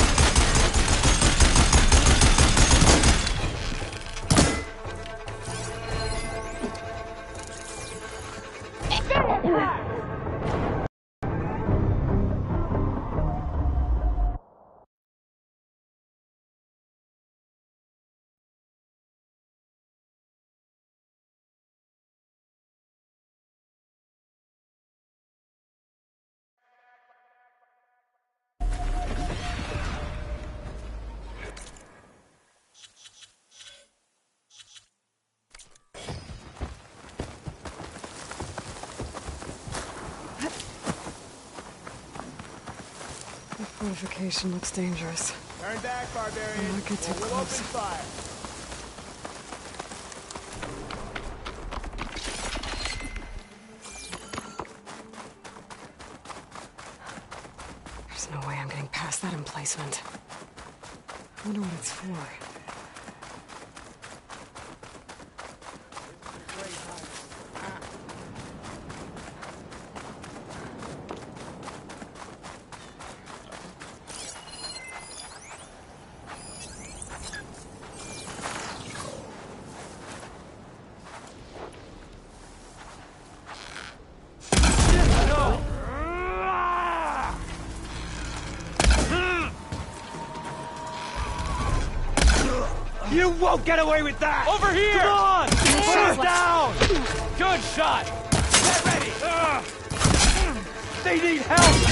The fortification looks dangerous.
Turn back, barbarian.
Don't get too
or we'll
close.
open fire.
There's no way I'm getting past that emplacement. I wonder what it's for.
You won't get away with that!
Over here!
Come on! Put us down!
Good shot!
Get ready! They need help!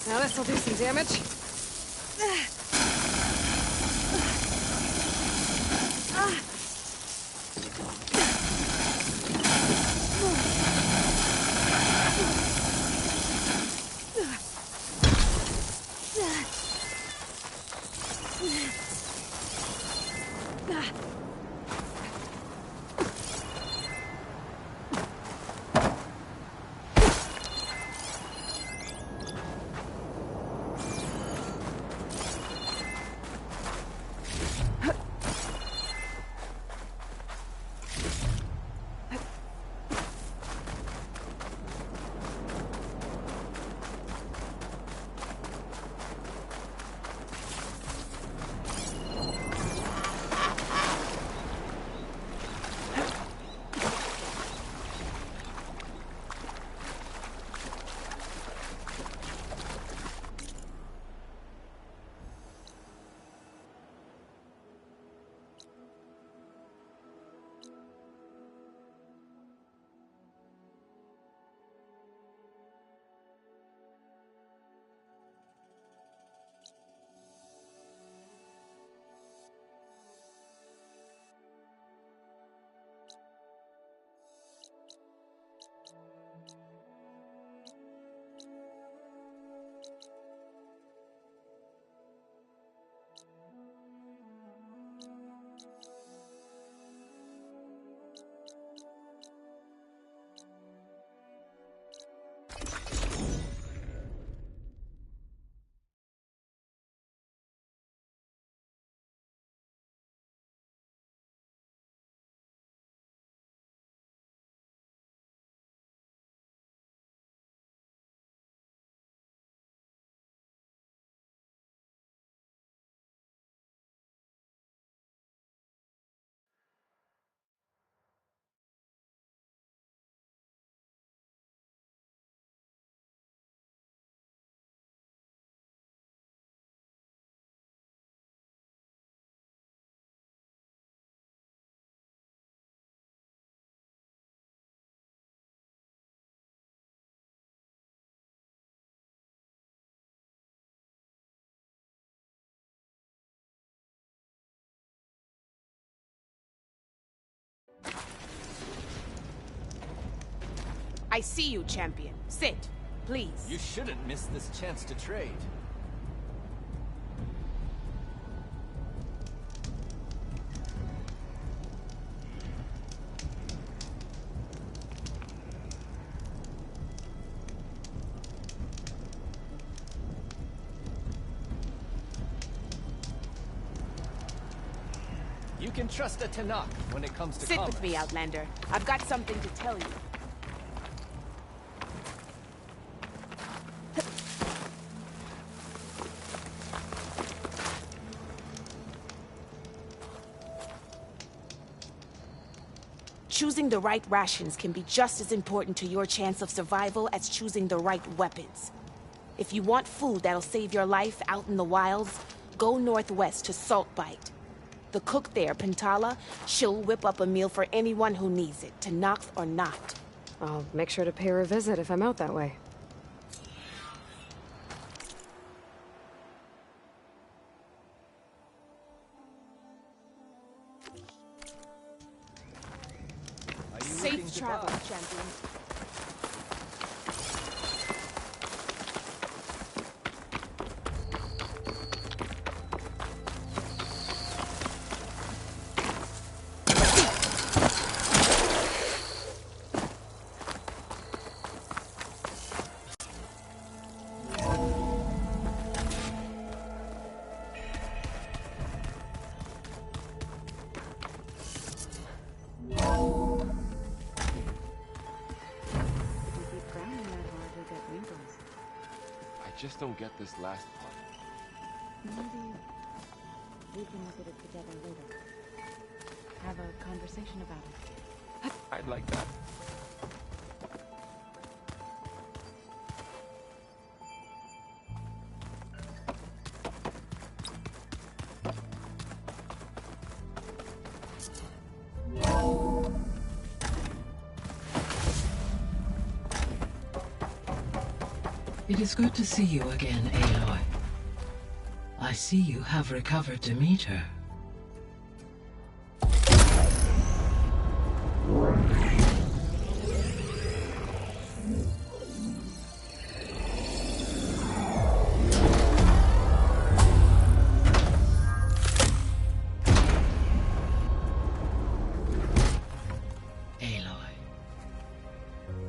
Now this'll do some damage.
I see you, champion. Sit, please.
You shouldn't miss this chance to trade. You can trust a Tanakh when it comes to
Sit
commerce.
with me, Outlander. I've got something to tell you. Choosing the right rations can be just as important to your chance of survival as choosing the right weapons. If you want food that'll save your life out in the wilds, go northwest to Saltbite. The cook there, Pintala, she'll whip up a meal for anyone who needs it, Tanakh or not.
I'll make sure to pay her a visit if I'm out that way.
Safe travels, champion.
I just don't get this last part.
Maybe we can look at it together later. Have a conversation about it.
I'd like that.
It is good to see you again, Aloy. I see you have recovered Demeter.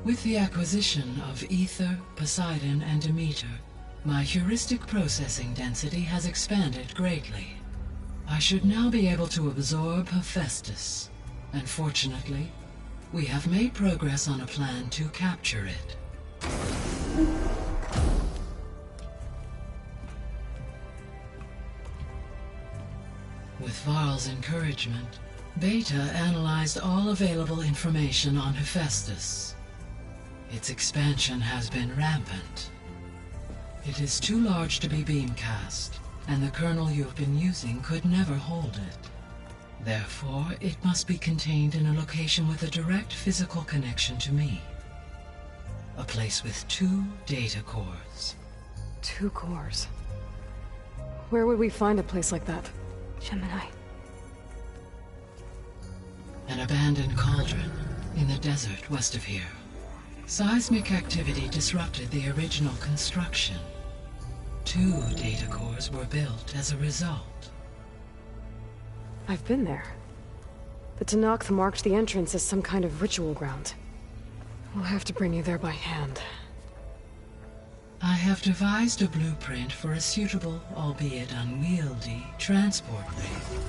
With the acquisition of Ether, Poseidon, and Demeter, my heuristic processing density has expanded greatly. I should now be able to absorb Hephaestus, and fortunately, we have made progress on a plan to capture it. With Varl's encouragement, Beta analyzed all available information on Hephaestus. Its expansion has been rampant. It is too large to be beamcast, and the kernel you have been using could never hold it. Therefore, it must be contained in a location with a direct physical connection to me. A place with 2 data cores.
2 cores? Where would we find a place like that?
Gemini.
An abandoned cauldron in the desert west of here. Seismic activity disrupted the original construction. 2 data cores were built as a result.
I've been there. The Tanakh marked the entrance as some kind of ritual ground. We'll have to bring you there by hand.
I have devised a blueprint for a suitable, albeit unwieldy, transport rig.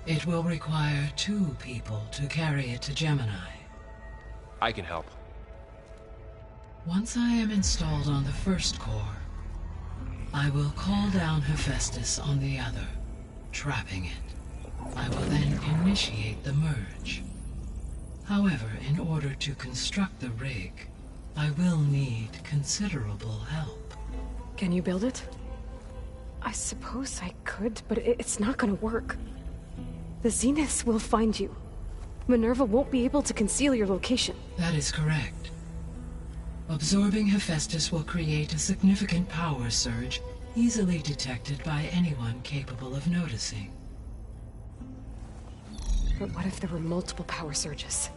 It will require 2 people to carry it to Gemini.
I can help.
Once I am installed on the first core, I will call down Hephaestus on the other, trapping it. I will then initiate the merge. However, in order to construct the rig, I will need considerable help.
Can you build it? I suppose I could, but it's not gonna work. The Zeniths will find you. Minerva won't be able to conceal your location.
That is correct. Absorbing Hephaestus will create a significant power surge, easily detected by anyone capable of noticing.
But what if there were multiple power surges?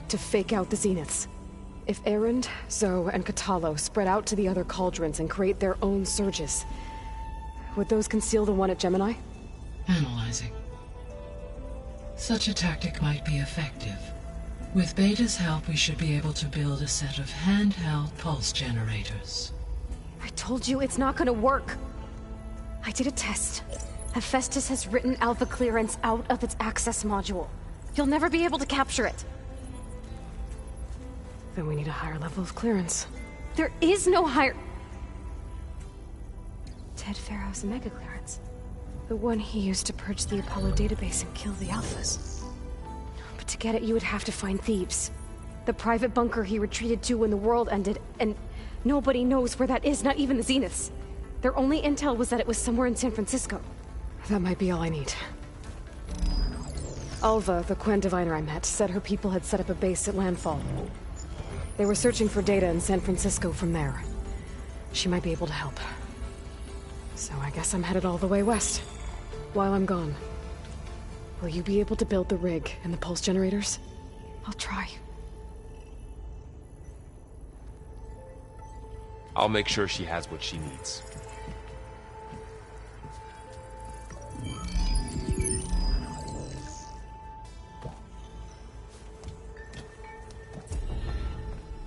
To fake out the Zeniths? If Erend, Zoe, and Katalo spread out to the other cauldrons and create their own surges, would those conceal the one at Gemini?
Analyzing. Such a tactic might be effective. With Beta's help, we should be able to build a set of handheld pulse generators.
I told you it's not gonna work. I did a test. Hephaestus has written Alpha clearance out of its access module. You'll never be able to capture it. Then we need a higher level of clearance. There is no higher... Ted Pharaoh's mega clearance. The one he used to purge the Apollo database and kill the Alphas. But to get it, you would have to find Thebes. The private bunker he retreated to when the world ended, and nobody knows where that is, not even the Zeniths. Their only intel was that it was somewhere in San Francisco. That might be all I need. Alva, the Quen diviner I met, said her people had set up a base at landfall. They were searching for data in San Francisco from there. She might be able to help. So I guess I'm headed all the way west. While I'm gone, will you be able to build the rig and the pulse generators? I'll try.
I'll make sure she has what she needs.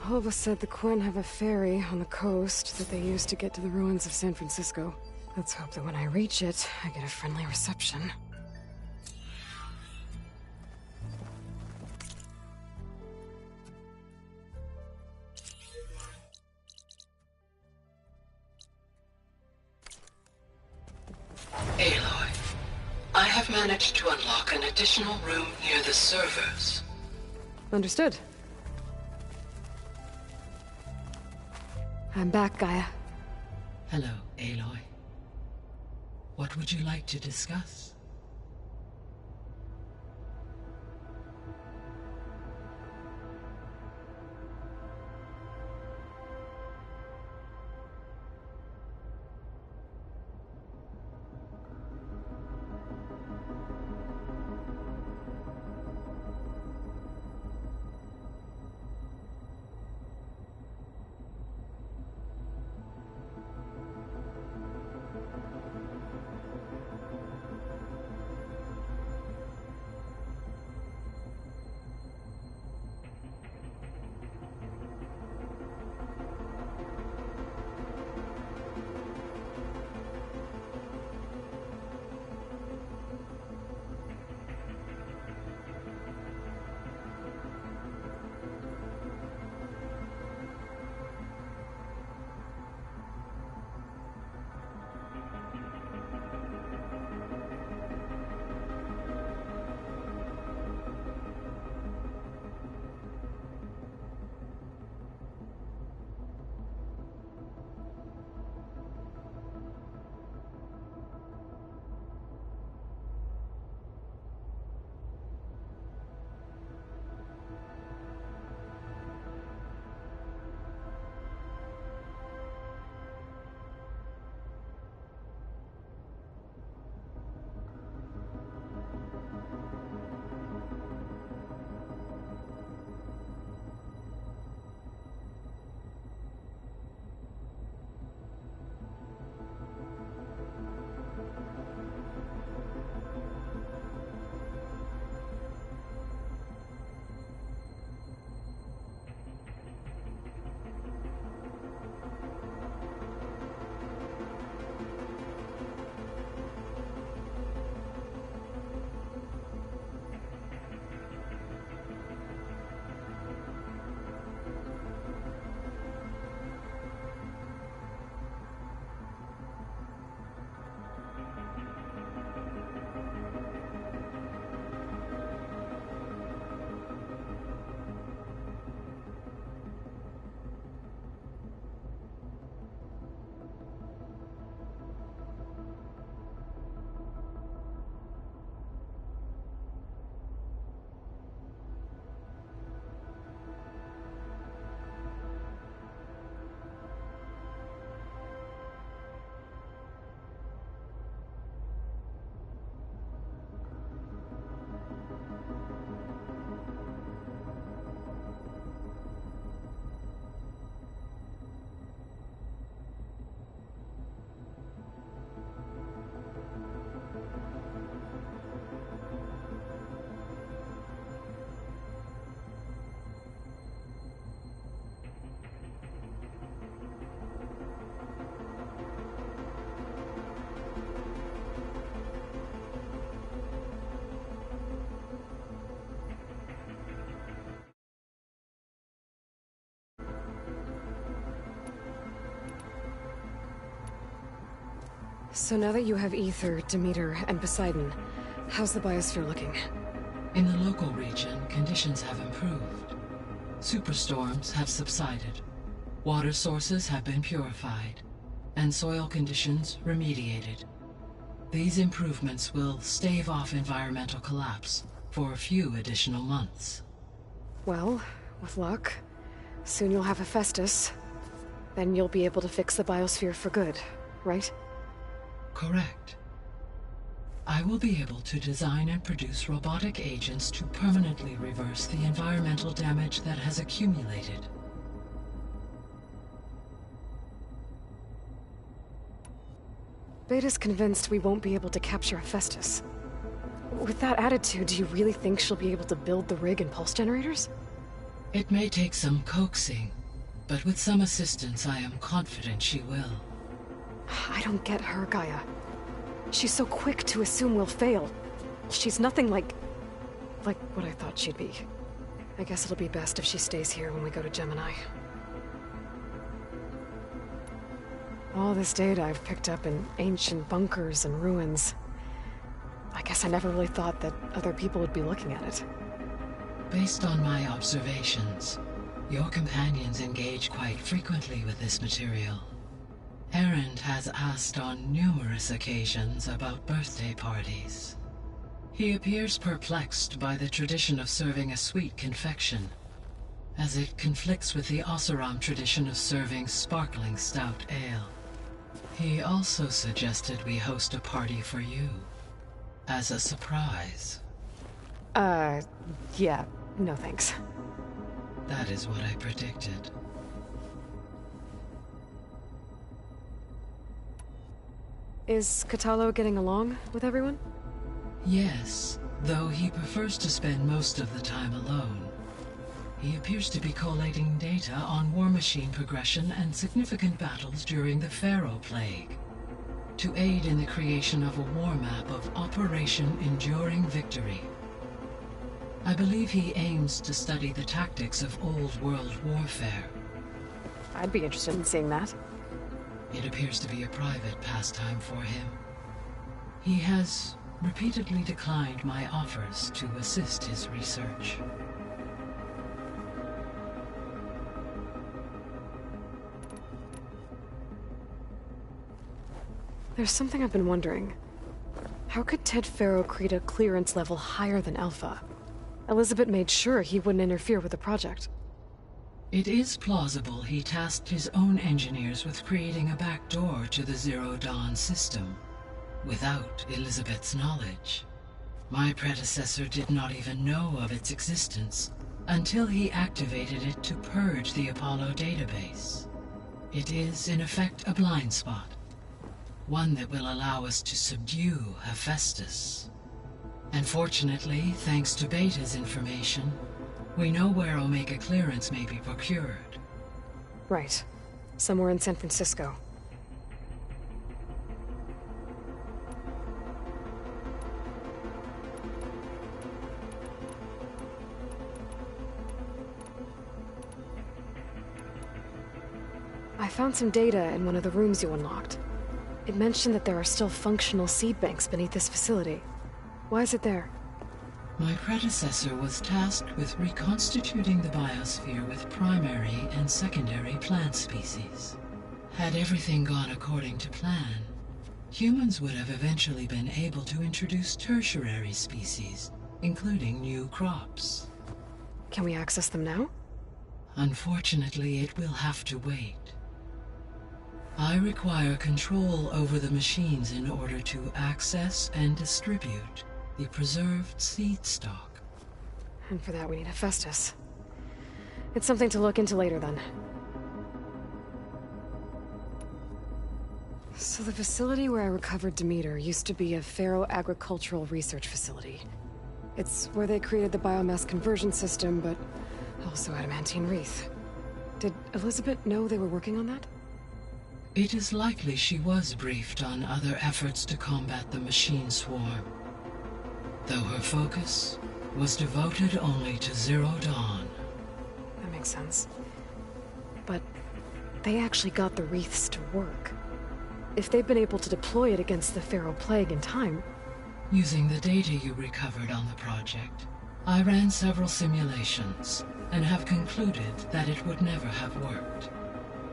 Alva said the Quen have a ferry on the coast that they use to get to the ruins of San Francisco. Let's hope that when I reach it, I get a friendly reception.
Aloy, I have managed to unlock an additional room near the servers.
Understood. I'm back, Gaia.
Hello, Aloy. What would you like to discuss?
So now that you have Ether, Demeter, and Poseidon, how's the biosphere looking?
In the local region, conditions have improved. Superstorms have subsided. Water sources have been purified, and soil conditions remediated. These improvements will stave off environmental collapse for a few additional months.
Well, with luck, soon you'll have Hephaestus. Then you'll be able to fix the biosphere for good, right?
Correct. I will be able to design and produce robotic agents to permanently reverse the environmental damage that has accumulated.
Beta's convinced we won't be able to capture Hephaestus. With that attitude, do you really think she'll be able to build the rig and pulse generators?
It may take some coaxing, but with some assistance I am confident she will.
I don't get her, Gaia. She's so quick to assume we'll fail. She's nothing like what I thought she'd be. I guess it'll be best if she stays here when we go to Gemini. All this data I've picked up in ancient bunkers and ruins. I guess I never really thought that other people would be looking at it.
Based on my observations, your companions engage quite frequently with this material. Erend has asked on numerous occasions about birthday parties. He appears perplexed by the tradition of serving a sweet confection, as it conflicts with the Oseram tradition of serving sparkling stout ale. He also suggested we host a party for you, as a surprise.
Yeah, no thanks.
That is what I predicted.
Is Katalo getting along with everyone?
Yes, though he prefers to spend most of the time alone. He appears to be collating data on war machine progression and significant battles during the Pharaoh Plague, to aid in the creation of a war map of Operation Enduring Victory. I believe he aims to study the tactics of old world warfare.
I'd be interested in seeing that.
It appears to be a private pastime for him. He has repeatedly declined my offers to assist his research.
There's something I've been wondering. How could Ted Faro create a clearance level higher than Alpha? Elizabeth made sure he wouldn't interfere with the project.
It is plausible he tasked his own engineers with creating a back door to the Zero Dawn system, without Elizabeth's knowledge. My predecessor did not even know of its existence until he activated it to purge the Apollo database. It is, in effect, a blind spot, one that will allow us to subdue Hephaestus. And fortunately, thanks to Beta's information, we know where Omega clearance may be procured.
Right. Somewhere in San Francisco. I found some data in one of the rooms you unlocked. It mentioned that there are still functional seed banks beneath this facility. Why is it there?
My predecessor was tasked with reconstituting the biosphere with primary and secondary plant species. Had everything gone according to plan, humans would have eventually been able to introduce tertiary species, including new crops.
Can we access them now?
Unfortunately, it will have to wait. I require control over the machines in order to access and distribute the preserved seed stock.
And for that we need Hephaestus. It's something to look into later then. So the facility where I recovered Demeter used to be a Pharaoh agricultural research facility. It's where they created the biomass conversion system, but also adamantine wreath. Did Elizabeth know they were working on that?
It is likely she was briefed on other efforts to combat the machine swarm, though her focus was devoted only to Zero Dawn.
That makes sense. But they actually got the wreaths to work. if they've been able to deploy it against the Pharaoh Plague in time...
Using the data you recovered on the project, I ran several simulations and have concluded that it would never have worked.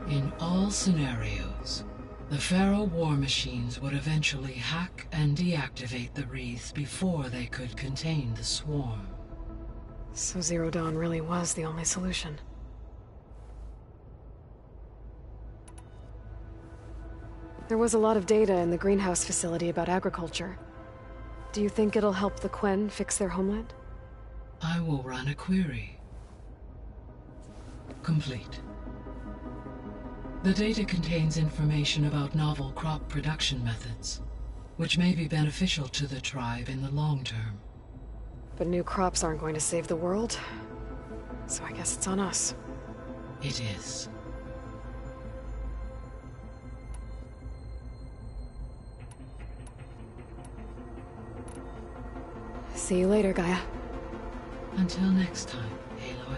In all scenarios, the Pharaoh war machines would eventually hack and deactivate the wreaths before they could contain the swarm.
So Zero Dawn really was the only solution. There was a lot of data in the greenhouse facility about agriculture. Do you think it'll help the Quen fix their homeland?
I will run a query. Complete. The data contains information about novel crop production methods, which may be beneficial to the tribe in the long term.
But new crops aren't going to save the world, so I guess it's on us.
It is.
See you later, Gaia.
Until next time, Aloy.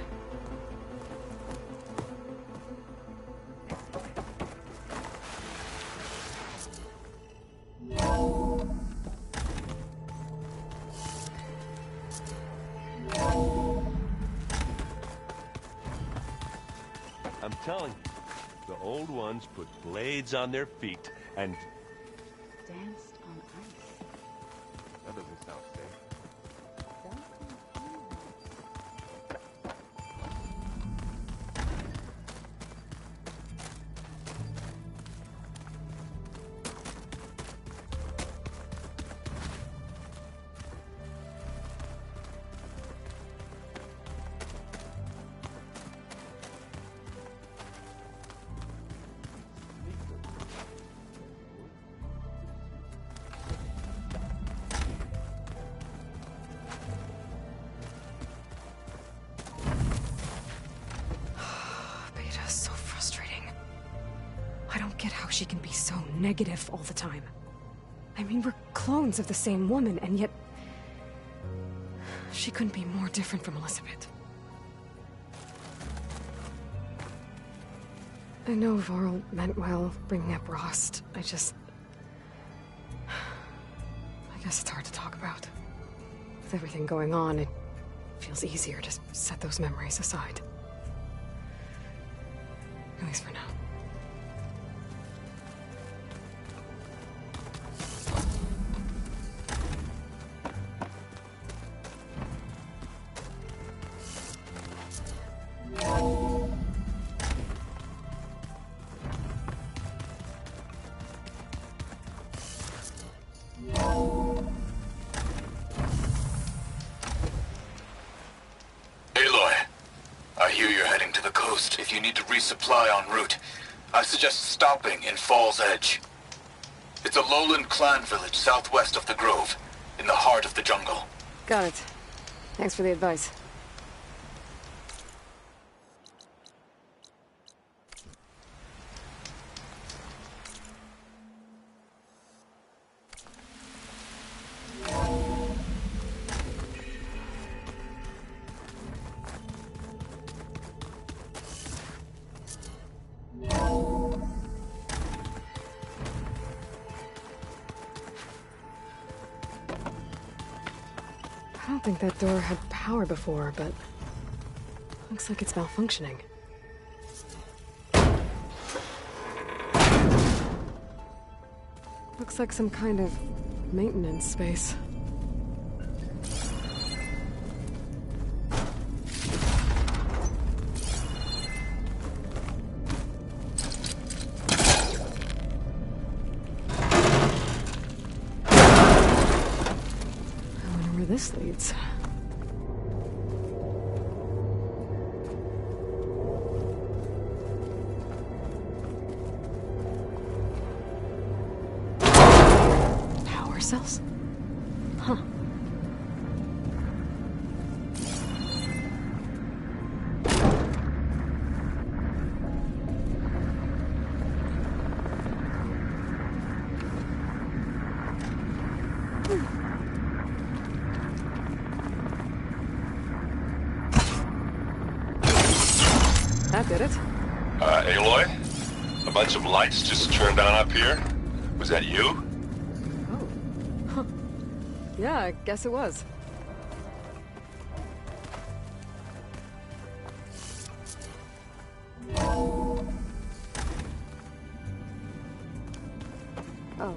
I'm telling you, the old ones put blades on their feet and...
Danced on ice.
That doesn't sound safe.
Beta's so frustrating. I don't get how she can be so negative all the time. I mean, we're clones of the same woman, and yet... she couldn't be more different from Elizabeth. I know Varl meant well, bringing up Rost. I guess it's hard to talk about. With everything going on, it feels easier to set those memories aside. At least for now.
Aloy, I hear you're heading to the coast. If you need to resupply en route, I suggest stopping in Fall's Edge. It's a lowland clan village southwest of the Grove, in the heart of the jungle.
Got it. Thanks for the advice. I don't think that door had power before, but looks like it's malfunctioning. Looks like some kind of maintenance space. This leads. Power cells? Huh. That did it.
Aloy? A bunch of lights just turned on up here?
Was that you?
Oh. Huh. Yeah, I guess it was. Oh.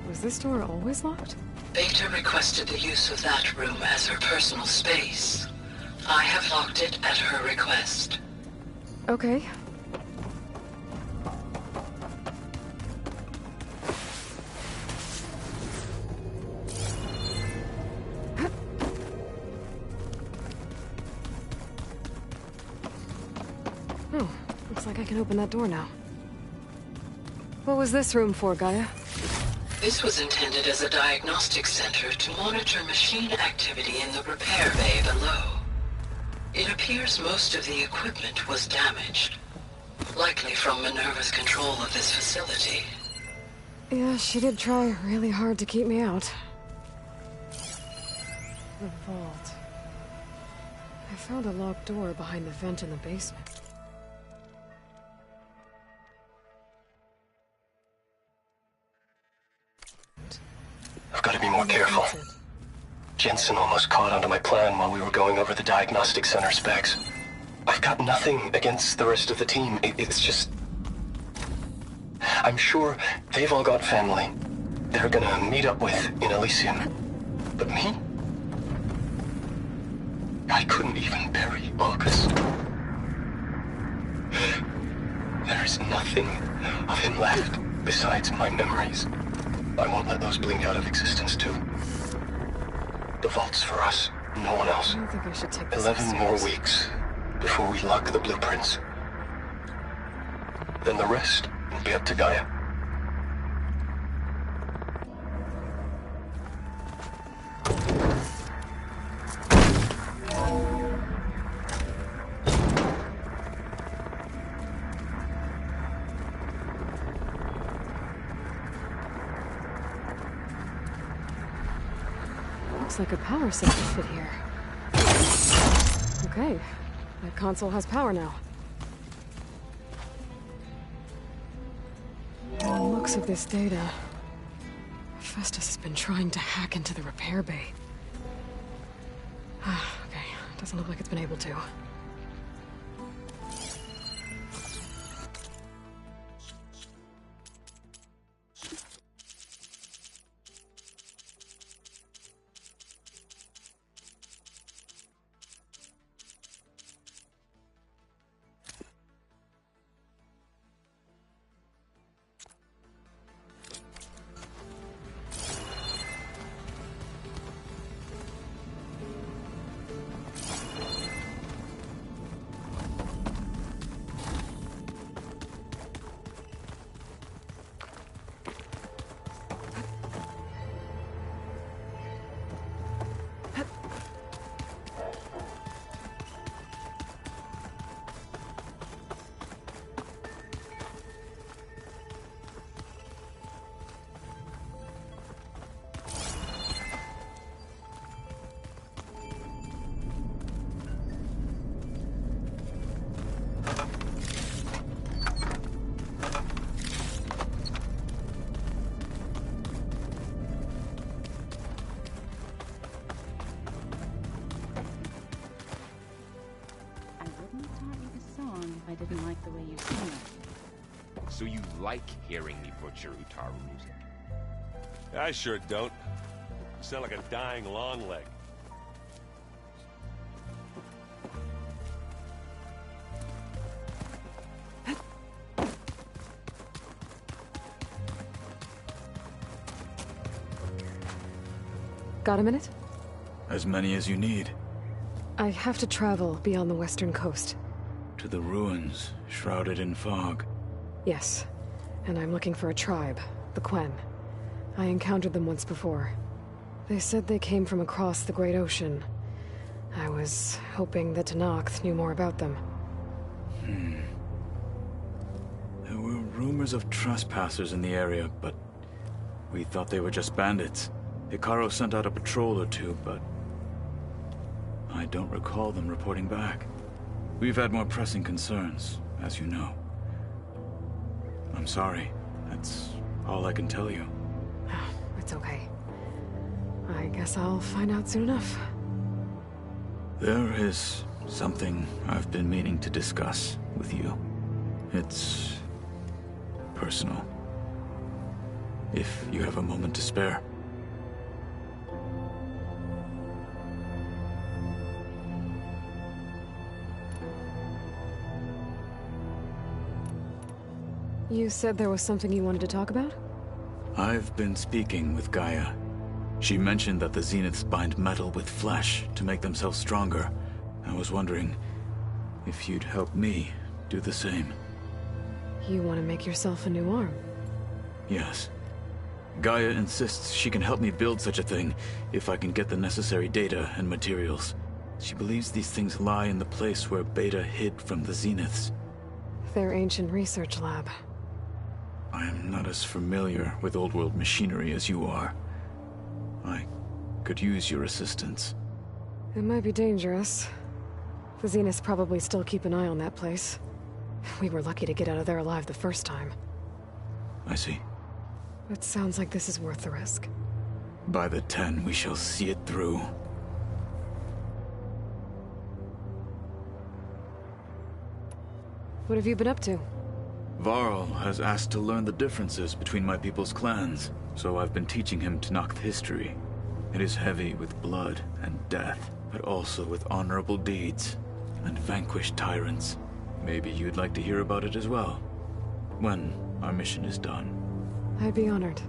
Was this door always locked?
Beta requested the use of that room as her personal space. I have locked it at her request.
Okay. Oh, looks like I can open that door now. What was this room for, Gaia?
This was intended as a diagnostic center to monitor machine activity in the repair bay below. It appears most of the equipment was damaged, likely from Minerva's control of this facility.
Yeah, she did try really hard to keep me out. The vault. I found a locked door behind the vent in the basement.
I've got to be more careful. Jensen almost caught onto my plan while we were going over the diagnostic center specs. I've got nothing against the rest of the team. It's just... I'm sure they've all got family they're gonna meet up with in Elysium. But me? I couldn't even bury August. There is nothing of him left besides my memories. I won't let those blink out of existence too. The vault's for us, no one else.
I don't think I should take this
11 more
upstairs.
weeks before we lock the blueprints. Then the rest will be up to Gaia.
Looks like a power socket fit here. Okay, that console has power now. From the looks of this data, Festus has been trying to hack into the repair bay. Okay, doesn't look like it's been able to.
I didn't like the way you sing it.
So you like hearing me butcher Utaru music?
I sure don't. You sound like a dying long leg.
Got a minute?
As many as you need.
I have to travel beyond the western coast.
To the ruins, shrouded in fog.
Yes, and I'm looking for a tribe, the Quen. I encountered them once before. They said they came from across the Great Ocean. I was hoping that Tenakth knew more about them.
There were rumors of trespassers in the area, but we thought they were just bandits. Hikaru sent out a patrol or two, but I don't recall them reporting back. We've had more pressing concerns, as you know. I'm sorry. That's all I can tell you.
It's okay. I guess I'll find out soon enough.
There is something I've been meaning to discuss with you. It's personal. If you have a moment to spare.
You said there was something you wanted to talk about?
I've been speaking with Gaia. She mentioned that the Zeniths bind metal with flesh to make themselves stronger. I was wondering if you'd help me do the same.
You want to make yourself a new arm?
Yes. Gaia insists she can help me build such a thing if I can get the necessary data and materials. She believes these things lie in the place where Beta hid from the Zeniths.
Their ancient research lab.
I am not as familiar with old-world machinery as you are. I could use your assistance.
It might be dangerous. The Zeniths probably still keep an eye on that place. We were lucky to get out of there alive the first time.
I see.
It sounds like this is worth the risk.
By the 10, we shall see it through.
What have you been up to?
Varl has asked to learn the differences between my people's clans, so I've been teaching him Tenakth history. It is heavy with blood and death, but also with honorable deeds and vanquished tyrants. Maybe you'd like to hear about it as well, when our mission is done.
I'd be honored.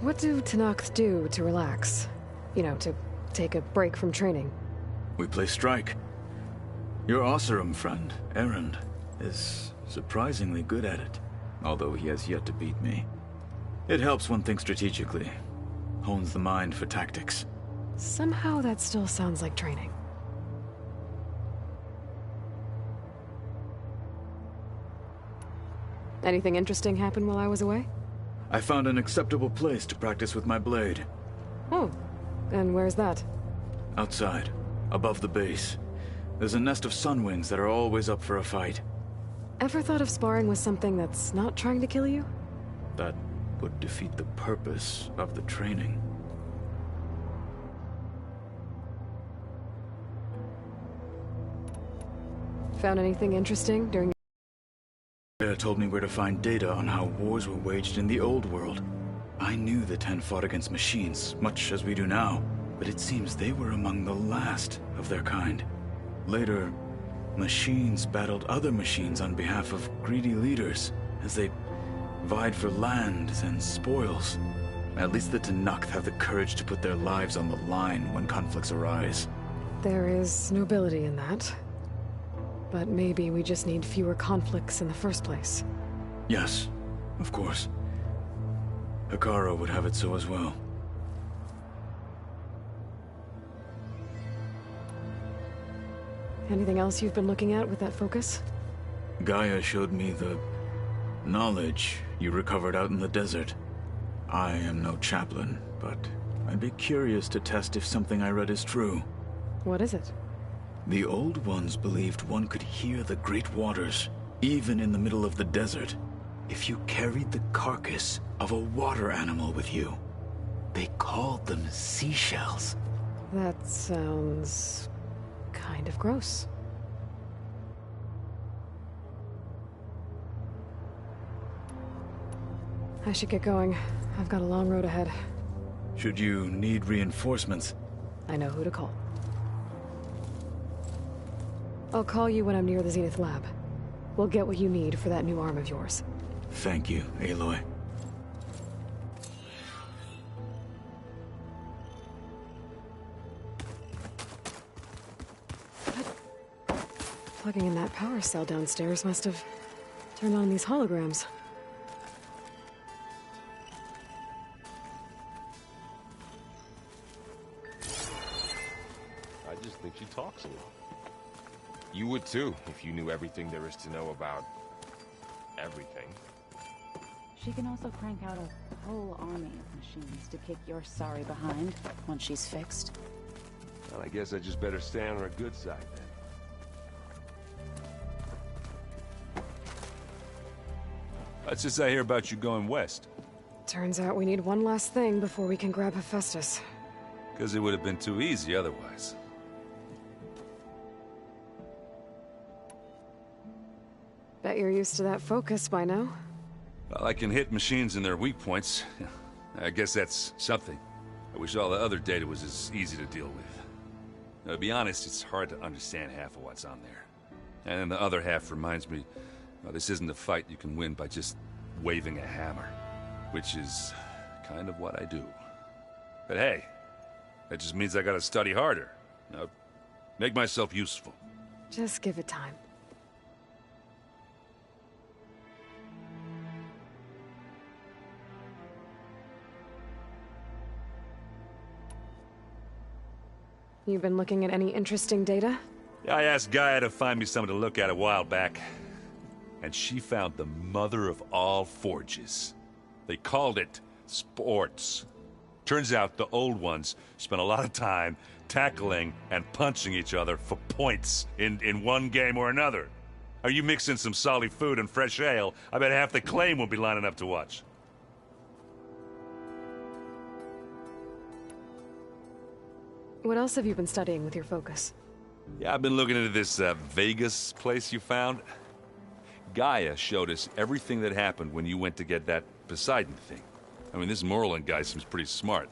What do Tenakth do to relax? You know, to take a break from training?
We play strike. Your Oseram friend, Erend, is surprisingly good at it, although he has yet to beat me. It helps one think strategically, hones the mind for tactics.
Somehow that still sounds like training. Anything interesting happen while I was away?
I found an acceptable place to practice with my blade.
Oh, and where's that?
Outside, above the base. There's a nest of sunwings that are always up for a fight.
Ever thought of sparring with something that's not trying to kill you?
That would defeat the purpose of the training.
Found anything interesting during...
Gaia told me where to find data on how wars were waged in the old world. I knew the 10 fought against machines, much as we do now, but it seems they were among the last of their kind. Later, machines battled other machines on behalf of greedy leaders, as they vied for lands and spoils. At least the Tenakth have the courage to put their lives on the line when conflicts arise.
There is nobility in that. But maybe we just need fewer conflicts in the first place.
Yes, of course. Hekarro would have it so as well.
Anything else you've been looking at with that focus?
Gaia showed me the knowledge you recovered out in the desert. I am no chaplain, but I'd be curious to test if something I read is true.
What is it?
The Old Ones believed one could hear the great waters, even in the middle of the desert, if you carried the carcass of a water animal with you. They called them seashells.
That sounds... kind of gross. I should get going. I've got a long road ahead.
Should you need reinforcements,
I know who to call. I'll call you when I'm near the Zenith lab. We'll get what you need for that new arm of yours.
Thank you, Aloy.
Plugging in that power cell downstairs must have turned on these holograms.
I just think she talks a lot.
You would too, if you knew everything there is to know about everything.
She can also crank out a whole army of machines to kick your sorry behind once she's fixed.
Well, I guess I just better stay on her good side then.
What's this I hear about you going west?
Turns out we need one last thing before we can grab Hephaestus.
Because it would have been too easy otherwise.
Bet you're used to that focus by now.
Well, I can hit machines in their weak points. I guess that's something. I wish all the other data was as easy to deal with. Now, to be honest, it's hard to understand half of what's on there. And then the other half reminds me, well, this isn't a fight you can win by just waving a hammer. Which is kind of what I do. But hey, that just means I gotta study harder. Now, make myself useful.
Just give it time. You been looking at any interesting data?
Yeah, I asked Gaia to find me something to look at a while back. And she found the mother of all forges. They called it sports. Turns out the old ones spent a lot of time tackling and punching each other for points in one game or another. Are you mixing some solid food and fresh ale? I bet half the claim will be lining up to watch.
What else have you been studying with your focus?
Yeah, I've been looking into this Vegas place you found. Gaia showed us everything that happened when you went to get that Poseidon thing. I mean, this Merlin guy seems pretty smart.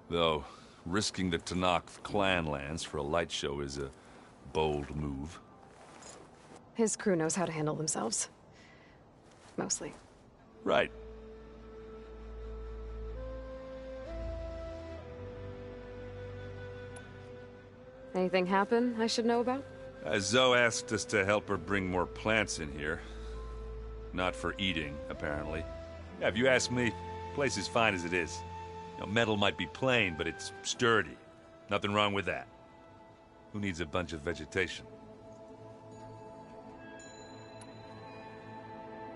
Though, risking the Tenakth clan lands for a light show is a bold move.
His crew knows how to handle themselves. Mostly.
Right.
Anything happen I should know about?
Zoe asked us to help her bring more plants in here. Not for eating, apparently. Yeah, if you ask me, the place is fine as it is. You know, metal might be plain, but it's sturdy. Nothing wrong with that. Who needs a bunch of vegetation?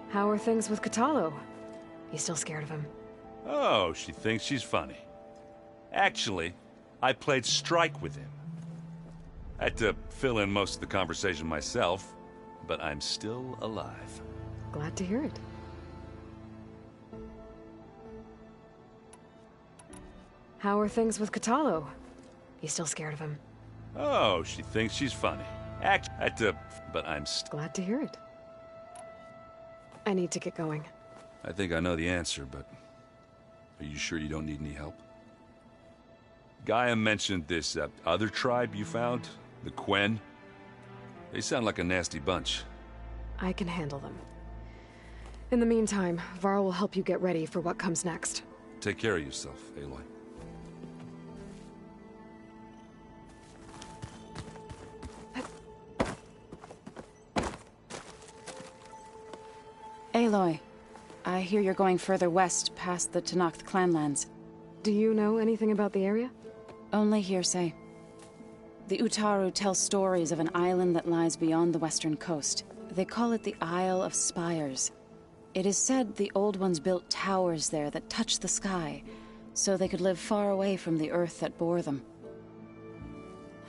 How are things with Katalo? You still scared of him?
Oh, she thinks she's funny. Actually, I played strike with him. I had to fill in most of the conversation myself, but I'm still alive.
Glad to hear it. How are things with Katalo? You still scared of him?
Oh, she thinks she's funny. I had to, but I'm
glad to hear it. I need to get going.
I think I know the answer, but are you sure you don't need any help? Gaia mentioned this other tribe you found, the Quen. They sound like a nasty bunch.
I can handle them. In the meantime, Varl will help you get ready for what comes next.
Take care of yourself, Aloy.
Aloy, I hear you're going further west past the Tenakth clanlands.
Do you know anything about the area?
Only hearsay. The Utaru tell stories of an island that lies beyond the western coast. They call it the Isle of Spires. It is said the Old Ones built towers there that touch the sky, so they could live far away from the earth that bore them.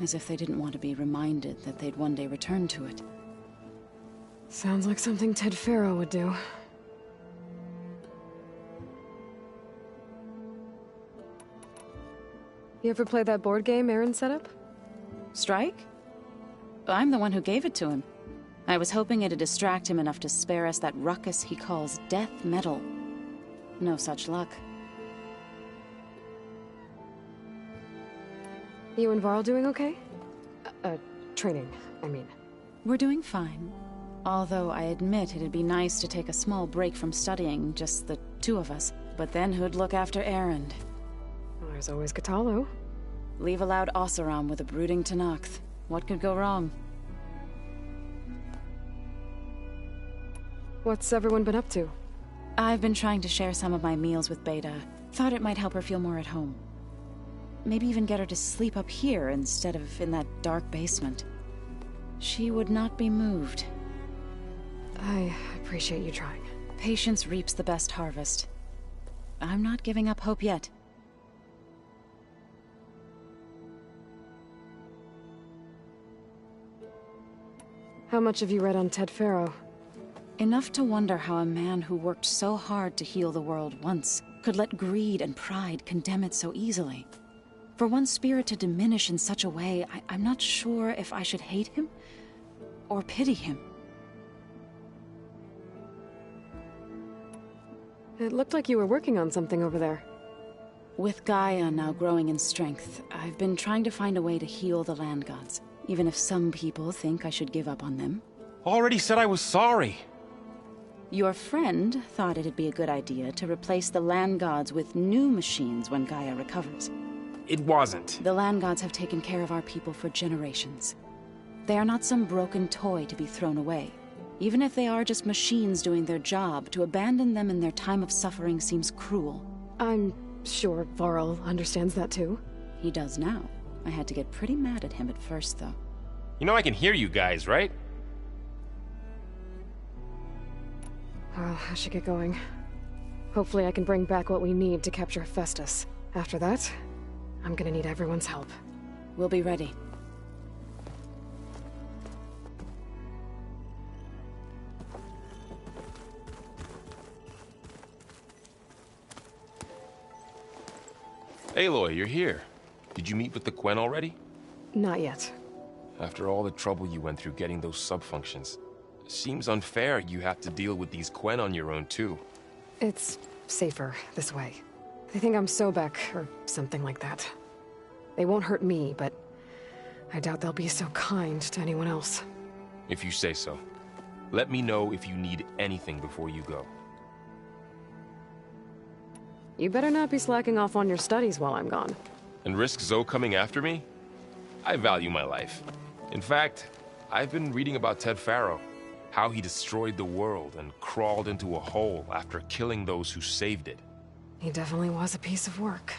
As if they didn't want to be reminded that they'd one day return to it.
Sounds like something Ted Faro would do. You ever play that board game Aaron set up?
Strike? I'm the one who gave it to him. I was hoping it'd distract him enough to spare us that ruckus he calls death metal. No such luck.
You and Varl doing okay? Training, I mean.
We're doing fine. Although I admit it'd be nice to take a small break from studying, just the two of us. But then who'd look after Erend?
Well, there's always Katalo.
Leave a loud Oseram with a brooding Tenakth. What could go wrong?
What's everyone been up to?
I've been trying to share some of my meals with Beta. Thought it might help her feel more at home. Maybe even get her to sleep up here instead of in that dark basement. She would not be moved.
I appreciate you trying.
Patience reaps the best harvest. I'm not giving up hope yet.
How much have you read on Ted Faro?
Enough to wonder how a man who worked so hard to heal the world once could let greed and pride condemn it so easily. For one's spirit to diminish in such a way, I'm not sure if I should hate him or pity him.
It looked like you were working on something over there.
With Gaia now growing in strength, I've been trying to find a way to heal the land gods, even if some people think I should give up on them.
Already said I was sorry.
Your friend thought it'd be a good idea to replace the land gods with new machines when Gaia recovers.
It wasn't.
The land gods have taken care of our people for generations. They are not some broken toy to be thrown away. Even if they are just machines doing their job, to abandon them in their time of suffering seems cruel.
I'm sure Varl understands that too.
He does now. I had to get pretty mad at him at first, though.
You know I can hear you guys, right?
Well, I should get going. Hopefully I can bring back what we need to capture Hephaestus. After that, I'm gonna need everyone's help.
We'll be ready.
Aloy, you're here. Did you meet with the Quen already?
Not yet.
After all the trouble you went through getting those sub-functions, seems unfair you have to deal with these Quen on your own too.
It's safer this way. They think I'm Sobek, or something like that. They won't hurt me, but I doubt they'll be so kind to anyone else.
If you say so. Let me know if you need anything before you go.
You better not be slacking off on your studies while I'm gone.
And risk Zoe coming after me? I value my life. In fact, I've been reading about Ted Faro. How he destroyed the world and crawled into a hole after killing those who saved it.
He definitely was a piece of work.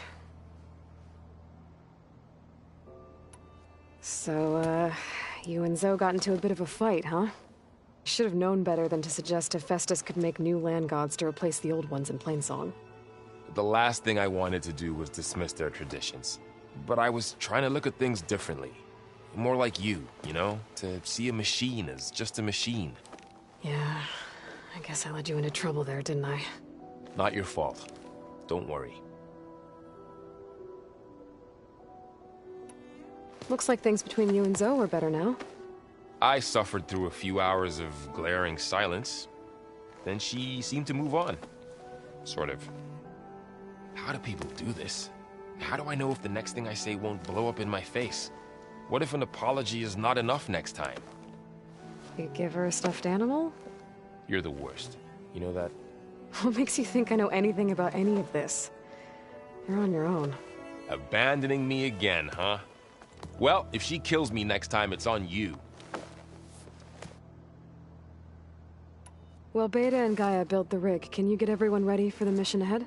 So, you and Zoe got into a bit of a fight, huh? Should have known better than to suggest Hephaestus could make new land gods to replace the old ones in Plainsong.
The last thing I wanted to do was dismiss their traditions. But I was trying to look at things differently. More like you know? To see a machine as just a machine.
Yeah, I guess I led you into trouble there, didn't I?
Not your fault. Don't worry.
Looks like things between you and Zoe are better now.
I suffered through a few hours of glaring silence. Then she seemed to move on. Sort of. How do people do this? How do I know if the next thing I say won't blow up in my face? What if an apology is not enough next time?
You give her a stuffed animal?
You're the worst. You know that?
What makes you think I know anything about any of this? You're on your own.
Abandoning me again, huh? Well, if she kills me next time, it's on you.
Well, Beta and Gaia built the rig. Can you get everyone ready for the mission ahead?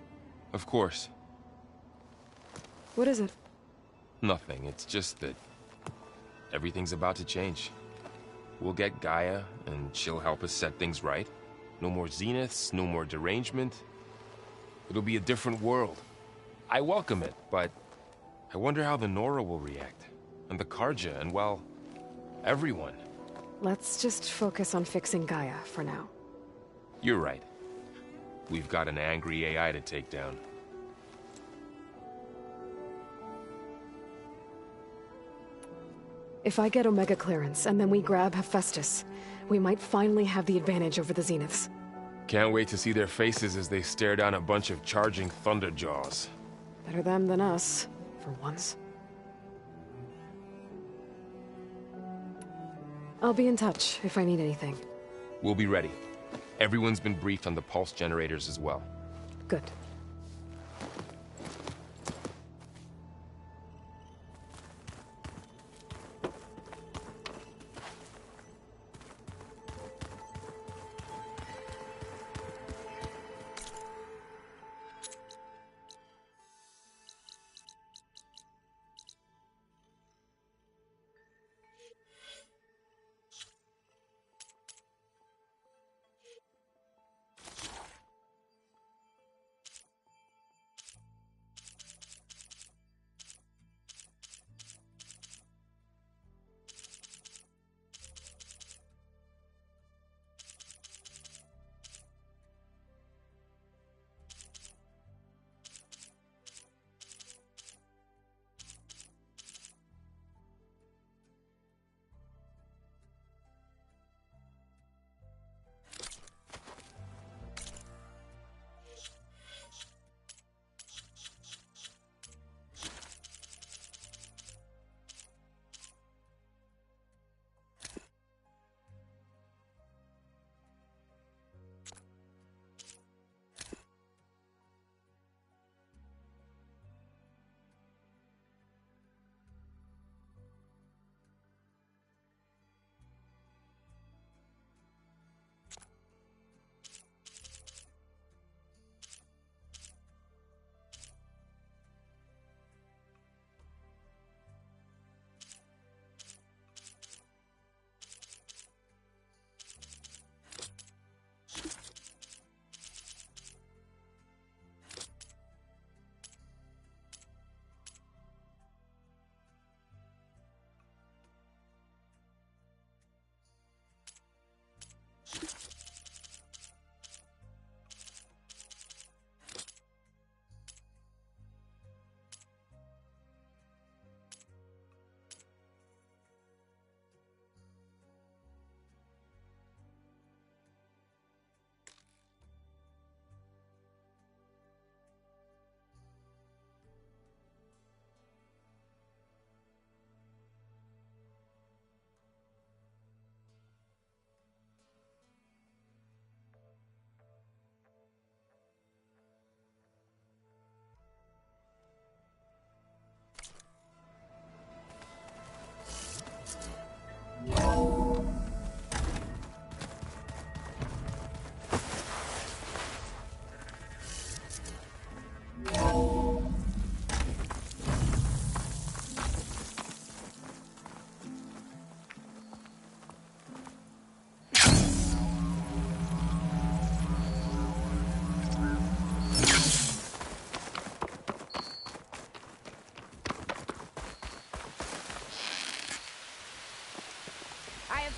Of course.
What is it?
Nothing. It's just that everything's about to change. We'll get Gaia, and she'll help us set things right. No more zeniths, no more derangement. It'll be a different world. I welcome it, but I wonder how the Nora will react. And the Karja, and well, everyone.
Let's just focus on fixing Gaia for now.
You're right. We've got an angry AI to take down.
If I get Omega clearance, and then we grab Hephaestus, we might finally have the advantage over the Zeniths.
Can't wait to see their faces as they stare down a bunch of charging Thunderjaws.
Better them than us, for once. I'll be in touch if I need anything.
We'll be ready. Everyone's been briefed on the pulse generators as well.
Good.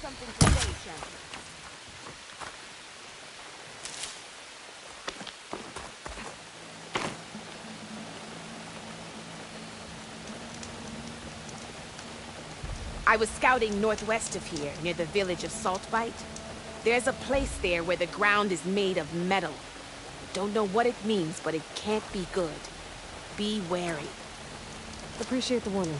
something to say, champion. I was scouting northwest of here, near the village of Saltbite. There's a place there where the ground is made of metal. Don't know what it means, but it can't be good. Be wary.
Appreciate the warning.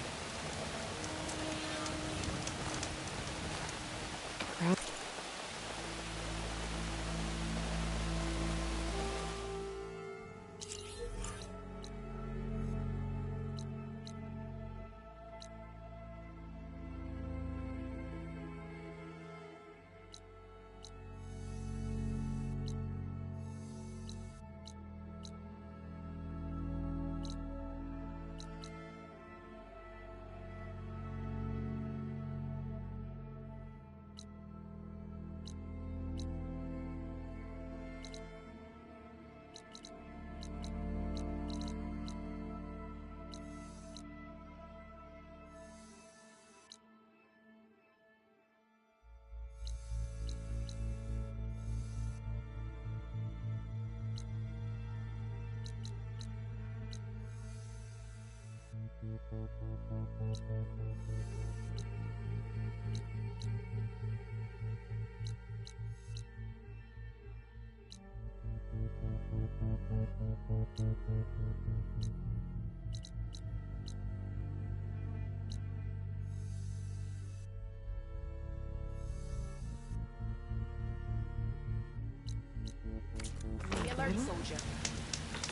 Be alert, soldier.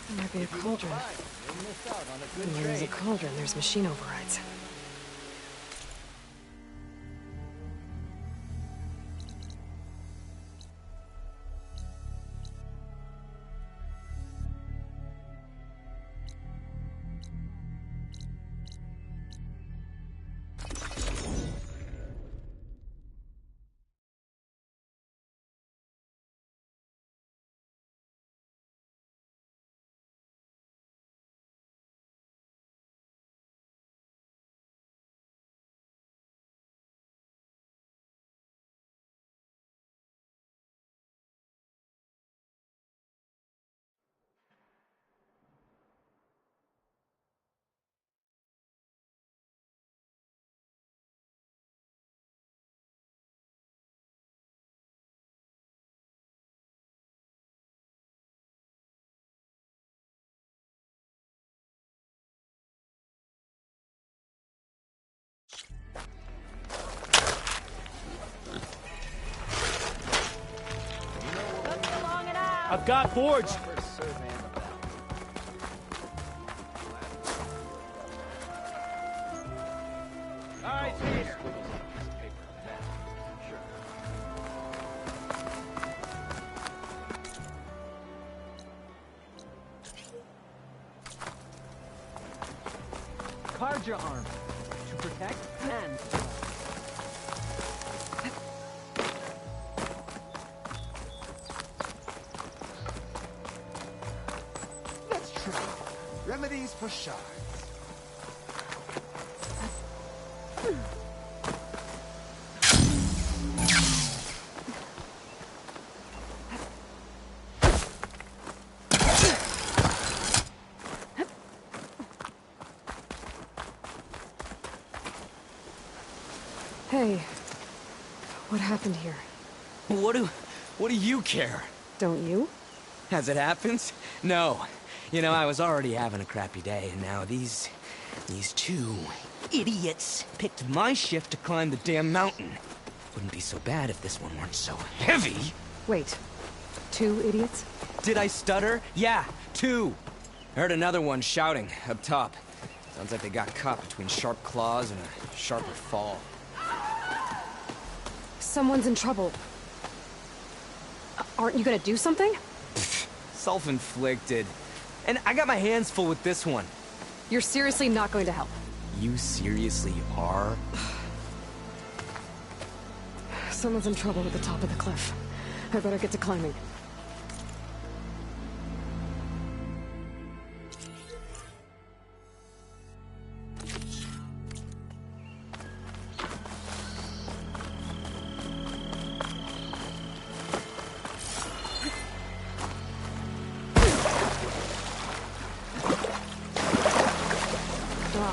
There might be a cauldron. And where there's a cauldron, there's machine overrides.
I've got boards.
Alright, Peter.
Card your arm to protect and
Let's try remedies for shards.
Hey, what happened here?
What do you care?
Don't you?
As it happens? No. You know, I was already having a crappy day, and now these two idiots picked my shift to climb the damn mountain. Wouldn't be so bad if this one weren't so heavy.
Wait, 2 idiots?
Did I stutter? Yeah, 2. Heard another one shouting up top. Sounds like they got caught between sharp claws and a sharper fall.
Someone's in trouble. Aren't you gonna do something?
Self-inflicted. And I got my hands full with this one.
You're seriously not going to help?
You seriously are?
Someone's in trouble at the top of the cliff. I better get to climbing.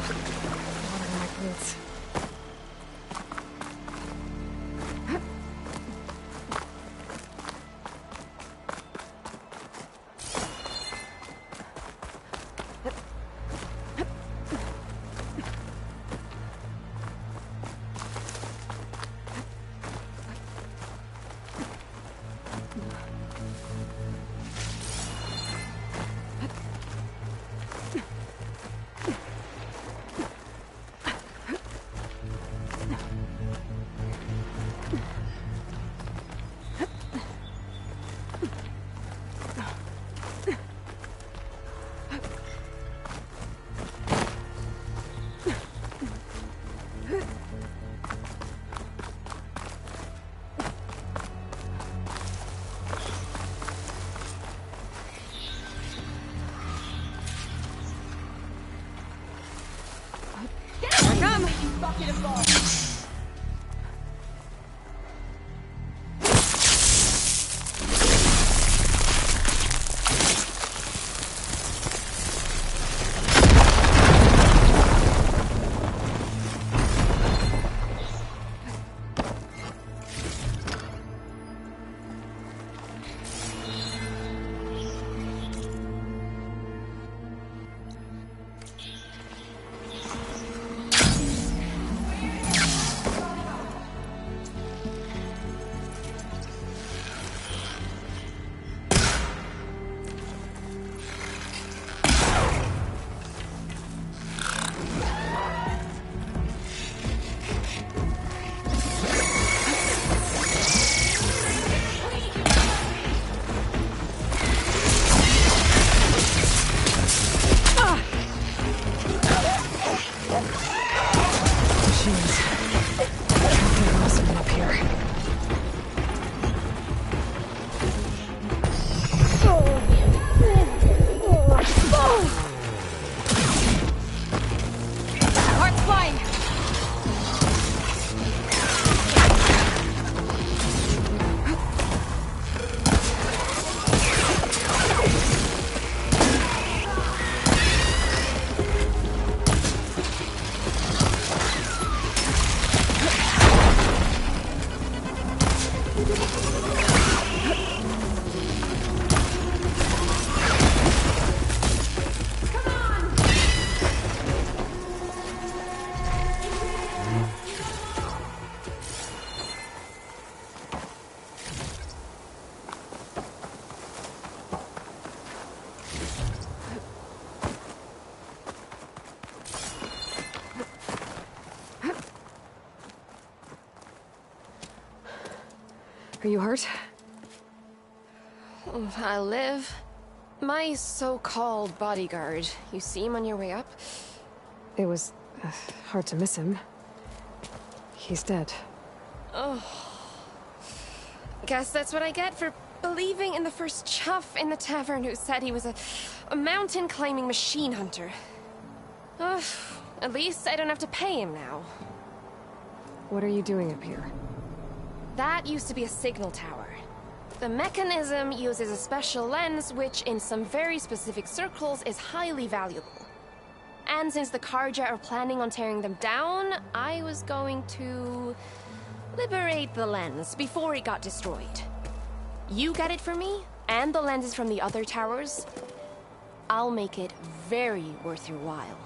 Water in my boots. Are you hurt?
I'll live. My so-called bodyguard, you see him on your way up?
It was hard to miss him. He's dead.
Oh. Guess that's what I get for believing in the first chuff in the tavern who said he was a mountain-climbing machine hunter. At least I don't have to pay him now.
What are you doing up here?
That used to be a signal tower. The mechanism uses a special lens which, in some very specific circles, is highly valuable. And since the Karja are planning on tearing them down, I was going to liberate the lens before it got destroyed. You get it for me, and the lenses from the other towers. I'll make it very worth your while.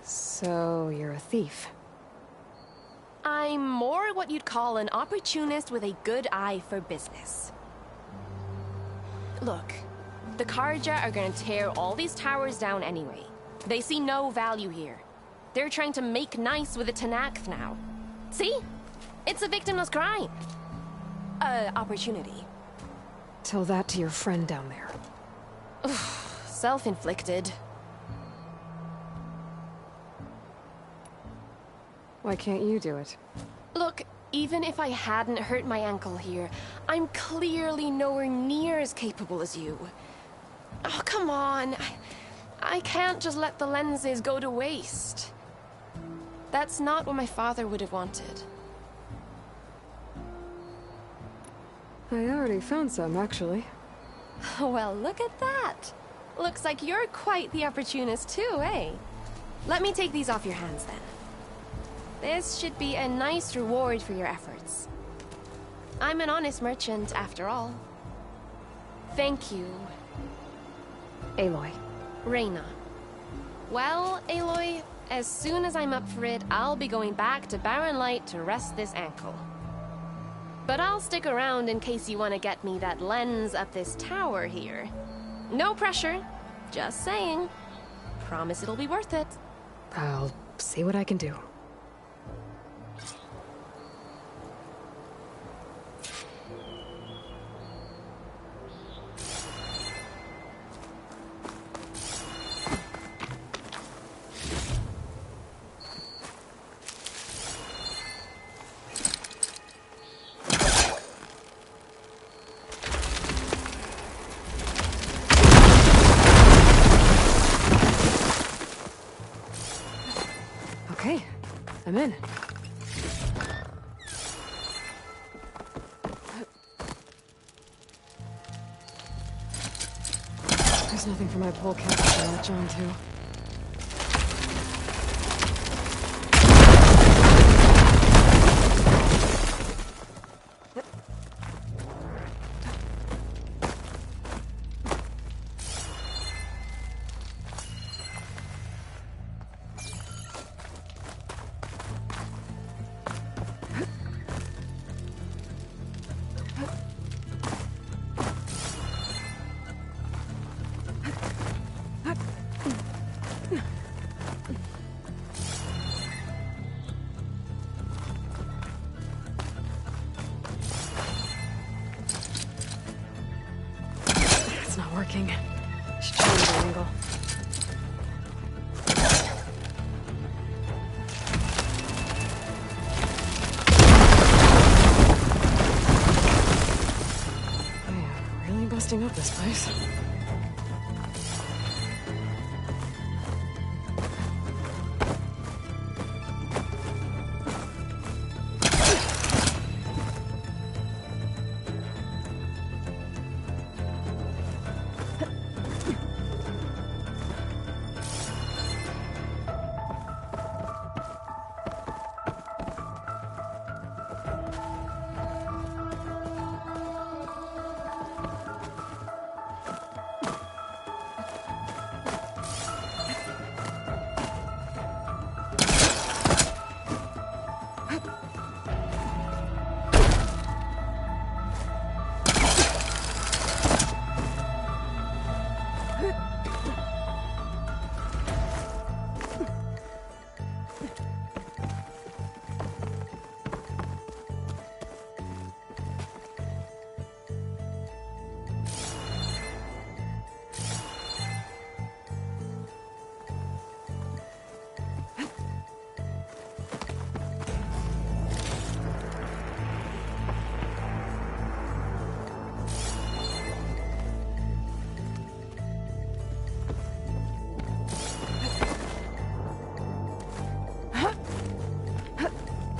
So, you're a thief?
I'm more what you'd call an opportunist with a good eye for business. Look, the Karja are gonna tear all these towers down anyway. They see no value here. They're trying to make nice with the Tanakh now. See? It's a victimless crime. Opportunity.
Tell that to your friend down there.
Self-inflicted.
Why can't you do it?
Look, even if I hadn't hurt my ankle here, I'm clearly nowhere near as capable as you. Oh, come on. I can't just let the lenses go to waste. That's not what my father would have wanted.
I already found some, actually.
Well, look at that. Looks like you're quite the opportunist too, eh? Let me take these off your hands then. This should be a nice reward for your efforts. I'm an honest merchant, after all. Thank you.
Aloy.
Reyna. Well, Aloy, as soon as I'm up for it, I'll be going back to Barren Light to rest this ankle. But I'll stick around in case you want to get me that lens up this tower here. No pressure. Just saying. Promise it'll be worth it.
I'll see what I can do. Okay, I'm in. There's nothing for my pole cap to latch onto. It's not working. Should try another angle. I am really busting up this place.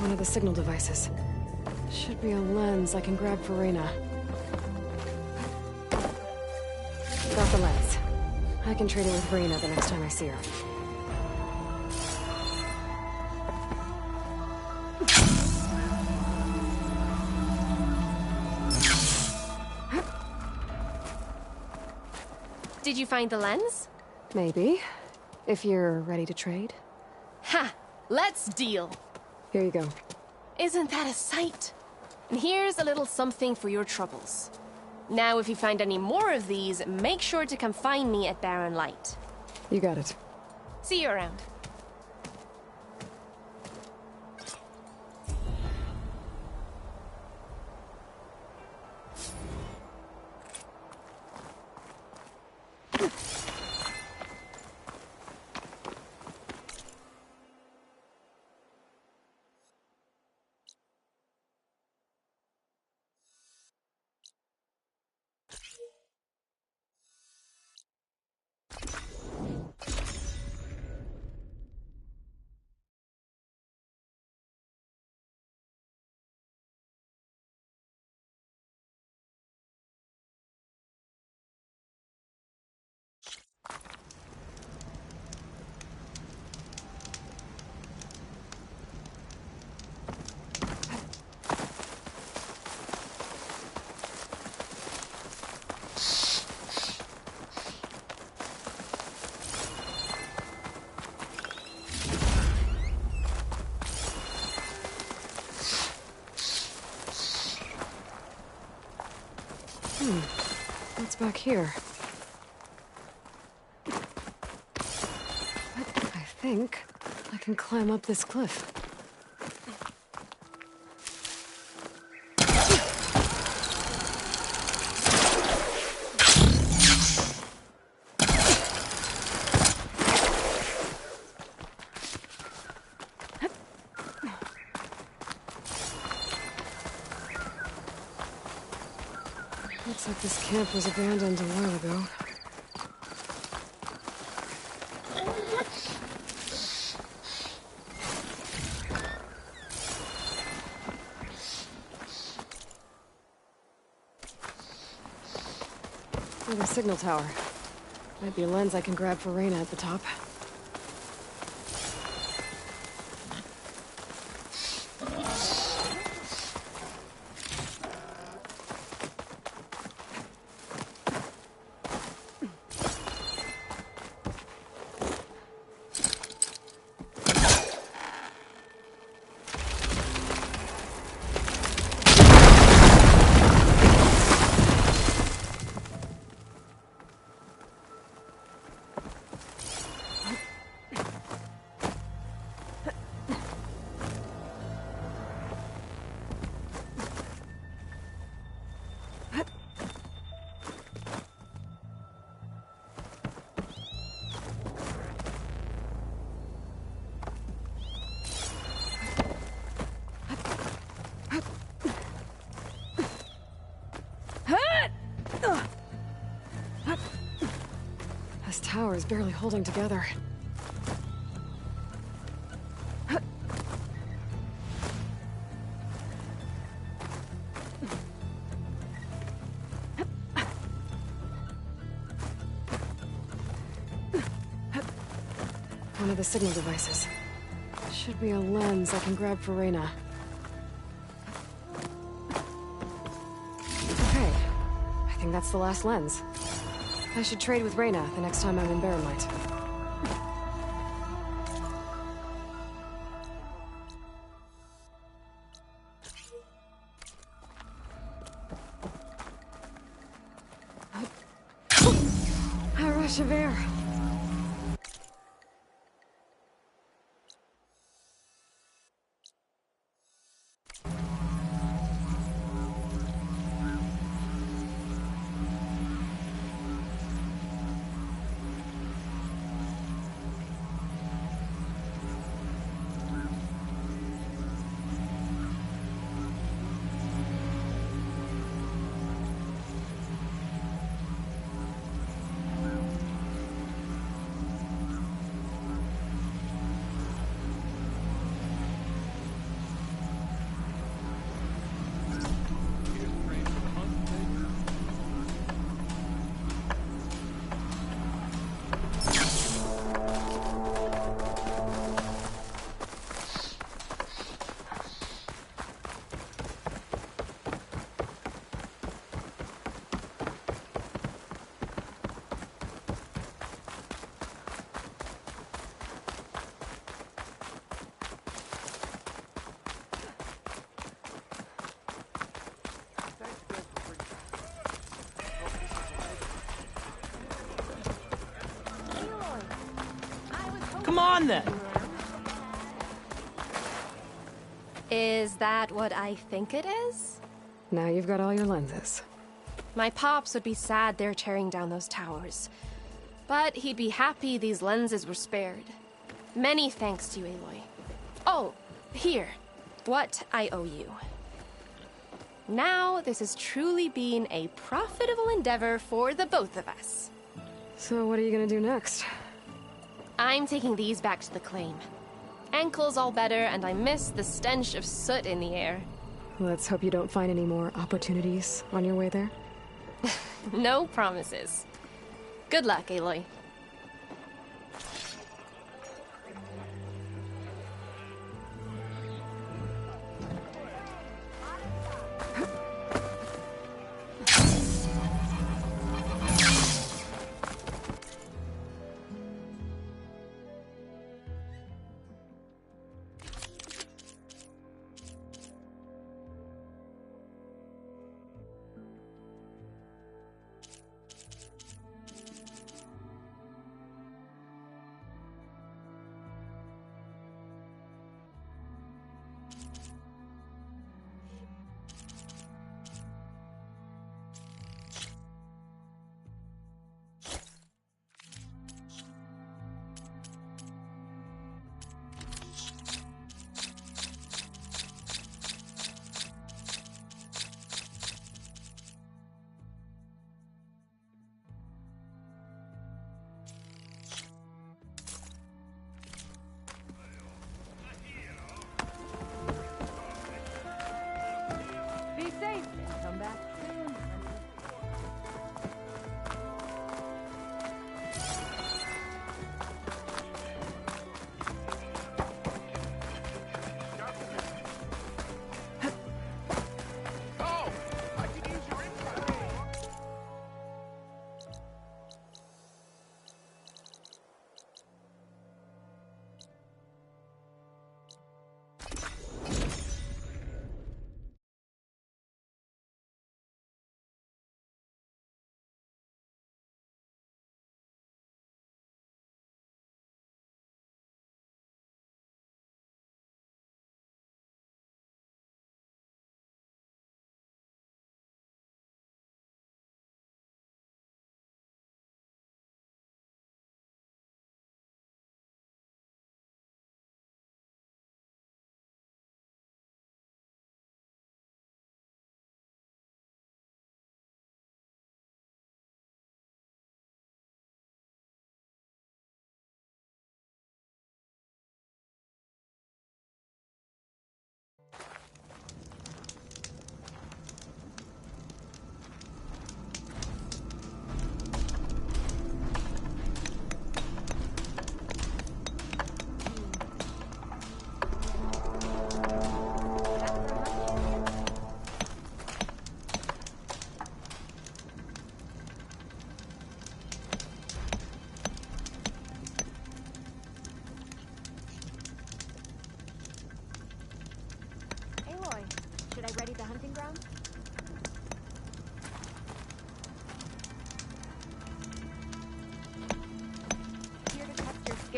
One of the signal devices. Should be a lens I can grab for Reyna. Got the lens. I can trade it with Reyna the next time I see her.
Did you find the lens?
Maybe. If you're ready to trade.
Ha! Let's deal!
Here you go.
Isn't that a sight? And here's a little something for your troubles. Now, if you find any more of these, make sure to come find me at Barren Light.
You got it.
See you around.
What's back here? I think I can climb up this cliff. Looks like this camp was abandoned a while ago. Another signal tower. Might be a lens I can grab for Reyna at the top. This tower is barely holding together. One of the signal devices. Should be a lens I can grab for Reyna. Okay. I think that's the last lens. I should trade with Reyna the next time I'm in Barrenlight. A rush of air.
Come on, then!
Is that what I think it is?
Now you've got all your lenses.
My pops would be sad they're tearing down those towers. But he'd be happy these lenses were spared. Many thanks to you, Aloy. Oh, here. What I owe you. Now, this has truly been a profitable endeavor for the both of us.
So what are you gonna do next?
I'm taking these back to the claim. Ankle's all better, and I miss the stench of soot in the air.
Let's hope you don't find any more opportunities on your way there.
No promises. Good luck, Aloy.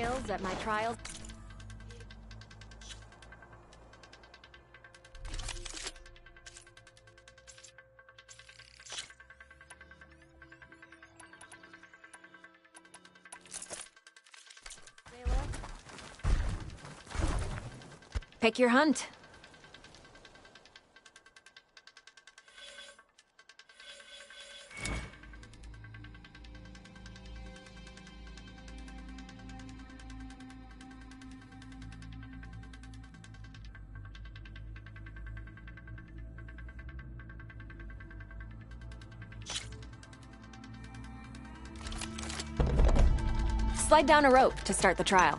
skills at my trials. Pick your hunt. Slide down a rope to start the trial.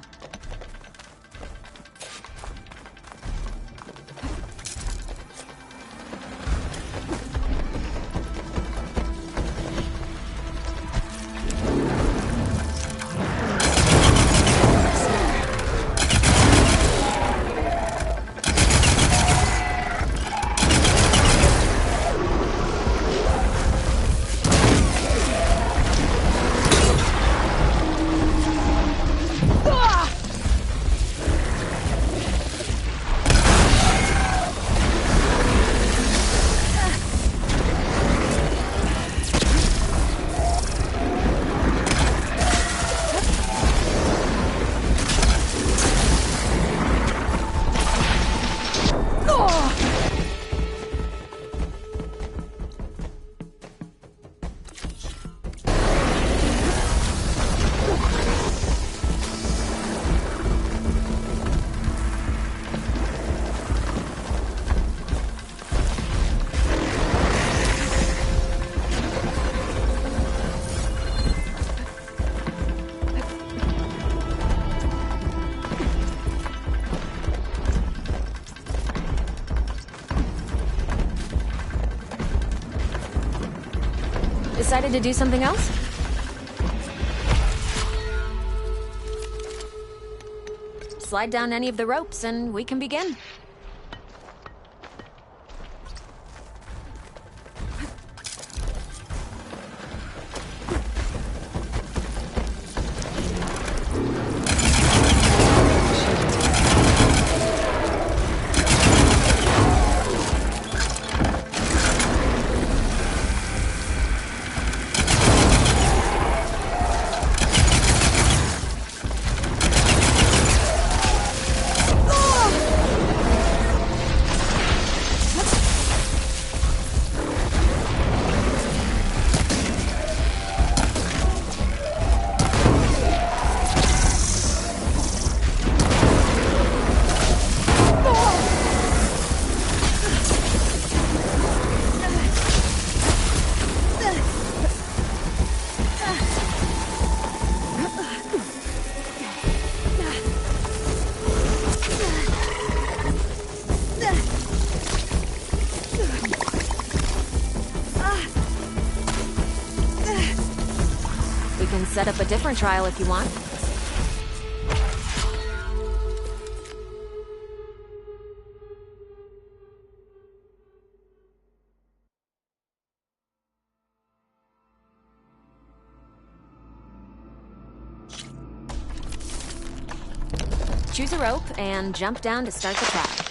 Decided to do something else? Slide down any of the ropes and we can begin. Set up a different trial if you want. Choose a rope and jump down to start the trial.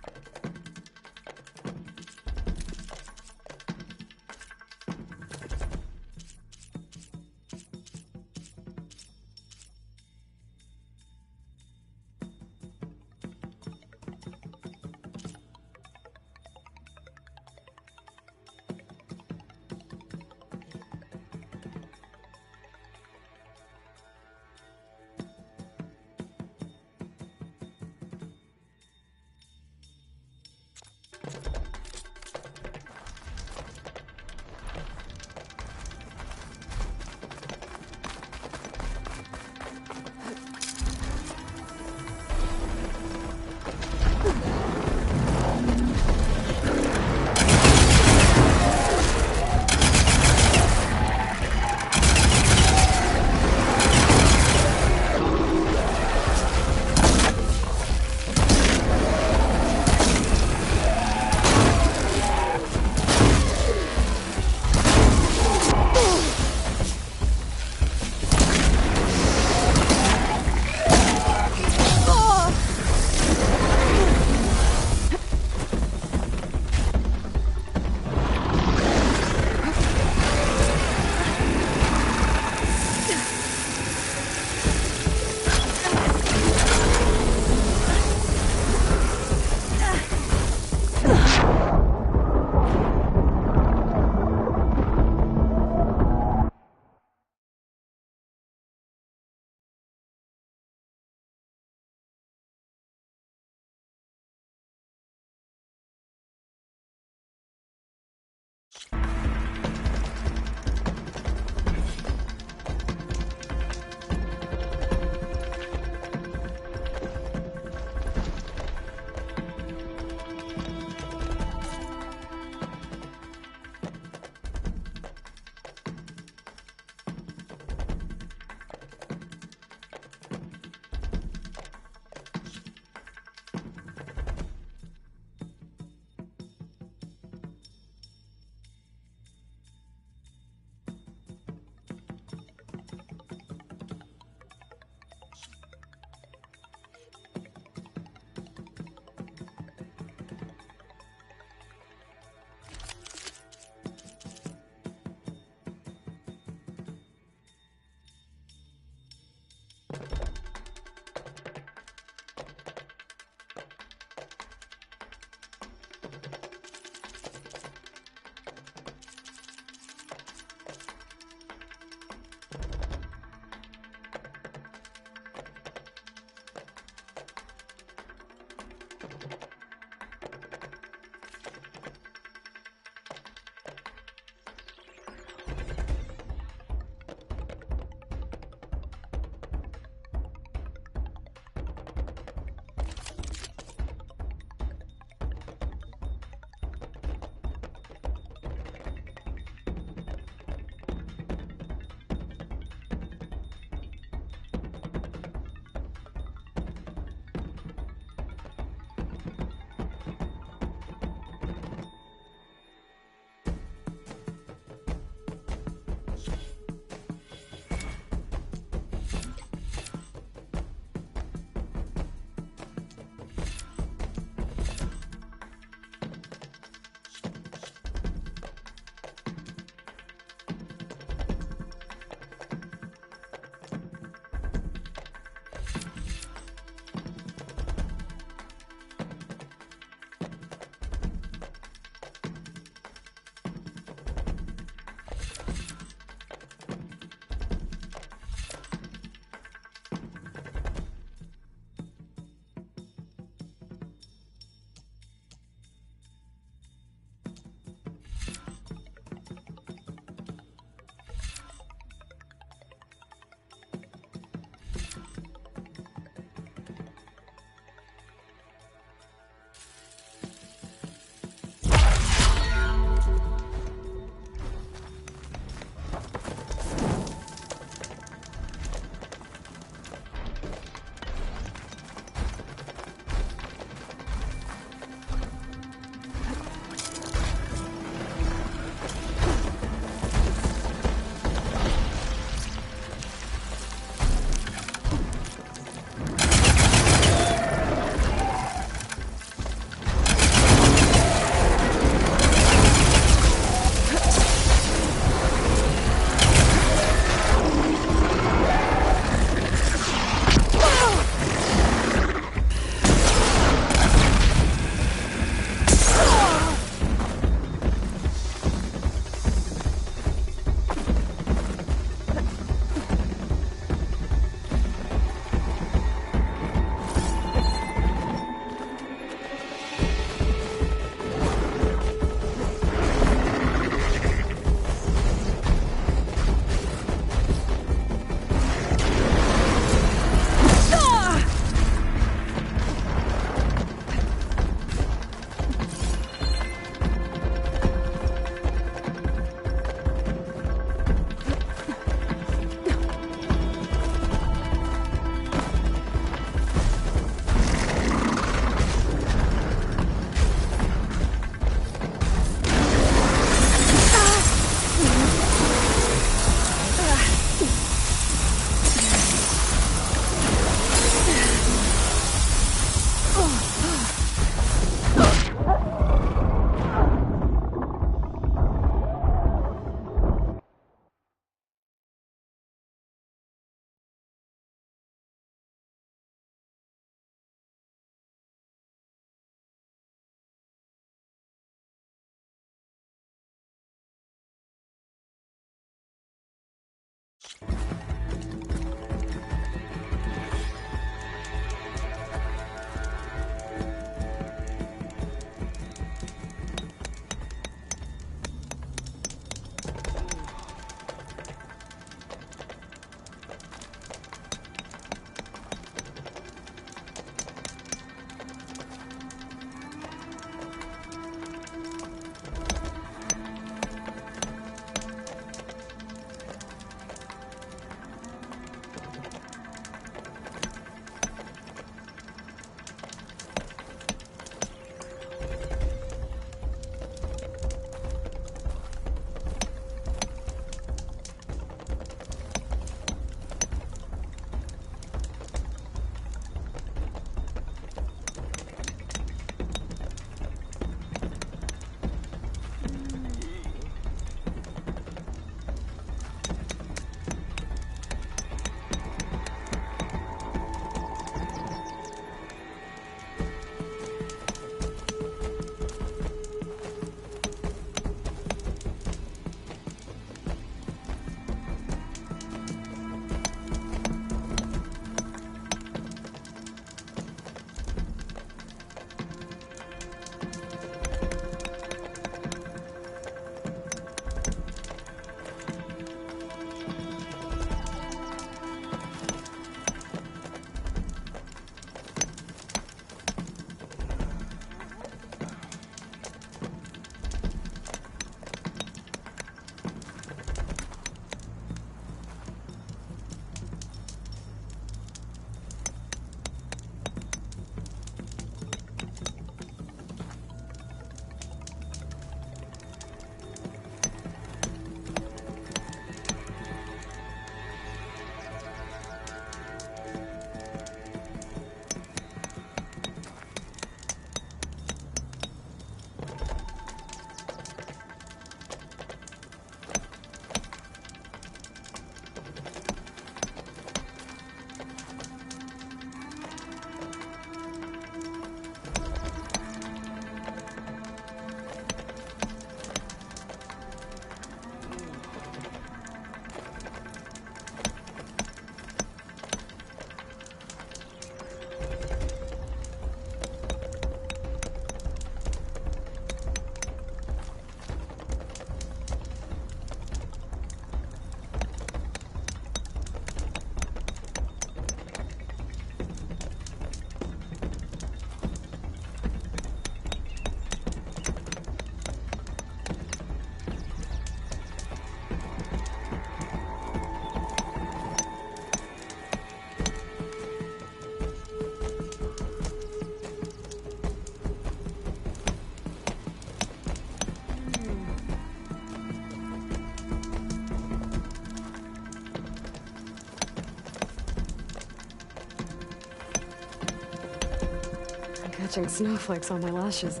catching snowflakes on my lashes.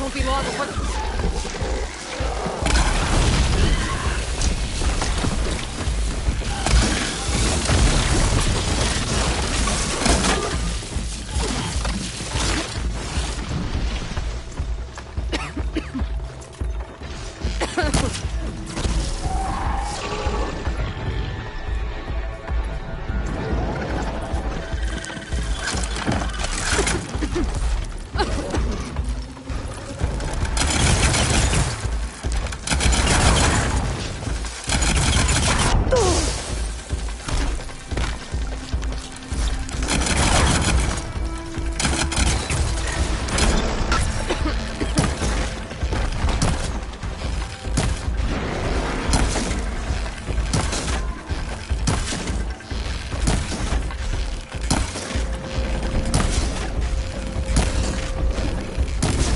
Won't be long before...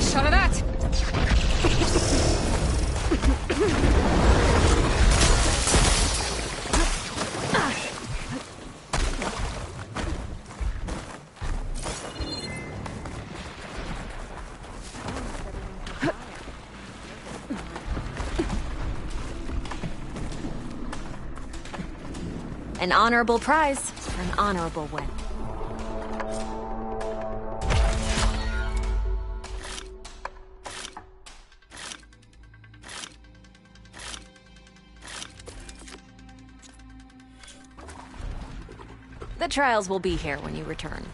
Shot of that!
An honorable prize for an honorable win. The trials will be here when you return.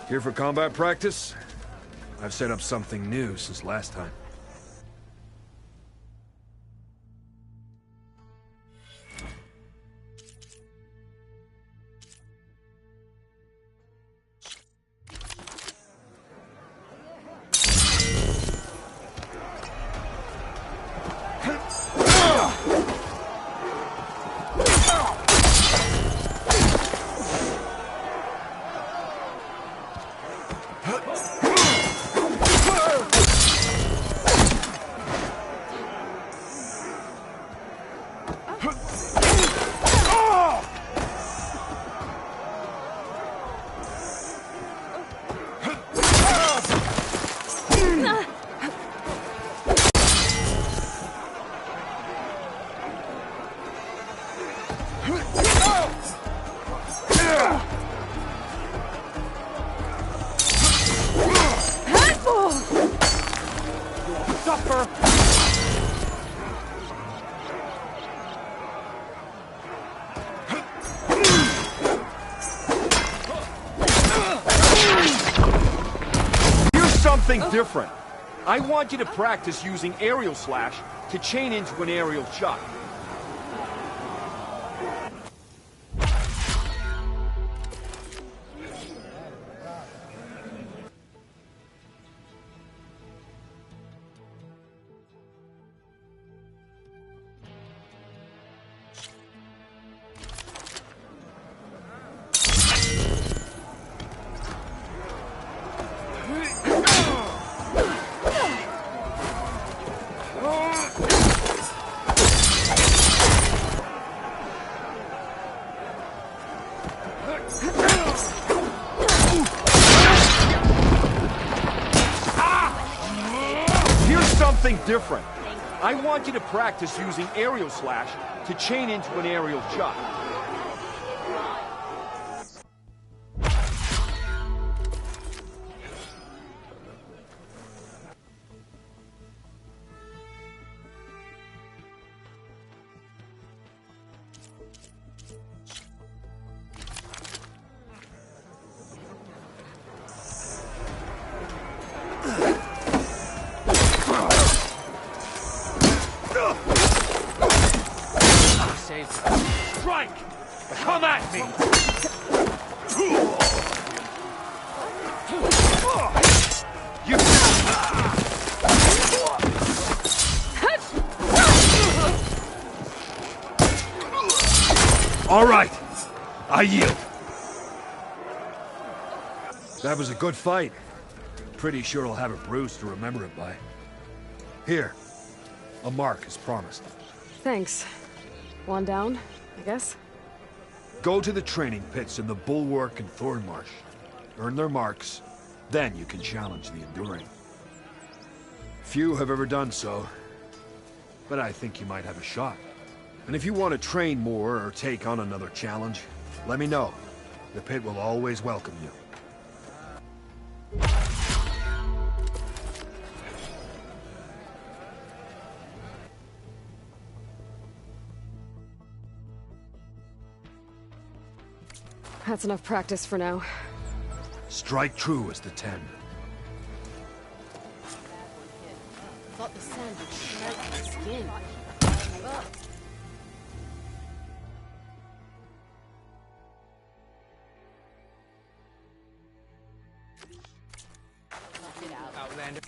Here for combat practice? I've set up something new since last time.
Something different. I want you to practice using aerial slash to chain into an aerial shot. Something different. I want you to practice using aerial slash to chain into an aerial shot. Strike! Come at me! You...
All right, I yield. That was a good fight. Pretty sure I'll have a bruise to remember it by. Here, a mark as promised.
Thanks. One down, I guess?
Go to the training pits in the Bulwark and Thornmarsh. Earn their marks, then you can challenge the Enduring. Few have ever done so, but I think you might have a shot. And if you want to train more or take on another challenge, let me know. The pit will always welcome you.
That's enough practice for now.
Strike true as the 10.
Thought the sand would shred my skin.
Outlander.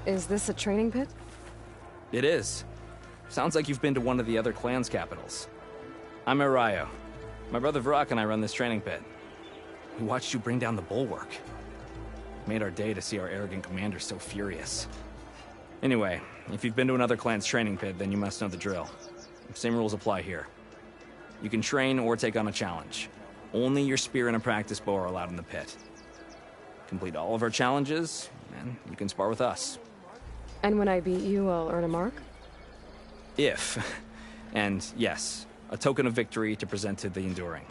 Is this a training pit?
It is. Sounds like you've been to one of the other clan's capitals. I'm Arayo. My brother Vrak and I run this training pit. We watched you bring down the bulwark. Made our day to see our arrogant commander so furious. Anyway, if you've been to another clan's training pit, then you must know the drill. Same rules apply here. You can train or take on a challenge. Only your spear and a practice bow are allowed in the pit. Complete all of our challenges, and you can spar with us.
And when I beat you, I'll earn a mark?
If. And yes, a token of victory to present to the Enduring.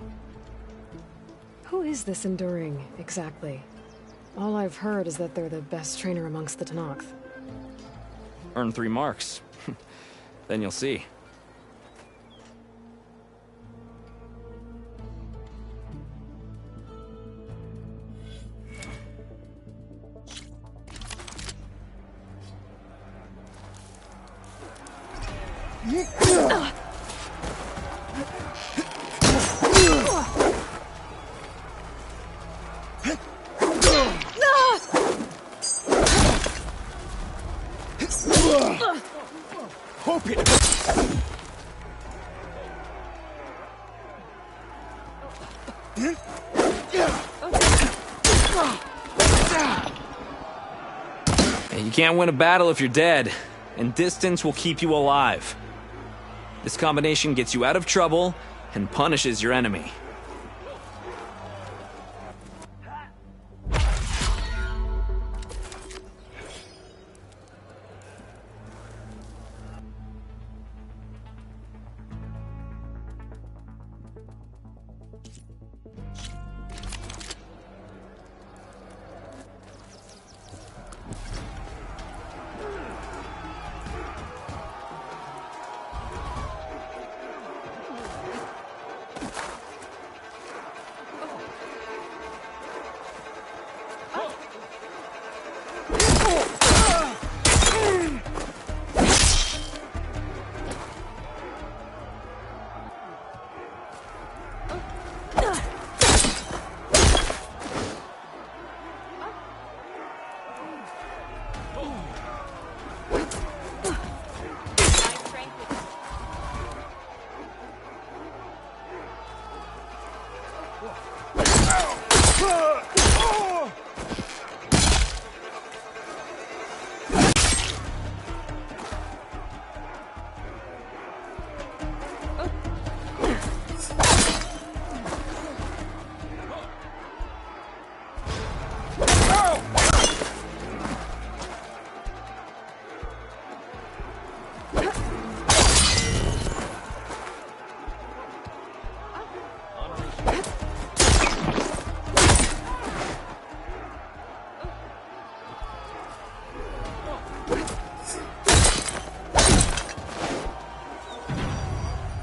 Who is this Enduring, exactly? All I've heard is that they're the best trainer amongst the Tenakth.
Earn 3 marks. Then you'll see.
Hope it.
You can't win a battle if you're dead, and distance will keep you alive. This combination gets you out of trouble and punishes your enemy.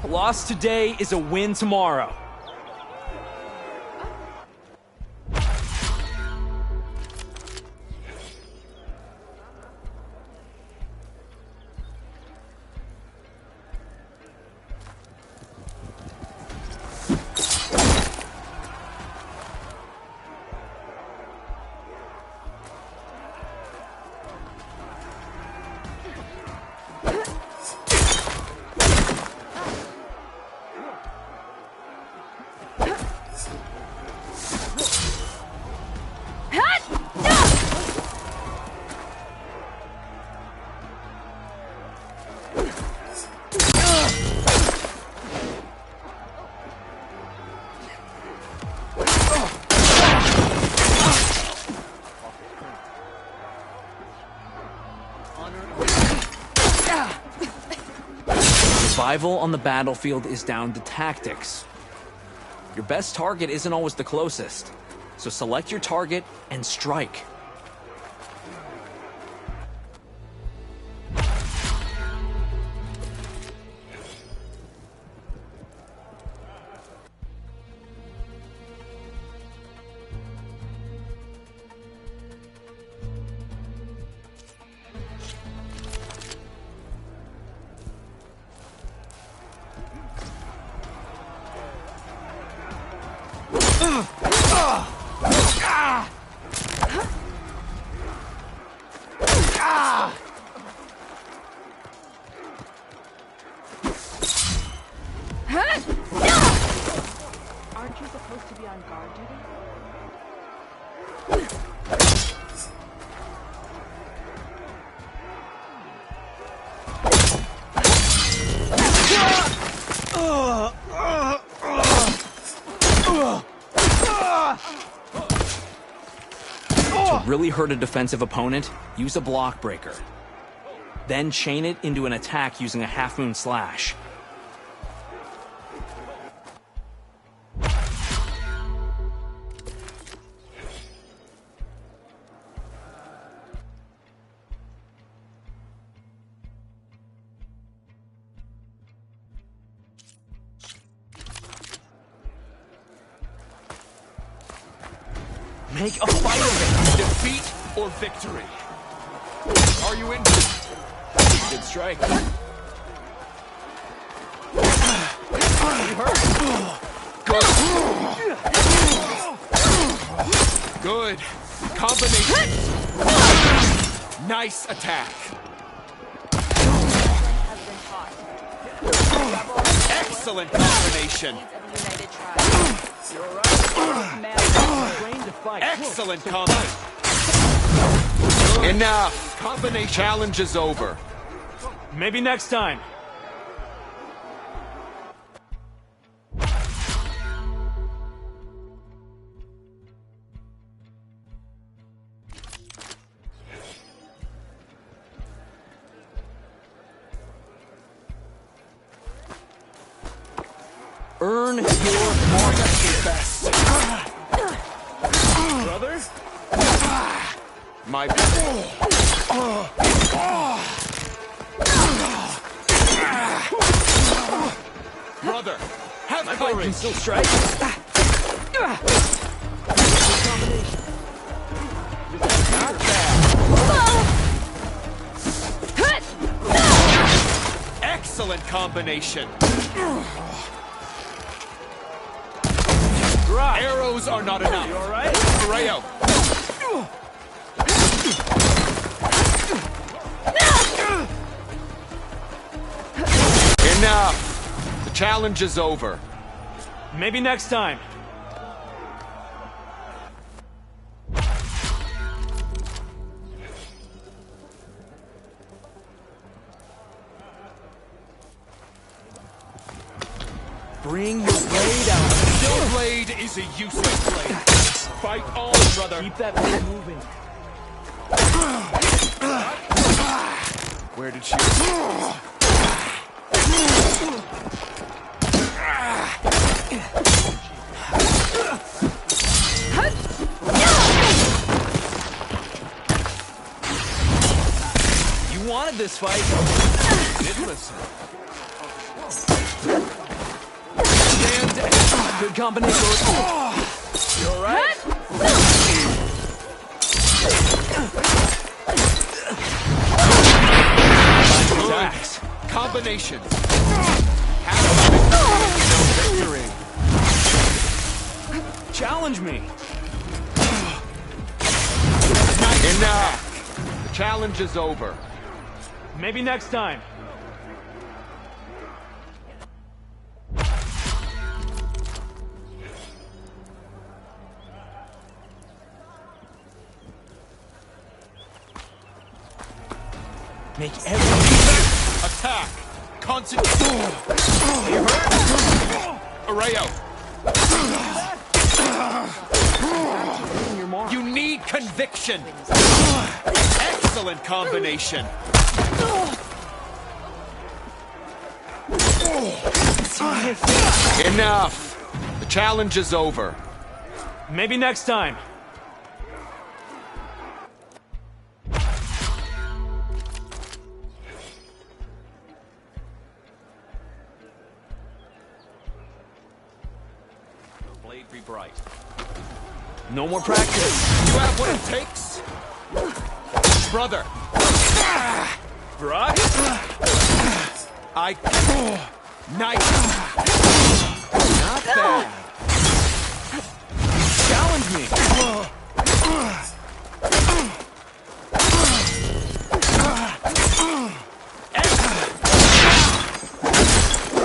A loss today is a win tomorrow. Survival on the battlefield is down to tactics. Your best target isn't always the closest, so select your target and strike.
supposed to be on guard duty?
To really hurt a defensive opponent, use a block breaker. Then chain it into an attack using a half-moon slash.
Make a fight of it! Defeat or victory! Are you in? Good strike. Good. Good. Combination. Nice attack. Excellent combination. Excellent combo. Enough. Combination. Challenge is over.
Maybe next time.
Earn your mark best.
Brother? My brother, have courage.
Can still strike.
Not bad. Excellent combination. Arrows are not enough.
You all right?
Rayo. Enough. The challenge is over.
Maybe next time.
Bring your blade out. Your blade is a useless blade. Fight on, brother.
Keep that blade moving.
Where did she...
You wanted this fight.
Didn't listen.
Good combination.
You all right? Attacks. Combinations. Victory.
Challenge me.
Enough. The challenge is over.
Maybe next time.
Make every
attack. Concentrate. You hurt? Areo. You need conviction. Excellent combination. Enough. The challenge is over.
Maybe next time.
Blade be bright.
No more practice.
You have what it takes? Brother.
Brock?
Nice. Not bad.
Challenge me.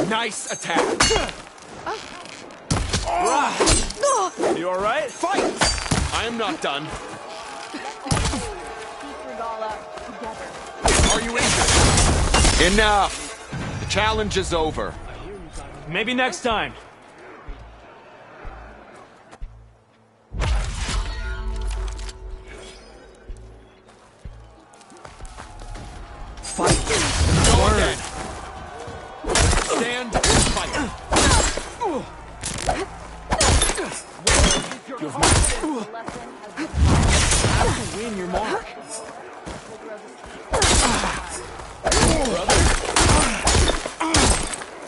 Nice attack. You alright? Fight! I am not done. Are you injured? Enough! The challenge is over.
Maybe next time.
Fight! Go again! Stand and fight! You have to win your mark. Brother.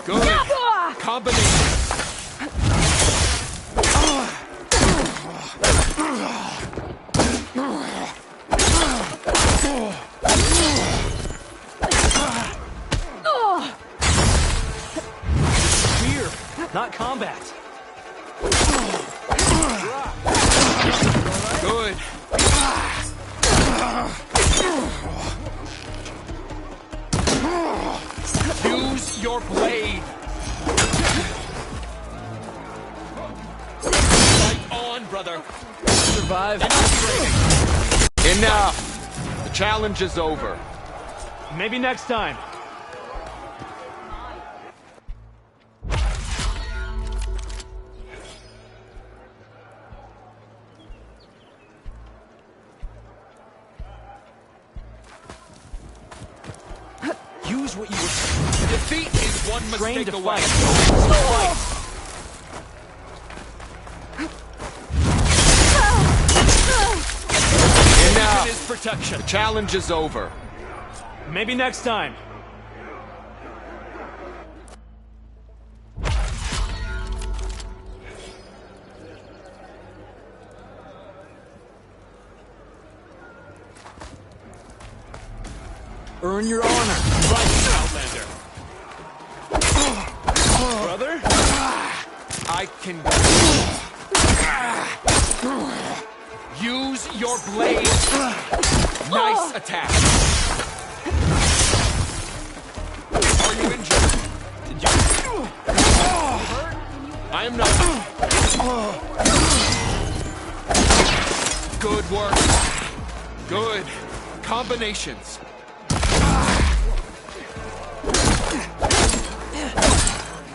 Good. Combination.
Fear, not combat.
Good. Use your blade. Fight on, brother.
Survive.
Enough. The challenge is over.
Maybe next time.
Use what you were. Defeat is one mistake away. Enough. Is protection. The challenge is over.
Maybe next time.
Earn your honor. Right, Outlander. Brother? I can... Use your blade. Nice attack. Are you injured? Did you... I am not... Good work. Good. Combinations.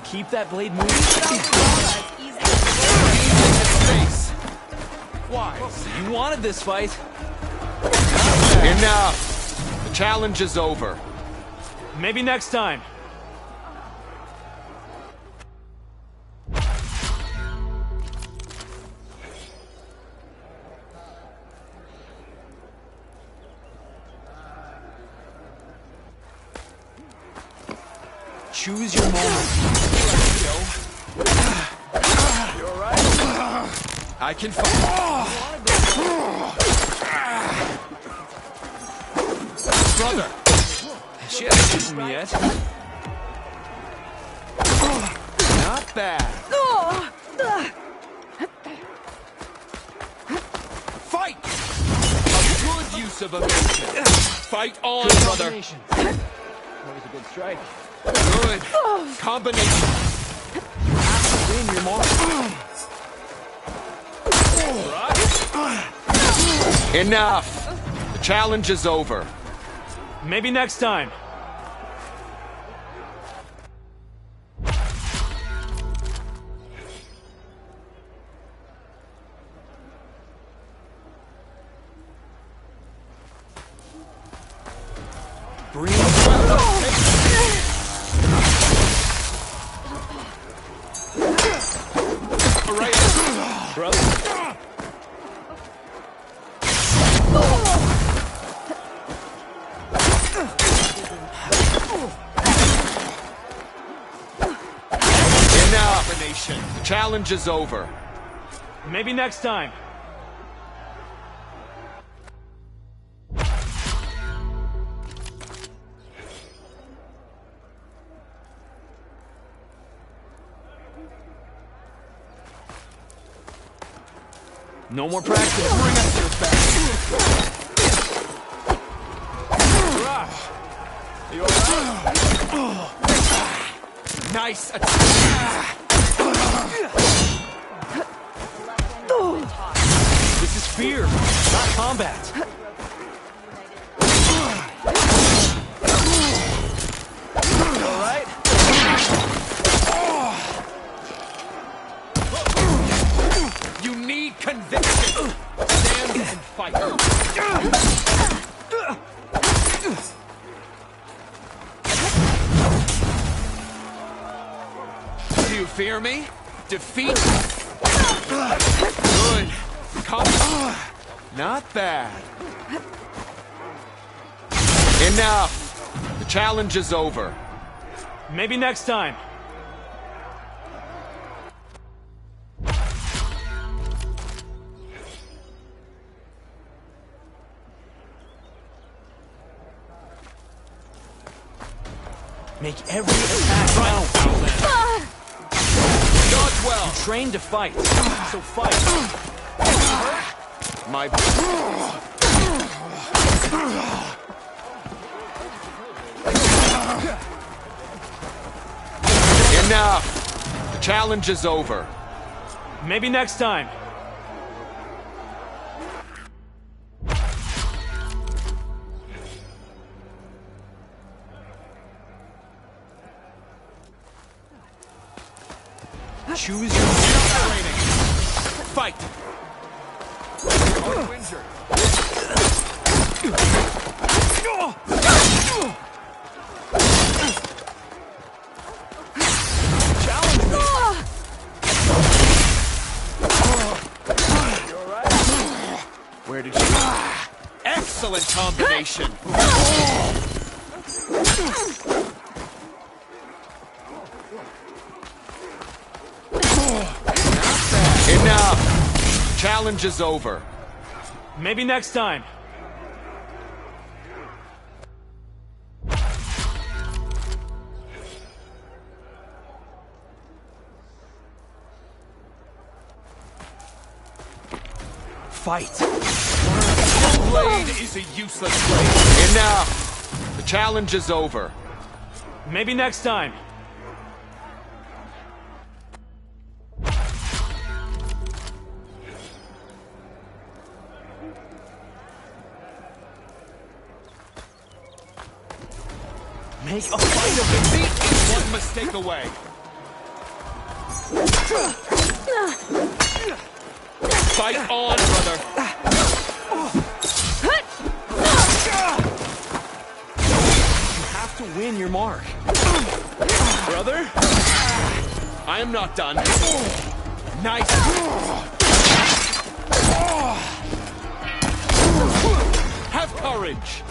Keep that blade moving.
Wise.
You wanted this fight.
Enough. The challenge is over.
Maybe next time.
Choose your moment. You alright? I can fight. Brother!
She hasn't beaten me yet.
Not bad. Fight! A good use of evasion. Fight on,
Good
brother.
That was a good strike.
Good. Combination.
Win your mark.
Enough. The challenge is over.
Maybe next time.
Bring Alright, brother. Enough. The challenge is over.
Maybe next time.
No more practice. Bring us your best. You alright? Nice attack.
This is fear, not combat. All right?
You need conviction. Stand and fight. Do you fear me? Defeat? Good. Come. Not bad. Enough. The challenge is over.
Maybe next time. Make every attack count.
Dodge well.
You train to fight, so fight.
My. Enough. The challenge is over.
Maybe next time.
Choose your training. Fight. Are you injured? Challenge me. You all right? Where did you? Excellent combination. Enough! Challenge is over.
Maybe next time.
Fight! This blade is a useless blade. Enough! The challenge is over.
Maybe next time.
Make a fight of defeat! One mistake away. Fight on, brother.
You have to win your mark.
Brother? I am not done. Nice. Have courage.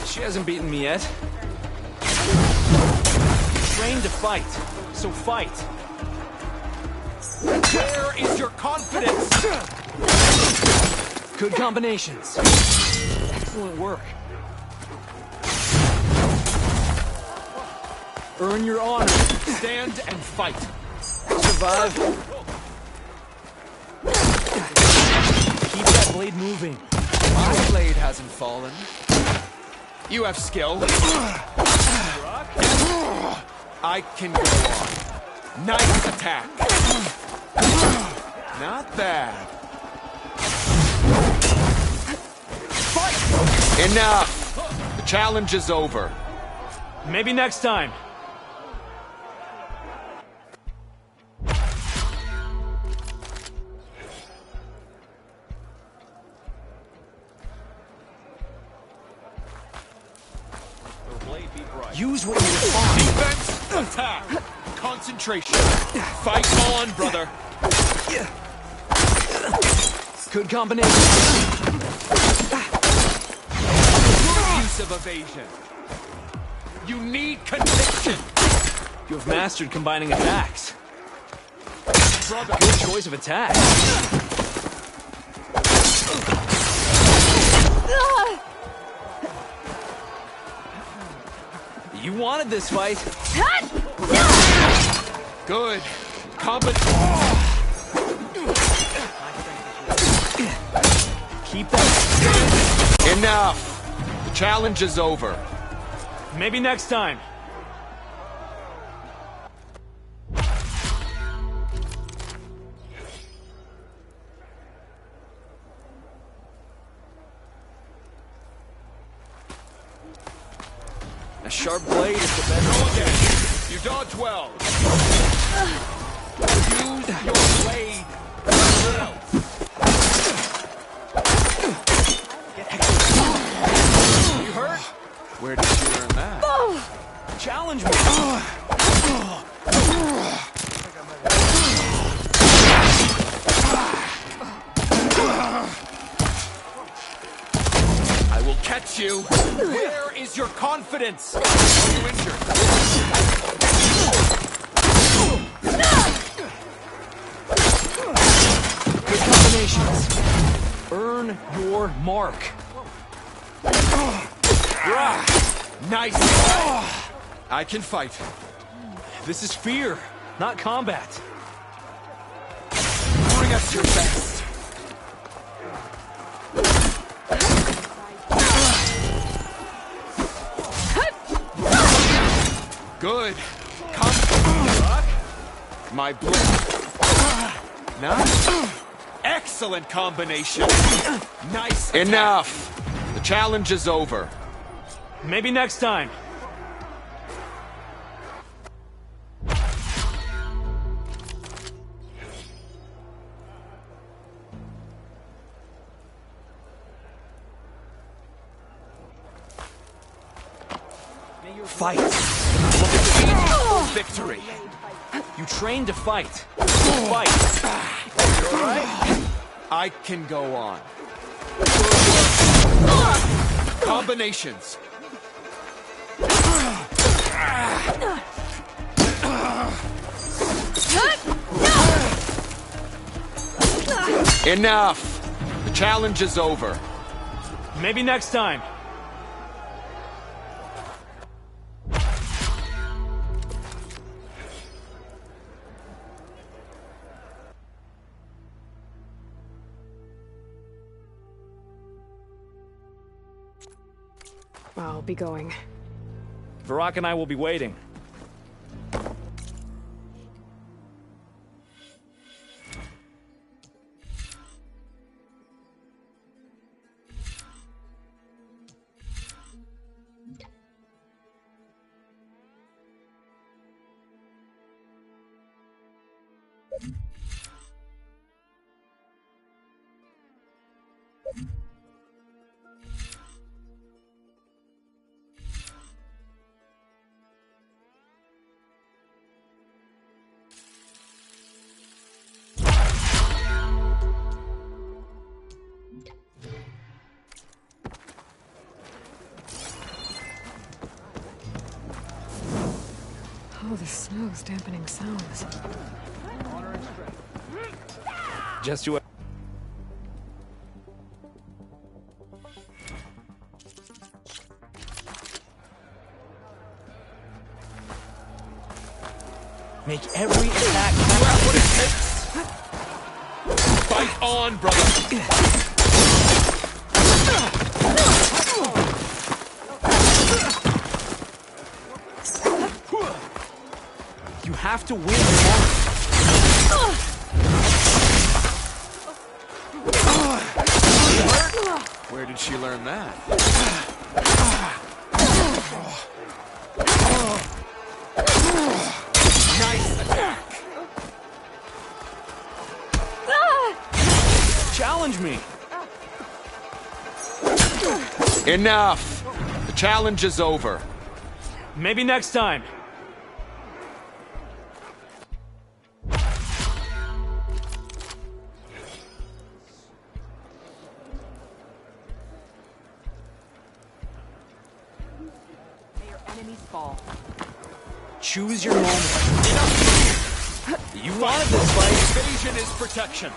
She hasn't beaten me yet. Train to fight, so fight.
Where is your confidence?
Good combinations. Excellent work. Earn your honor.
Stand and fight.
Survive. Keep that blade moving.
My blade hasn't fallen. You have skill. I can go on. Nice attack. Not bad. Fight! Enough! The challenge is over.
Maybe next time. Use what you want.
Defense, attack, concentration. Fight on, brother.
Good combination.
Use of evasion. You need conviction.
You have mastered combining attacks.
Brother.
Good choice of attack. You wanted this fight.
Good.
Keep that.
Enough! The challenge is over.
Maybe next time.
A sharp blade is the best. Okay. You dodge well. Use your blade. You hurt? Where did you learn that? Challenge me. I will catch you. Where is your confidence? Are you injured? Good combinations. Earn your mark. Nice. I can fight.
This is fear, not combat.
Bring us your best. Good. Come. My blade. Nice. Excellent combination. Nice attack. Enough. The challenge is over.
Maybe next time.
Fight. Victory.
You train to fight. Fight.
You all right? I can go on. Combinations. Enough. The challenge is over.
Maybe next time.
I'll be going.
Varrock and I will be waiting.
Oh, the snow's dampening sounds.
Just you. Make every attack count.
What it takes. Fight on, brother.
You have to win.
Where did she learn that? Nice attack.
Challenge me.
Enough. The challenge is over.
Maybe next time.
Choose your moment. You wanted this fight. Evasion is protection.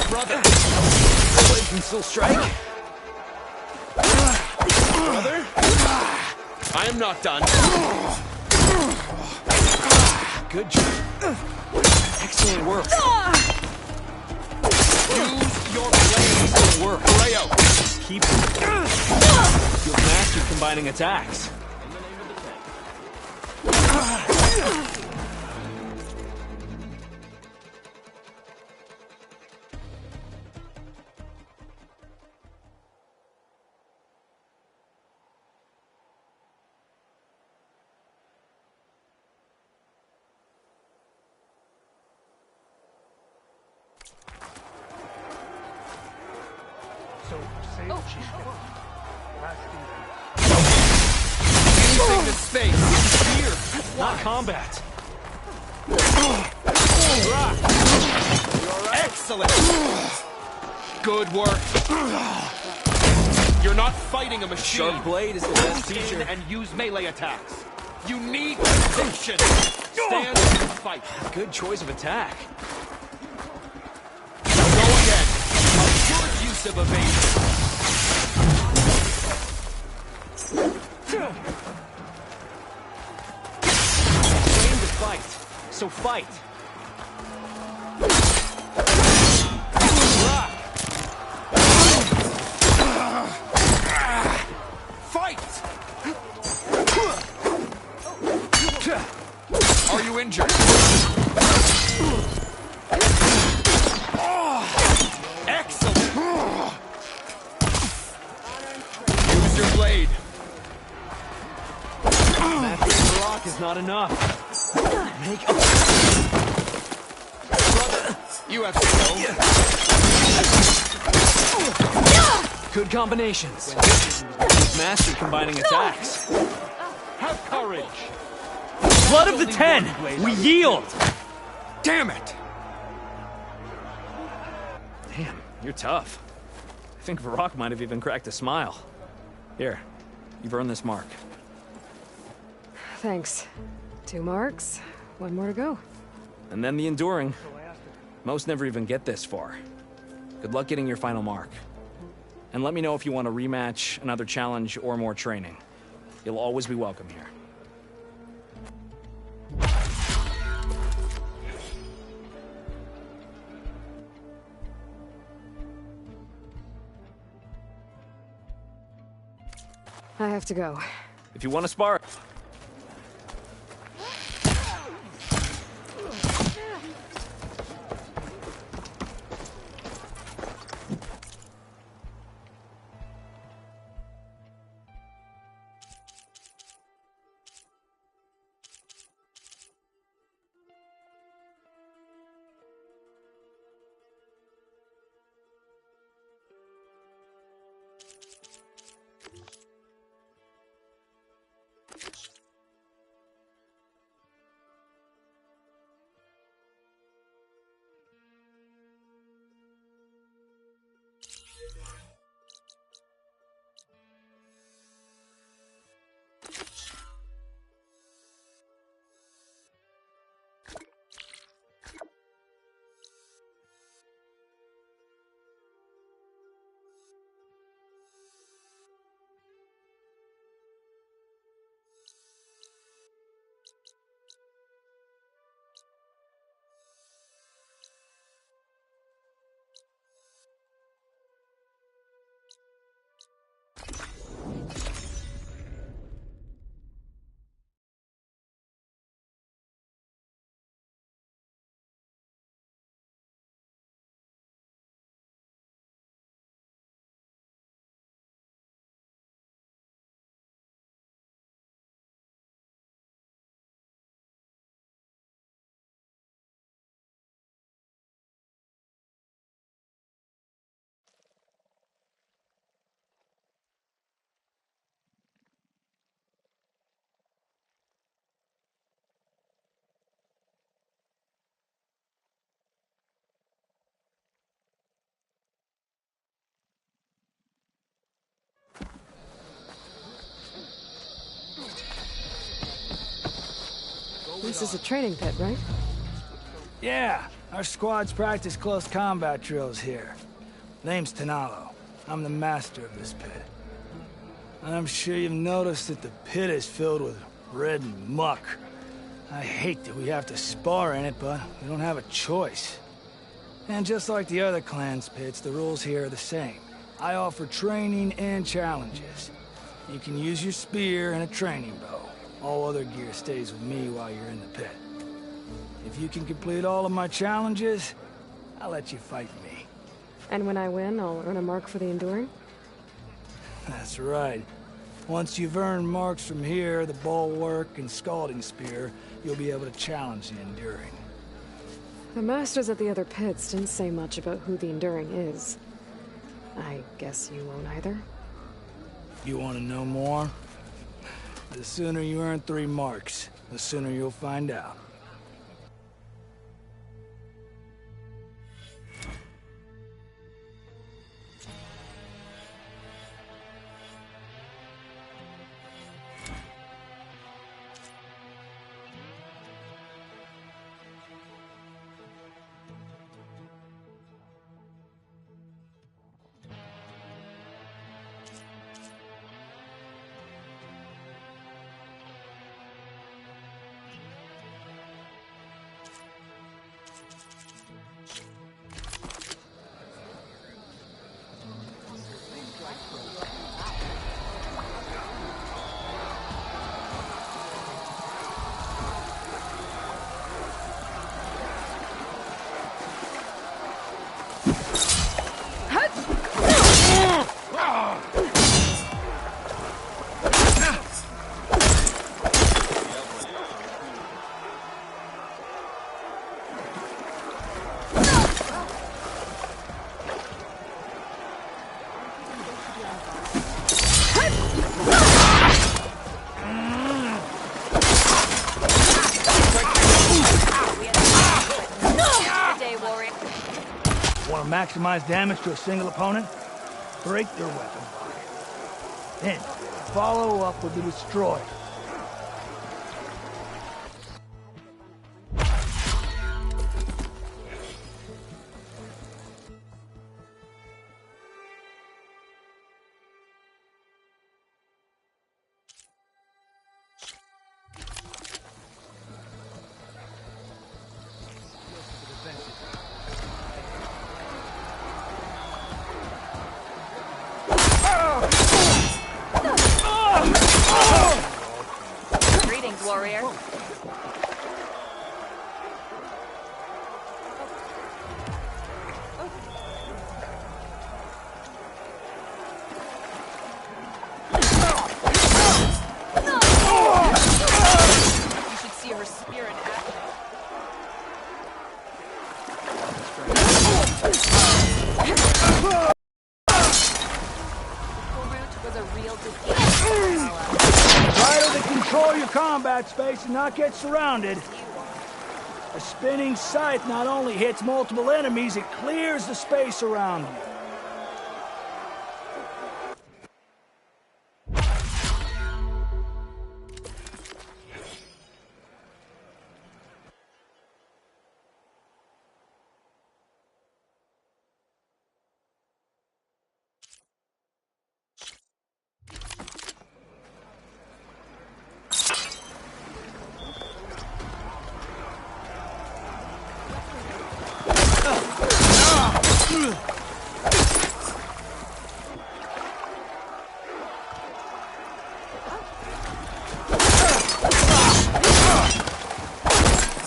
Brother.
Blade can still strike.
Brother. I am not done.
Good job. Excellent work.
Use your blades to work. Rayo. keep it. You've mastered combining attacks. Anything to space. Fear, not combat. Excellent. Good work. You're not fighting a machine. Sharp blade is the best teacher. And use melee attacks. You need precision. Stand and fight. Good choice of attack. Go again. A good use of evasion. Train to fight, so fight. Fight! Are you injured? Excellent! Use your blade. That rock is not enough. Make a... Brother, you have skill. Good combinations. You've mastered combining attacks. Have courage. Blood of the Ten! We yield! Damn it! Damn, you're tough. I think Varrock might have even cracked a smile. Here, you've earned this mark.
Thanks. 2 marks, 1 more to go.
And then the enduring. Most never even get this far. Good luck getting your final mark. And let me know if you want a rematch, another challenge, or more training. You'll always be welcome here.
I have to go.
If you want to spar...
This is a training pit, right?
Yeah, our squads practice close combat drills here. Name's Tanalo. I'm the master of this pit. And I'm sure you've noticed that the pit is filled with red muck. I hate that we have to spar in it, but we don't have a choice. And just like the other clans' pits, the rules here are the same. I offer training and challenges. You can use your spear and a training bow. All other gear stays with me while you're in the pit. If you can complete all of my challenges, I'll let you fight me.
And when I win, I'll earn a mark for the Enduring?
That's right. Once you've earned marks from here, the bulwark and scalding spear, you'll be able to challenge the Enduring.
The masters at the other pits didn't say much about who the Enduring is. I guess you won't either?
You want to know more? The sooner you earn 3 marks, the sooner you'll find out. Maximize damage to a single opponent, break their weapon lock. Then, follow up with the destroyer.
Greetings, warrior. You should see her spear in action. Was a real defeat.
Try to control your combat space and not get surrounded. A spinning scythe not only hits multiple enemies, it clears the space around you.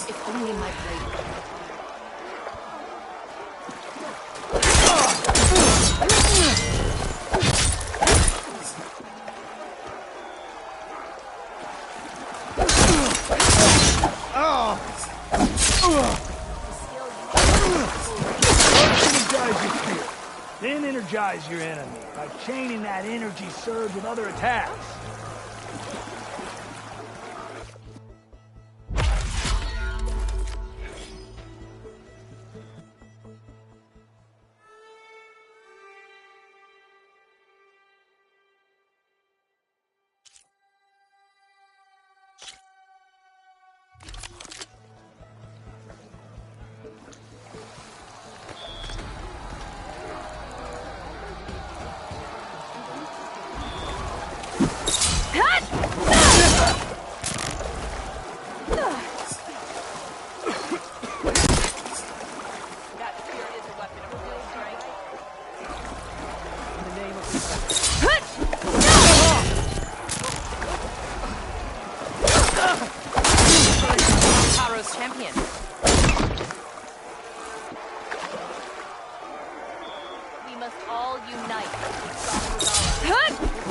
If only my blade.
Energize your spear. Then energize your enemy by chaining that energy surge with other attacks.
Taro's champion. We must all unite to stop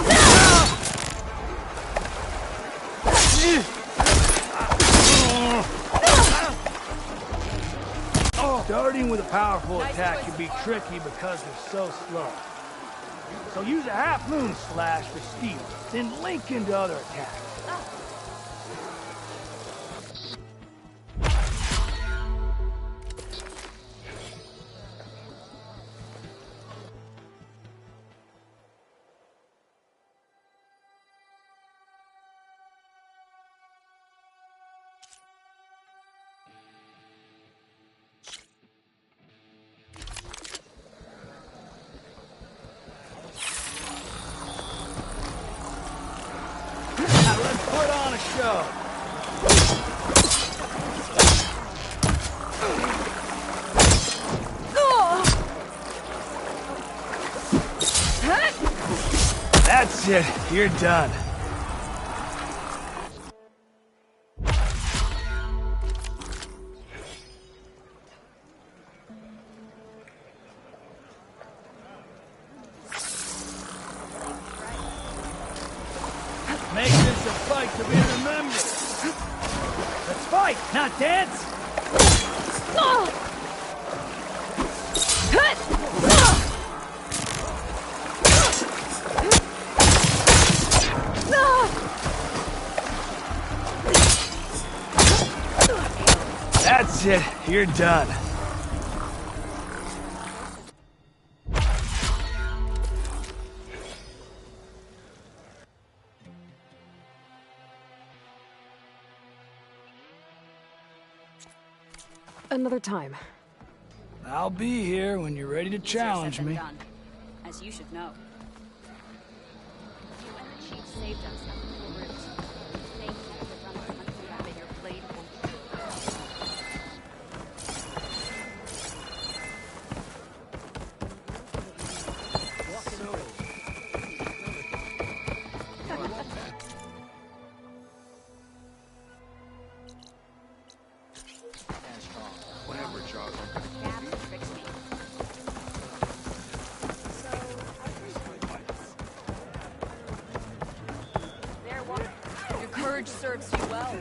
Starting with a powerful attack can be tricky because they're so slow. So use a half-moon slash for speed, then link into other attacks. Put on a show. That's it. You're done. Make this a fight to be remembered. Let's fight, not dance. That's it. You're done.
Another time.
I'll be here when you're ready to challenge me.
Done, as you should know. You and the chief saved us at the root. Thank you for running the country rabbit. Your blade will
Whatever, Charlie.
Your courage serves you well.